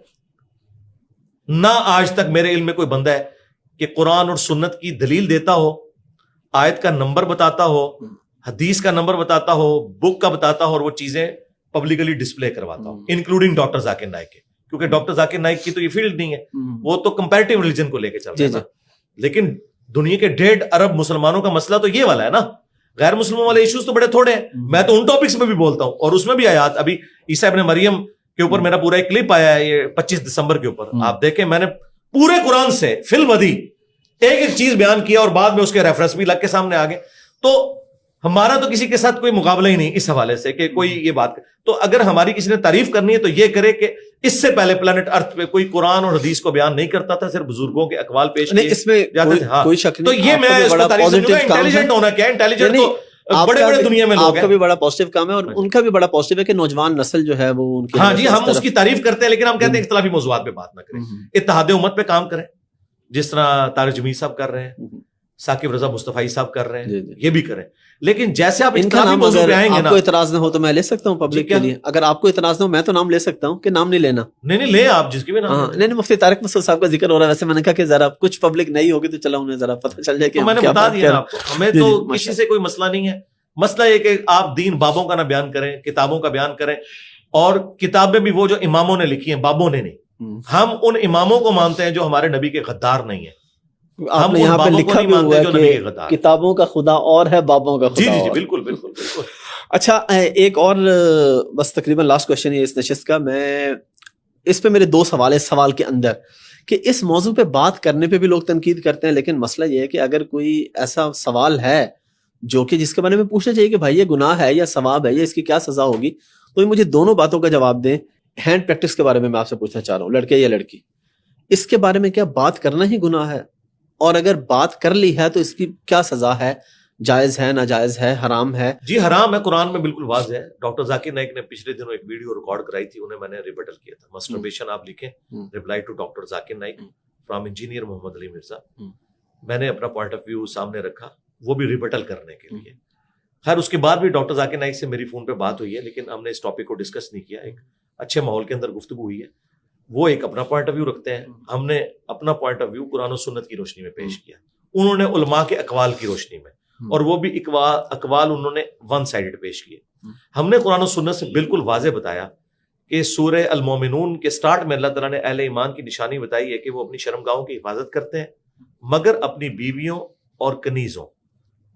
نہ آج تک میرے علم میں کوئی بندہ ہے کہ قرآن اور سنت کی دلیل دیتا ہو, آیت کا نمبر بتاتا ہو, حدیث کا نمبر بتاتا ہو, بک کا بتاتا ہو, اور وہ چیزیں پبلکلی ڈسپلے کرواتا ہو, انکلوڈنگ ڈاکٹر ذاکر نائک کے, کیونکہ ڈاکٹر ذاکر نائک کی تو یہ فیلڈ نہیں ہے, وہ تو کمپیریٹیو ریلیجن کو لے کے چل رہے ہیں. لیکن دنیا کے 1.5 ارب مسلمانوں کا مسئلہ تو یہ والا ہے نا, غیر مسلموں والے ایشوز تو بڑے تھوڑے ہیں. میں تو ان ٹاپکس میں بھی بولتا ہوں, اور اس میں بھی آیات, ابھی عیسیٰ ابن مریم کے اوپر میرا پورا ایک کلپ آیا ہے یہ 25 دسمبر کے اوپر, آپ دیکھیں میں نے پورے قرآن سے فی الودی ایک ایک چیز بیان کیا, اور بعد میں اس کے ریفرنس بھی لگ کے سامنے آ گئے. تو ہمارا تو کسی کے ساتھ کوئی مقابلہ ہی نہیں اس حوالے سے کہ کوئی یہ بات. تو اگر ہماری کسی نے تعریف کرنی ہے تو یہ کرے کہ اس سے پہلے پلانٹ ارتھ پہ کوئی قرآن اور حدیث کو بیان نہیں کرتا تھا, صرف بزرگوں کے اقوال پیش کیے جاتے تھے. کوئی شک نہیں. تو یہ میں اس کو تعریف کروں گا, انٹیلیجنٹ ہونا کیا ہے, انٹیلیجنٹ تو بڑے بڑے دنیا میں لوگ ہیں. آپ کا بھی بڑا پازیٹیو کام ہے, اور ان کا بھی بڑا پازیٹیو ہے کہ نوجوان نسل جو ہے وہ ان کی, ہاں جی ہم اس کی تعریف کرتے ہیں, لیکن ہم کہتے ہیں اختلافی موضوعات پہ بات نہ کریں, اتحاد امت پہ کام کریں, جس طرح طارق جمیل صاحب کر رہے ہیں, ثاقب رضا مصطفی صاحب کر رہے ہیں, یہ بھی کریں. لیکن جیسے آپ اختلافی موضوع پہ آئیں گے نا, آپ کو اعتراض نہ ہو تو میں لے سکتا ہوں پبلک کے لیے, اگر آپ کو اعتراض نہ ہو میں تو نام لے سکتا ہوں کہ نام نہیں لینا. نہیں لیں آپ جس کی بھی نام. نہیں مفتی طارق مسعود صاحب کا ذکر ہو رہا ہے, ویسے میں نے کہا کہ ذرا کچھ پبلک نہیں ہوگی تو چلو انہیں ذرا پتہ چل جائے کہ میں نے بتا دیا آپ کو, ہمیں تو کسی سے کوئی مسئلہ نہیں ہے. مسئلہ یہ کہ آپ دین بابوں کا نہ بیان کریں, کتابوں کا بیان کریں, اور کتابیں بھی وہ جو اماموں نے لکھی ہیں, بابوں نے نہیں. ہم ان اماموں کو مانتے ہیں جو ہمارے نبی کے غدار نہیں ہیں. آپ نے یہاں پہ لکھا بھی ہوا ہے کہ کتابوں کا خدا اور ہے, بابوں کا خدا. جی جی بالکل بالکل بالکل. اچھا ایک اور بس تقریباً لاسٹ کوشچن ہے اس نشست کا, میں اس پہ میرے 2 سوال ہے سوال کے اندر, کہ اس موضوع پہ بات کرنے پہ بھی لوگ تنقید کرتے ہیں, لیکن مسئلہ یہ ہے کہ اگر کوئی ایسا سوال ہے جو کہ جس کے بارے میں پوچھنا چاہیے کہ بھائی یہ گناہ ہے یا ثواب ہے یا اس کی کیا سزا ہوگی, تو مجھے دونوں باتوں کا جواب دیں. ہینڈ پریکٹس کے بارے میں آپ سے پوچھنا چاہ رہا ہوں, لڑکے یا لڑکی, اس کے بارے میں کیا بات کرنا ہی گناہ ہے, اور اگر بات کر لی ہے تو اس کی کیا سزا ہے, جائز ہے, ناجائز ہے, حرام ہے؟ جی حرام ہے, قرآن میں بالکل واضح ہے. ڈاکٹر ذاکر نائک نے پچھلے دنوں ایک ویڈیو ریکارڈ کرائی تھی, انہیں میں نے ریبٹل کیا تھا. مسٹربیشن آپ لکھیں, reply to doctor Zakir Naik from engineer Muhammad Ali Mirza. میں نے اپنا پوائنٹ آف ویو سامنے رکھا, وہ بھی ریبٹل کرنے کے لیے. خیر اس کے بعد بھی ڈاکٹر ذاکر نائک سے میری فون پہ بات ہوئی ہے, لیکن ہم نے اس ٹاپک کو ڈسکس نہیں کیا. ایک اچھے ماحول کے اندر گفتگو ہوئی ہے. وہ ایک اپنا پوائنٹ آف ویو رکھتے ہیں, ہم نے اپنا پوائنٹ آف ویو قرآن و سنت کی روشنی میں پیش کیا, انہوں نے علماء کے اقوال کی روشنی میں, اور وہ بھی اقوال انہوں نے ون سائیڈڈ پیش کیے. ہم نے قرآن و سنت سے بالکل واضح بتایا کہ سورہ المومنون کے سٹارٹ میں اللہ تعالیٰ نے اہل ایمان کی نشانی بتائی ہے کہ وہ اپنی شرمگاہوں کی حفاظت کرتے ہیں, مگر اپنی بیویوں اور کنیزوں,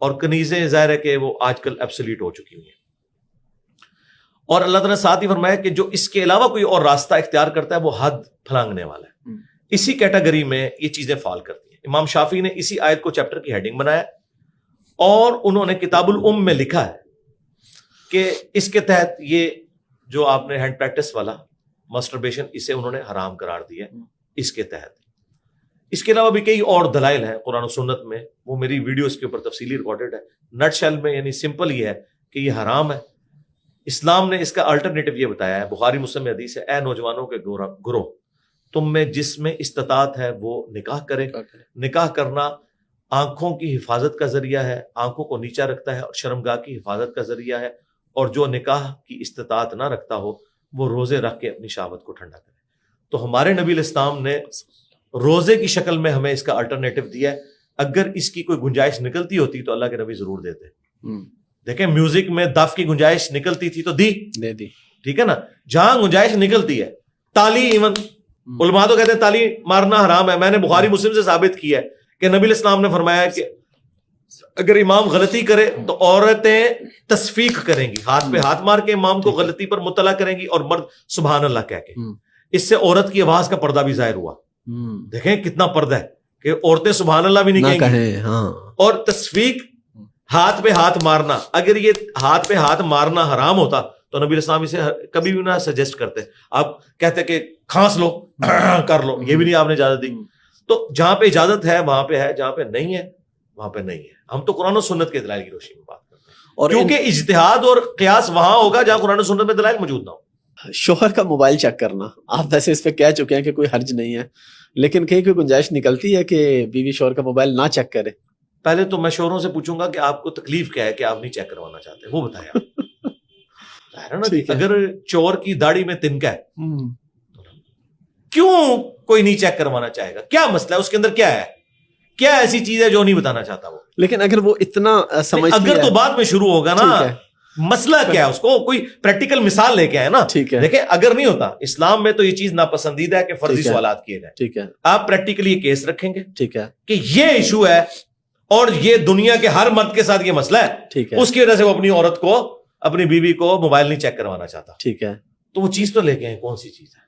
اور کنیزیں ظاہر ہے کہ وہ آج کل ایبسلیٹ ہو چکی ہیں. اور اللہ تعالیٰ نے ساتھ ہی فرمایا کہ جو اس کے علاوہ کوئی اور راستہ اختیار کرتا ہے وہ حد پھلانگنے والا ہے. اسی کیٹیگری میں یہ چیزیں فال کرتی ہیں. امام شافعی نے اسی آیت کو چیپٹر کی ہیڈنگ بنایا, اور انہوں نے کتاب الام میں لکھا ہے کہ اس کے تحت یہ جو آپ نے ہینڈ پریکٹس والا مسٹربیشن, اسے انہوں نے حرام قرار دیا اس کے تحت. اس کے علاوہ بھی کئی اور دلائل ہیں قرآن و سنت میں, وہ میری ویڈیوز کے اوپر تفصیلی ریکارڈڈ ہے. نٹ شیل میں یعنی سمپل یہ ہے کہ یہ حرام ہے. اسلام نے اس کا الٹرنیٹو یہ بتایا ہے, بخاری مسلم میں حدیث ہے, اے نوجوانوں کے گروہ, تم میں جس میں استطاعت ہے وہ نکاح کرے. نکاح کرنا آنکھوں کی حفاظت کا ذریعہ ہے, آنکھوں کو نیچا رکھتا ہے, اور شرمگاہ کی حفاظت کا ذریعہ ہے. اور جو نکاح کی استطاعت نہ رکھتا ہو وہ روزے رکھ کے اپنی شہوت کو ٹھنڈا کرے. تو ہمارے نبی الاسلام نے روزے کی شکل میں ہمیں اس کا الٹرنیٹو دیا ہے. اگر اس کی کوئی گنجائش نکلتی ہوتی تو اللہ کے نبی ضرور دیتے. دیکھیں میوزک میں دف کی گنجائش نکلتی تھی تو دی, ٹھیک ہے نا. جہاں گنجائش نکلتی ہے, تالی, ایون علماء تو کہتے ہیں تالی مارنا حرام ہے. میں نے بخاری مسلم سے ثابت کیا ہے کہ نبی الاسلام نے فرمایا کہ اگر امام غلطی کرے تو عورتیں تصفیق کریں گی, ہاتھ پہ ہاتھ مار کے امام کو غلطی پر مطلع کریں گی, اور مرد سبحان اللہ کہہ کے. اس سے عورت کی آواز کا پردہ بھی ظاہر ہوا. دیکھیں کتنا پردہ ہے کہ عورتیں سبحان اللہ بھی نہیں کہیں گی. اور تصفیق ہاتھ پہ ہاتھ مارنا, اگر یہ ہاتھ پہ ہاتھ مارنا حرام ہوتا تو نبی اسلام اسے کبھی بھی نہ سجیسٹ کرتے. آپ کہتے کہ کھانس لو کر لو, یہ بھی نہیں آپ نے اجازت دی. تو جہاں پہ اجازت ہے وہاں پہ ہے, جہاں پہ نہیں ہے وہاں پہ نہیں ہے. ہم تو قرآن و سنت کے دلائل کی روشنی میں بات کرتے ہیں. اور کیونکہ اجتہاد اور قیاس وہاں ہوگا جہاں قرآن و سنت میں دلائل موجود نہ ہو. شوہر کا موبائل چیک کرنا، آپ ویسے اس پہ کہہ چکے ہیں کہ کوئی حرج نہیں ہے، لیکن کہیں کوئی گنجائش نکلتی ہے کہ بیوی شوہر کا موبائل نہ چیک کرے؟ پہلے تو میں شوہروں سے پوچھوں گا کہ آپ کو تکلیف کیا ہے کہ آپ نہیں چیک کروانا چاہتے، وہ بتائیں آپ. اگر چور کی داڑھی میں تنکا ہے کیوں کوئی نہیں چیک کروانا چاہے گا؟ کیا مسئلہ ہے اس کے اندر؟ کیا ہے؟ کیا ایسی چیز ہے جو نہیں بتانا چاہتا وہ؟ لیکن اگر وہ اتنا سمجھتی ہے، اگر تو بعد میں شروع ہوگا نا، مسئلہ کیا ہے؟ اس کو کوئی پریکٹیکل مثال لے کے آئے نا. دیکھیں اگر نہیں ہوتا اسلام میں تو یہ چیز ناپسندیدہ ہے کہ فرضی سوالات کیے جائیں. ٹھیک ہے، آپ پریکٹیکلی یہ کیس رکھیں گے، ٹھیک ہے، کہ یہ ایشو ہے اور یہ دنیا کے ہر مرد کے ساتھ یہ مسئلہ ہے، ٹھیک ہے، اس کی وجہ سے وہ اپنی عورت کو، اپنی بیوی کو موبائل نہیں چیک کروانا چاہتا. ٹھیک ہے، تو وہ چیز تو لے کے آئیں، کون سی چیز ہے؟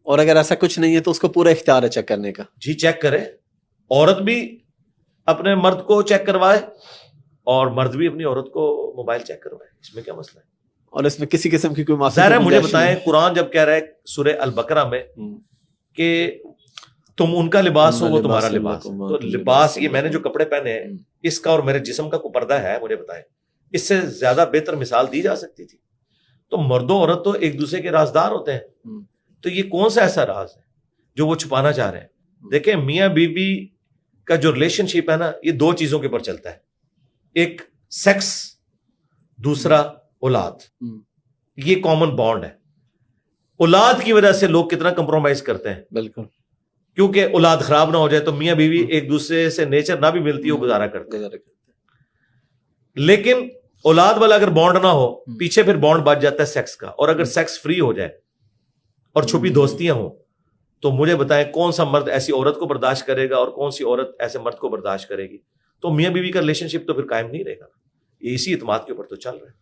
اور اگر ایسا کچھ نہیں ہے تو اس کو پورا اختیار ہے چیک کرنے کا. جی چیک کرے، عورت بھی اپنے مرد کو چیک کروائے اور مرد بھی اپنی عورت کو موبائل چیک کروائے، اس میں کیا مسئلہ ہے؟ اور اس میں کسی قسم کی کوئی معصیت ظاہر ہے. مجھے بتائیں قرآن جب کہہ رہا ہے سورہ البقرہ میں کہ تم ان کا لباس ہو وہ تمہارا لباس ہے، تو لباس یہ میں نے جو کپڑے پہنے ہیں اس کا اور میرے جسم کا کوئی پردہ ہے؟ مجھے بتائیں، اس سے زیادہ بہتر مثال دی جا سکتی تھی. تو مرد و عورت تو ایک دوسرے کے رازدار ہوتے ہیں، تو یہ کون سا ایسا راز ہے جو وہ چھپانا چاہ رہے ہیں؟ دیکھیں میاں بیوی کا جو ریلیشن شپ ہے نا، یہ دو چیزوں کے اوپر چلتا ہے، ایک سیکس، دوسرا اولاد. یہ کامن بانڈ ہے. اولاد کی وجہ سے لوگ کتنا کمپرومائز کرتے ہیں، بالکل، کیونکہ اولاد خراب نہ ہو جائے تو میاں بیوی ایک دوسرے سے نیچر نہ بھی ملتی ہو گزارا کرتے ہیں. لیکن اولاد والا اگر بانڈ نہ ہو، پیچھے پھر بانڈ بچ جاتا ہے سیکس کا. اور اگر سیکس فری ہو جائے اور چھپی دوستیاں ہوں تو مجھے بتائیں کون سا مرد ایسی عورت کو برداشت کرے گا اور کون سی عورت ایسے مرد کو برداشت کرے گی؟ تو میاں بیوی کا ریلیشن شپ تو پھر قائم نہیں رہے گا. یہ اسی اعتماد کے اوپر تو چل رہا ہے.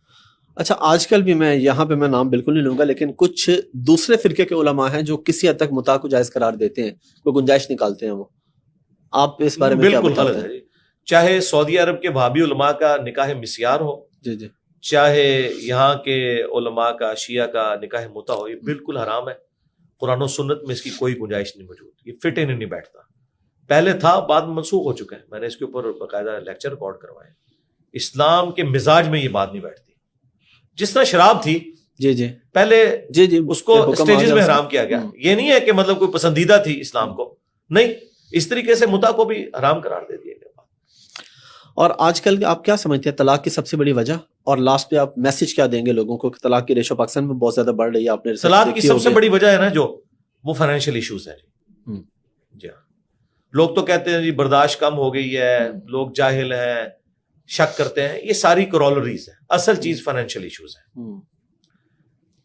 اچھا، آج کل بھی میں یہاں پہ میں نام بالکل نہیں لوں گا، لیکن کچھ دوسرے فرقے کے علماء ہیں جو کسی حد تک متاع کو جائز قرار دیتے ہیں، کوئی گنجائش نکالتے ہیں. وہ آپ اس بارے میں کیا بالکل غلط ہے. چاہے سعودی عرب کے وہابی علماء کا نکاح مسیار ہو، جی جی، چاہے یہاں کے علماء کا، شیعہ کا نکاح متع ہو، یہ بالکل حرام ہے. قرآن و سنت میں اس کی کوئی گنجائش نہیں موجود. یہ فٹ ان نہیں بیٹھتا. پہلے تھا، بعد میں منسوخ ہو چکا ہے. میں نے اس کے اوپر باقاعدہ لیکچر ریکارڈ کروائے. اسلام کے مزاج میں یہ بات نہیں بیٹھتی. جس طرح شراب تھی، جی جی، پہلے جی جی اس کو اسٹیجز میں حرام کیا گیا. یہ نہیں ہے کہ مطلب کوئی پسندیدہ تھی اسلام کو، نہیں، اس طریقے سے متع کو بھی حرام قرار دے دیا گیا. اور آج کل آپ کیا سمجھتے ہیں طلاق کی سب سے بڑی وجہ؟ اور لاسٹ پہ آپ میسج کیا دیں گے لوگوں کو کہ طلاق کی ریشو پاکستان میں بہت زیادہ بڑھ رہی ہے؟ آپ نے طلاق کی سب سے بڑی وجہ ہے نا جو وہ فائنینشیل ایشوز ہیں. جی ہاں، لوگ تو کہتے ہیں جی برداشت کم ہو گئی ہے، لوگ جاہل ہیں، شک کرتے ہیں. یہ ساری کرولریز ہیں. اصل چیز فائنینشیل ایشوز ہیں.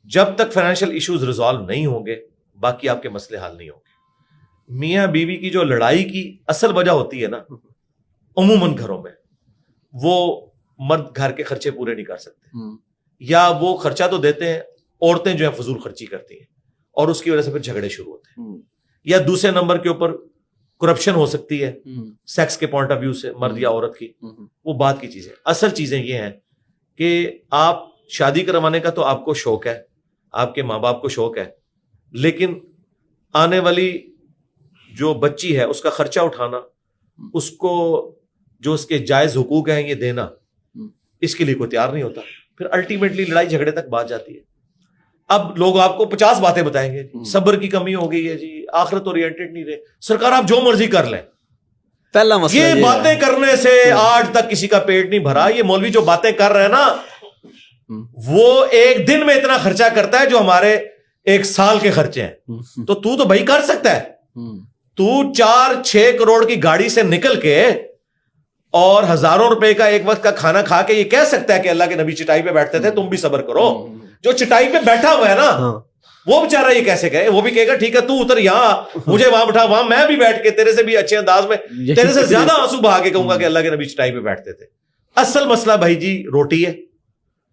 جب تک فائنینشیل ایشوز ریزالو نہیں ہوں گے باقی آپ کے مسئلے حل نہیں ہوں گے. میاں بیوی کی جو لڑائی کی اصل وجہ ہوتی ہے نا، عموماً گھروں میں وہ مرد گھر کے خرچے پورے نہیں کر سکتے، یا وہ خرچہ تو دیتے ہیں، عورتیں جو ہیں فضول خرچی کرتی ہیں اور اس کی وجہ سے پھر جھگڑے شروع ہوتے ہیں. یا دوسرے نمبر کے اوپر کرپشن ہو سکتی ہے سیکس کے پوائنٹ آف ویو سے، مرد یا عورت کی. وہ بات کی چیزیں. اصل چیزیں یہ ہیں کہ آپ شادی کروانے کا تو آپ کو شوق ہے، آپ کے ماں باپ کو شوق ہے، لیکن آنے والی جو بچی ہے اس کا خرچہ اٹھانا، اس کو جو اس کے جائز حقوق ہیں یہ دینا، اس کے لیے کوئی تیار نہیں ہوتا. پھر الٹیمیٹلی لڑائی جھگڑے تک بات جاتی ہے. اب لوگ آپ کو 50 باتیں بتائیں گے، صبر کی کمی ہو گئی ہے جی، آخرت اورینٹڈ نہیں رہے. سرکار آپ جو مرضی کر لیں، پہلا مسئلہ یہ باتیں کرنے سے آج تک کسی کا پیٹ نہیں بھرا. یہ مولوی جو باتیں کر رہے ہیں نا، وہ ایک دن میں اتنا خرچہ کرتا ہے جو ہمارے 1 سال کے خرچے ہیں. تو بھائی کر سکتا ہے. تو 4-6 کروڑ کی گاڑی سے نکل کے اور ہزاروں روپے کا ایک وقت کا کھانا کھا کے یہ کہہ سکتا ہے کہ اللہ کے نبی چٹائی پہ بیٹھتے تھے، تم بھی صبر کرو. جو چٹائی پہ بیٹھا ہوا ہے نا، وہ بیچارہ یہ کیسے کہے؟ وہ بھی کہے گا ٹھیک ہے تو اتر یہاں، مجھے وہاں بٹھا، وہاں میں بھی بیٹھ کے تیرے سے بھی اچھے انداز میں، تیرے سے زیادہ آنسو بہا کے کہوں گا کہ اللہ کے نبی چٹائی پہ بیٹھتے تھے. اصل مسئلہ بھائی جی روٹی ہے.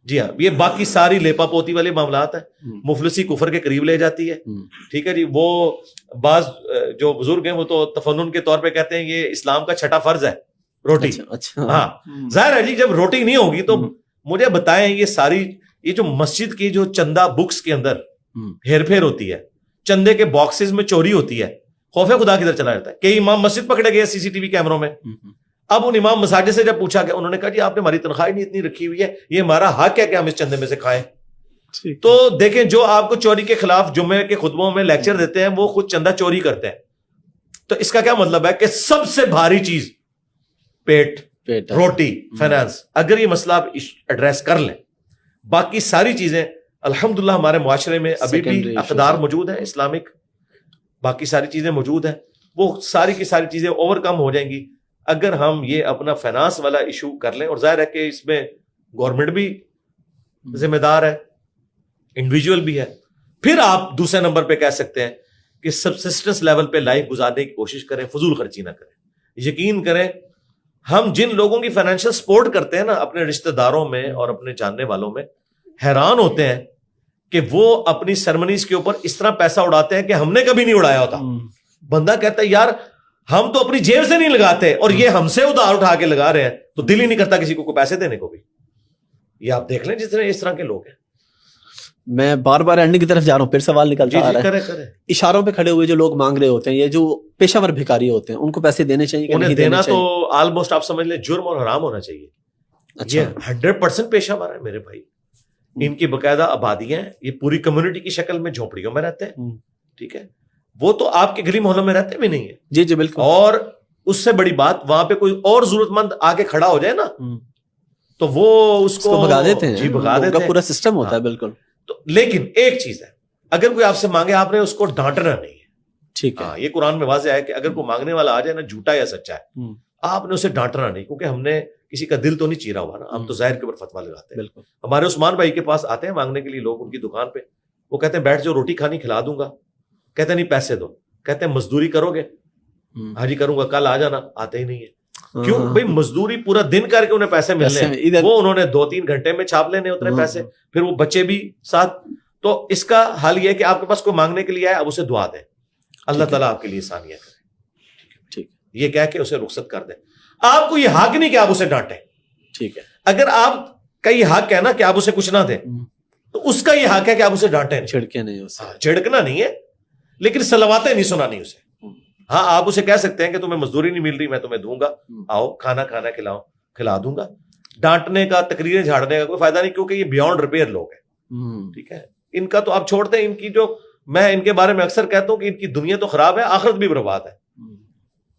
جی ہاں، یہ باقی ساری لیپا پوتی والے معاملات ہیں. مفلسی کفر کے قریب لے جاتی ہے. ٹھیک ہے جی. وہ بعض جو بزرگ ہیں وہ تو تفنن کے طور پہ کہتے ہیں یہ اسلام کا 6واں فرض ہے روٹی. ہاں ظاہر ہے جی، جب روٹی نہیں ہوگی تو مجھے بتائیں یہ جو مسجد کی جو چندہ بکس کے اندر ہیر پھیر ہوتی ہے، چندے کے باکسز میں چوری ہوتی ہے، خوف خدا کدھر چلا جاتا ہے. کئی امام مسجد پکڑے گئے CCTV کیمروں میں. اب ان امام مساجد سے جب پوچھا گیا انہوں نے کہا جی آپ نے ہماری تنخواہ نہیں اتنی رکھی ہوئی ہے, یہ ہمارا حق ہے کہ ہم اس چندے میں سے کھائیں. تو دیکھیں جو آپ کو چوری کے خلاف جمعے کے خطبوں میں لیکچر دیتے ہیں وہ خود چندہ چوری کرتے ہیں. تو اس کا کیا مطلب ہے کہ سب سے بھاری چیز پیٹ, روٹی, فائنانس, اگر یہ مسئلہ آپ ایڈریس کر لیں, باقی ساری چیزیں الحمدللہ ہمارے معاشرے میں ابھی بھی اقدار موجود ہیں اسلامک, باقی ساری چیزیں موجود ہیں, وہ ساری کی ساری چیزیں اوور کم ہو جائیں گی اگر ہم یہ اپنا فائنانس والا ایشو کر لیں. اور ظاہر ہے کہ اس میں گورنمنٹ بھی ذمہ دار ہے, انڈیویجول بھی ہے. پھر آپ دوسرے نمبر پہ کہہ سکتے ہیں کہ سبسسٹنس لیول پہ لائف گزارنے کی کوشش کریں, فضول خرچی نہ کریں. یقین کریں ہم جن لوگوں کی فائنینشیل سپورٹ کرتے ہیں نا اپنے رشتہ داروں میں اور اپنے جاننے والوں میں, حیران ہوتے ہیں کہ وہ اپنی سرمنیز کے اوپر اس طرح پیسہ اڑاتے ہیں کہ ہم نے کبھی نہیں اڑایا ہوتا. بندہ کہتا ہے یار ہم تو اپنی جیب سے نہیں لگاتے اور یہ ہم سے ادھار اٹھا کے لگا رہے ہیں, تو دل ہی نہیں کرتا کسی کو پیسے دینے کو بھی. یہ آپ دیکھ لیں جتنے اس طرح کے لوگ ہیں. میں بار بار اینڈنگ کی طرف جا رہا ہوں, پھر سوال نکلتا آ رہا ہے. کریں. اشاروں پہ کھڑے ہوئے جو لوگ مانگ رہے ہوتے ہیں, یہ جو پیشہ ور بھکاری ہوتے ہیں, ان کو پیسے دینے چاہیے کہ انہیں نہیں دینا دینے چاہیے؟ تو آلموسٹ آپ سمجھ لیں جرم اور حرام ہونا چاہیے. اچھا, یہ 100% پیشہ ور ہے میرے بھائی. ان کی باقاعدہ آبادیاں ہیں, یہ پوری کمیونٹی کی شکل میں جھونپڑیوں میں رہتے ہیں. ٹھیک ہے, وہ تو آپ کے گلی محلوں میں رہتے بھی نہیں ہے. جی جی بالکل. اور اس سے بڑی بات وہاں پہ کوئی اور ضرورت مند آگے کھڑا ہو جائے نا تو وہ اس کو بھگا دیتے ہیں. جی بھگا دیتے ہیں, پورا سسٹم ہوتا ہے. بالکل. تو لیکن ایک چیز ہے, اگر کوئی آپ سے مانگے آپ نے اس کو ڈانٹنا نہیں ہے. ٹھیک ہے, یہ قرآن میں واضح ہے کہ اگر کوئی مانگنے والا آ جائے نا جھوٹا یا سچا ہے, آپ نے اسے ڈانٹنا نہیں, کیونکہ ہم نے کسی کا دل تو نہیں چیرا ہوا نا, ہم تو ظاہر کے اوپر فتوا لگاتے ہیں. بالکل. ہمارے عثمان بھائی کے پاس آتے ہیں مانگنے کے لیے لوگ ان کی دکان پہ, وہ کہتے ہیں بیٹھ جو روٹی کھانی کھلا دوں گا, کہتے ہیں نہیں پیسے دو, کہتے ہیں مزدوری کرو گے, ہاں جی کروں گا, کل آ جانا, آتے ہی نہیں ہے. کیوں بھائی مزدوری پورا دن کر کے انہیں پیسے ملنے ہیں, وہ انہوں نے 2-3 گھنٹے میں چھاپ لینے اتنے پیسے, پھر وہ بچے بھی ساتھ. تو اس کا حل یہ ہے کہ آپ کے پاس کوئی مانگنے کے لیے آئے اب اسے دعا دیں, اللہ تعالیٰ آپ کے لیے آسانیاں کرے. ٹھیک, یہ کہہ کے اسے رخصت کر دیں. آپ کو یہ حق نہیں کہ آپ اسے ڈانٹیں. ٹھیک ہے, اگر آپ کا یہ حق ہے نا کہ آپ اسے کچھ نہ دیں, تو اس کا یہ حق ہے کہ آپ اسے ڈانٹیں. چھڑکے نہیں اسے, چھڑکنا نہیں ہے, لیکن سلواتیں نہیں سنانی اسے. ہاں آپ اسے کہہ سکتے ہیں کہ تمہیں مزدوری نہیں مل رہی, میں تمہیں دوں گا, آؤ کھانا کھلا دوں گا. ڈانٹنے کا, تقریریں جھاڑنے کا کوئی فائدہ نہیں, کیونکہ یہ بیونڈ ریپیئر لوگ ہیں. ٹھیک ہے, ان کا تو آپ چھوڑتے ہیں. ان کی جو میں ان کے بارے میں اکثر کہتا ہوں کہ ان کی دنیا تو خراب ہے, آخرت بھی برباد ہے.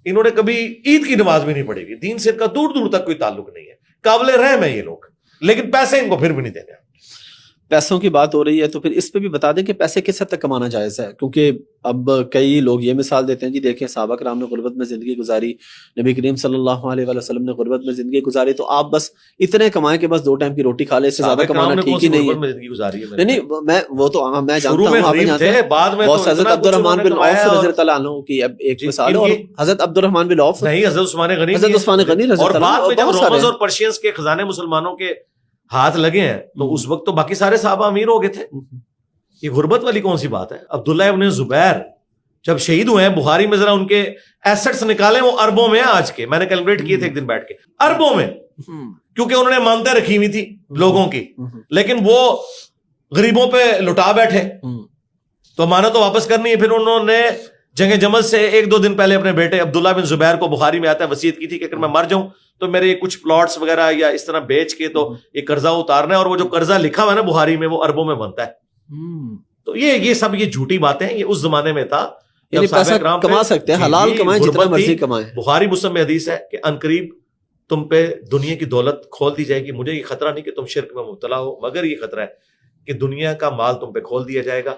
انہوں نے کبھی عید کی نماز بھی نہیں پڑھی ہوئی, دین سے ان کا دور دور تک کوئی تعلق نہیں ہے, قابل رحم ہے یہ لوگ, لیکن پیسے ان کو پھر بھی نہیں دینے. پیسوں کی بات ہو رہی ہے تو پھر اس پہ بھی بتا دیں کہ پیسے کس حد تک کمانا جائز ہے, کیونکہ اب کئی لوگ یہ مثال دیتے ہیں, جی دیکھیں صحابہ کرام نے غربت میں زندگی گزاری, نبی کریم صلی اللہ علیہ وسلم نے غربت میں زندگی گزاری, تو آپ بس اتنے کمائیں کہ بس 2 ٹائم کی روٹی کھا لیں, اس سے زیادہ کمانا ٹھیک ہی نہیں ہے. نہیں میں وہ تو میں جانتا ہوں, آپ جانتے ہیں بہت. حضرت عبد الرحمن بن عوف رضی اللہ عنہ کی اب ایک مثال ہے, اور حضرت عبد الرحمن بن عوف نہیں, حضرت عثمان غنی رضی اللہ عنہ, رومنز اور پرشینز کے خزانے مسلمانوں کے ہاتھ لگے ہیں, تو اس وقت تو باقی سارے صحابہ امیر ہو گئے تھے. یہ غربت والی کون سی بات ہے؟ عبداللہ ابن زبیر جب شہید ہوئے ہیں, بخاری میں ذرا ان کے ایسٹس نکالیں, وہ اربوں میں ہیں آج کے, میں نے کیلکولیٹ کیے تھے ایک دن بیٹھ کے, اربوں میں, کیونکہ انہوں نے مانتے رکھی ہوئی تھی لوگوں کی, لیکن وہ غریبوں پہ لٹا بیٹھے, تو امانت تو واپس کرنی ہے. پھر انہوں نے جنگ جمل سے 1-2 دن پہلے اپنے بیٹے عبداللہ بن زبیر کو, بخاری میں آتا ہے, وصیت کی تھی کہ اگر میں مر جاؤں تو میرے کچھ پلاٹس وغیرہ یا اس طرح بیچ کے تو یہ قرضہ اتارنا ہے, اور وہ جو قرضہ لکھا ہوا ہے نا بخاری میں, وہ اربوں میں بنتا ہے. تو یہ سب یہ جھوٹی باتیں ہیں, یہ اس زمانے میں تھا پیسہ کما سکتے ہیں, حلال کمائیں جتنا مرضی کمائیں. بخاری مسلم میں حدیث ہے کہ عنقریب تم پہ دنیا کی دولت کھول دی جائے گی. مجھے یہ خطرہ نہیں کہ تم شرک میں مبتلا ہو, مگر یہ خطرہ ہے کہ دنیا کا مال تم پہ کھول دیا جائے گا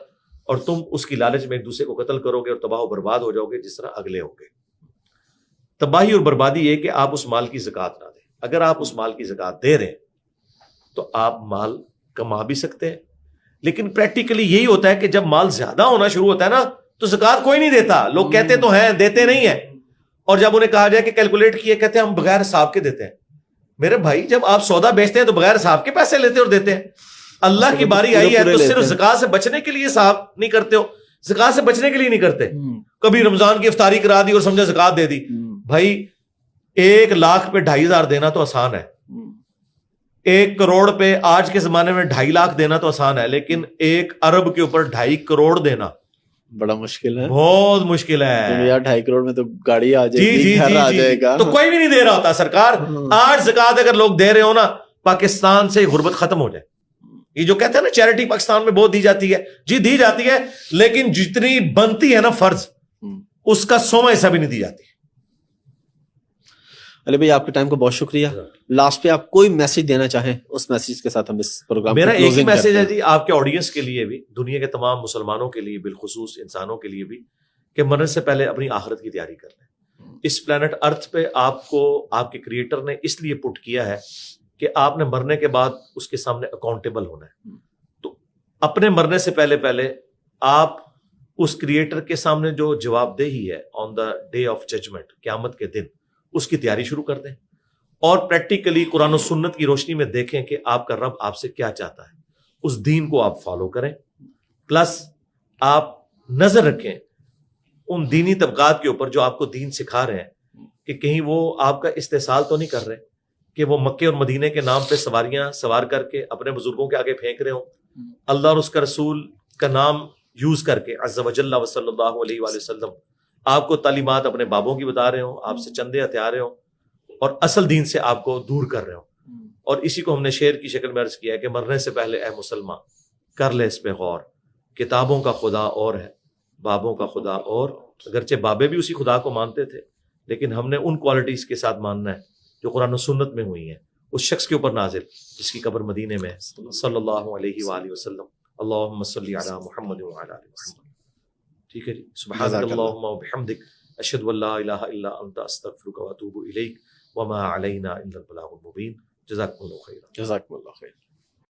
اور تم اس کی لالچ میں ایک دوسرے کو قتل کرو گے اور تباہ و برباد ہو جاؤ گے جس طرح اگلے ہوں گے. تباہی اور بربادی یہ کہ آپ اس مال کی زکوٰۃ نہ دیں. اگر آپ اس مال کی زکوٰۃ دے رہے ہیں تو آپ مال کما بھی سکتے ہیں, لیکن پریکٹیکلی یہی ہوتا ہے کہ جب مال زیادہ ہونا شروع ہوتا ہے نا تو زکوٰۃ کوئی نہیں دیتا. لوگ کہتے تو ہیں, دیتے نہیں ہیں, اور جب انہیں کہا جائے کہ کیلکولیٹ کیے, کہتے ہیں ہم بغیر حساب کے دیتے ہیں. میرے بھائی جب آپ سودا بیچتے ہیں تو بغیر حساب کے پیسے لیتے اور دیتے ہیں. اللہ کی باری آئی ہے تو صرف زکوٰۃ سے بچنے کے لیے حساب نہیں کرتے ہو, زکوٰۃ سے بچنے کے لیے نہیں کرتے. کبھی رمضان کی افطاری کرا دی اور سمجھا زکوٰۃ دے دی. بھائی 1 لاکھ پہ 2,500 دینا تو آسان ہے, 1 کروڑ پہ آج کے زمانے میں 2.5 لاکھ دینا تو آسان ہے, لیکن 1 ارب کے اوپر 2.5 کروڑ دینا بڑا مشکل ہے بہت مشکل ہے کیونکہ یار 2.5 کروڑ میں تو گاڑی آ جائے جی گی, گھر آ جائے گا. تو کوئی بھی نہیں دے رہا ہوتا سرکار. 8 زکات اگر لوگ دے رہے ہو نا, پاکستان سے غربت ختم ہو جائے. یہ جو کہتے ہیں نا چیریٹی پاکستان میں بہت دی جاتی ہے, جی دی جاتی ہے, لیکن جتنی بنتی ہے نا فرض, اس کا 100واں حصہ بھی نہیں دی جاتی. علی بھائی آپ کے ٹائم کو بہت شکریہ. لاسٹ پہ آپ کوئی میسج دینا چاہیں, اس میسج کے ساتھ ہم اس پروگرام میرا ایک ہی میسج ہے جی آپ کے آڈینس کے لیے بھی, دنیا کے تمام مسلمانوں کے لیے, بالخصوص انسانوں کے لیے بھی, کہ مرنے سے پہلے اپنی آخرت کی تیاری کر لیں. اس پلانٹ ارتھ پہ آپ کو آپ کے کریٹر نے اس لیے پٹ کیا ہے کہ آپ نے مرنے کے بعد اس کے سامنے اکاؤنٹیبل ہونا ہے. تو اپنے مرنے سے پہلے آپ اس کریٹر کے سامنے جو جواب دہی ہے آن دا ڈے آف ججمنٹ, قیامت کے دن, اس کی تیاری شروع کر دیں. اور پریکٹیکلی قرآن و سنت کی روشنی میں دیکھیں کہ آپ کا رب آپ سے کیا چاہتا ہے, اس دین کو آپ فالو کریں. پلس آپ نظر رکھیں ان دینی طبقات کے اوپر جو آپ کو دین سکھا رہے ہیں, کہ کہیں وہ آپ کا استحصال تو نہیں کر رہے کہ وہ مکے اور مدینے کے نام پہ سواریاں سوار کر کے اپنے بزرگوں کے آگے پھینک رہے ہوں, اللہ اور اس کا رسول کا نام یوز کر کے عز وجل و صلی اللہ علیہ وآلہ وسلم آپ کو تعلیمات اپنے بابوں کی بتا رہے ہوں, آپ سے چندے ہتھیار رہے ہوں, اور اصل دین سے آپ کو دور کر رہے ہوں. اور اسی کو ہم نے شعر کی شکل میں عرض کیا ہے کہ مرنے سے پہلے اے مسلمان کر لے اس پہ غور, کتابوں کا خدا اور ہے, بابوں کا خدا اور. اگرچہ بابے بھی اسی خدا کو مانتے تھے, لیکن ہم نے ان کوالٹیز کے ساتھ ماننا ہے جو قرآن و سنت میں ہوئی ہیں, اس شخص کے اوپر نازل جس کی قبر مدینے میں صلی اللہ علیہ وآلہ وسلم. اللہم صلی علی محمد وعلی آل محمد. ٹھیک ہے جی, سبحانک اللہم وبحمدک, اشہد ان لا الہ الا انت, استغفرک واتوب الیک, وما علینا الا البلاغ المبین. جزاکم اللہ خیر. جزاکم اللہ خیر.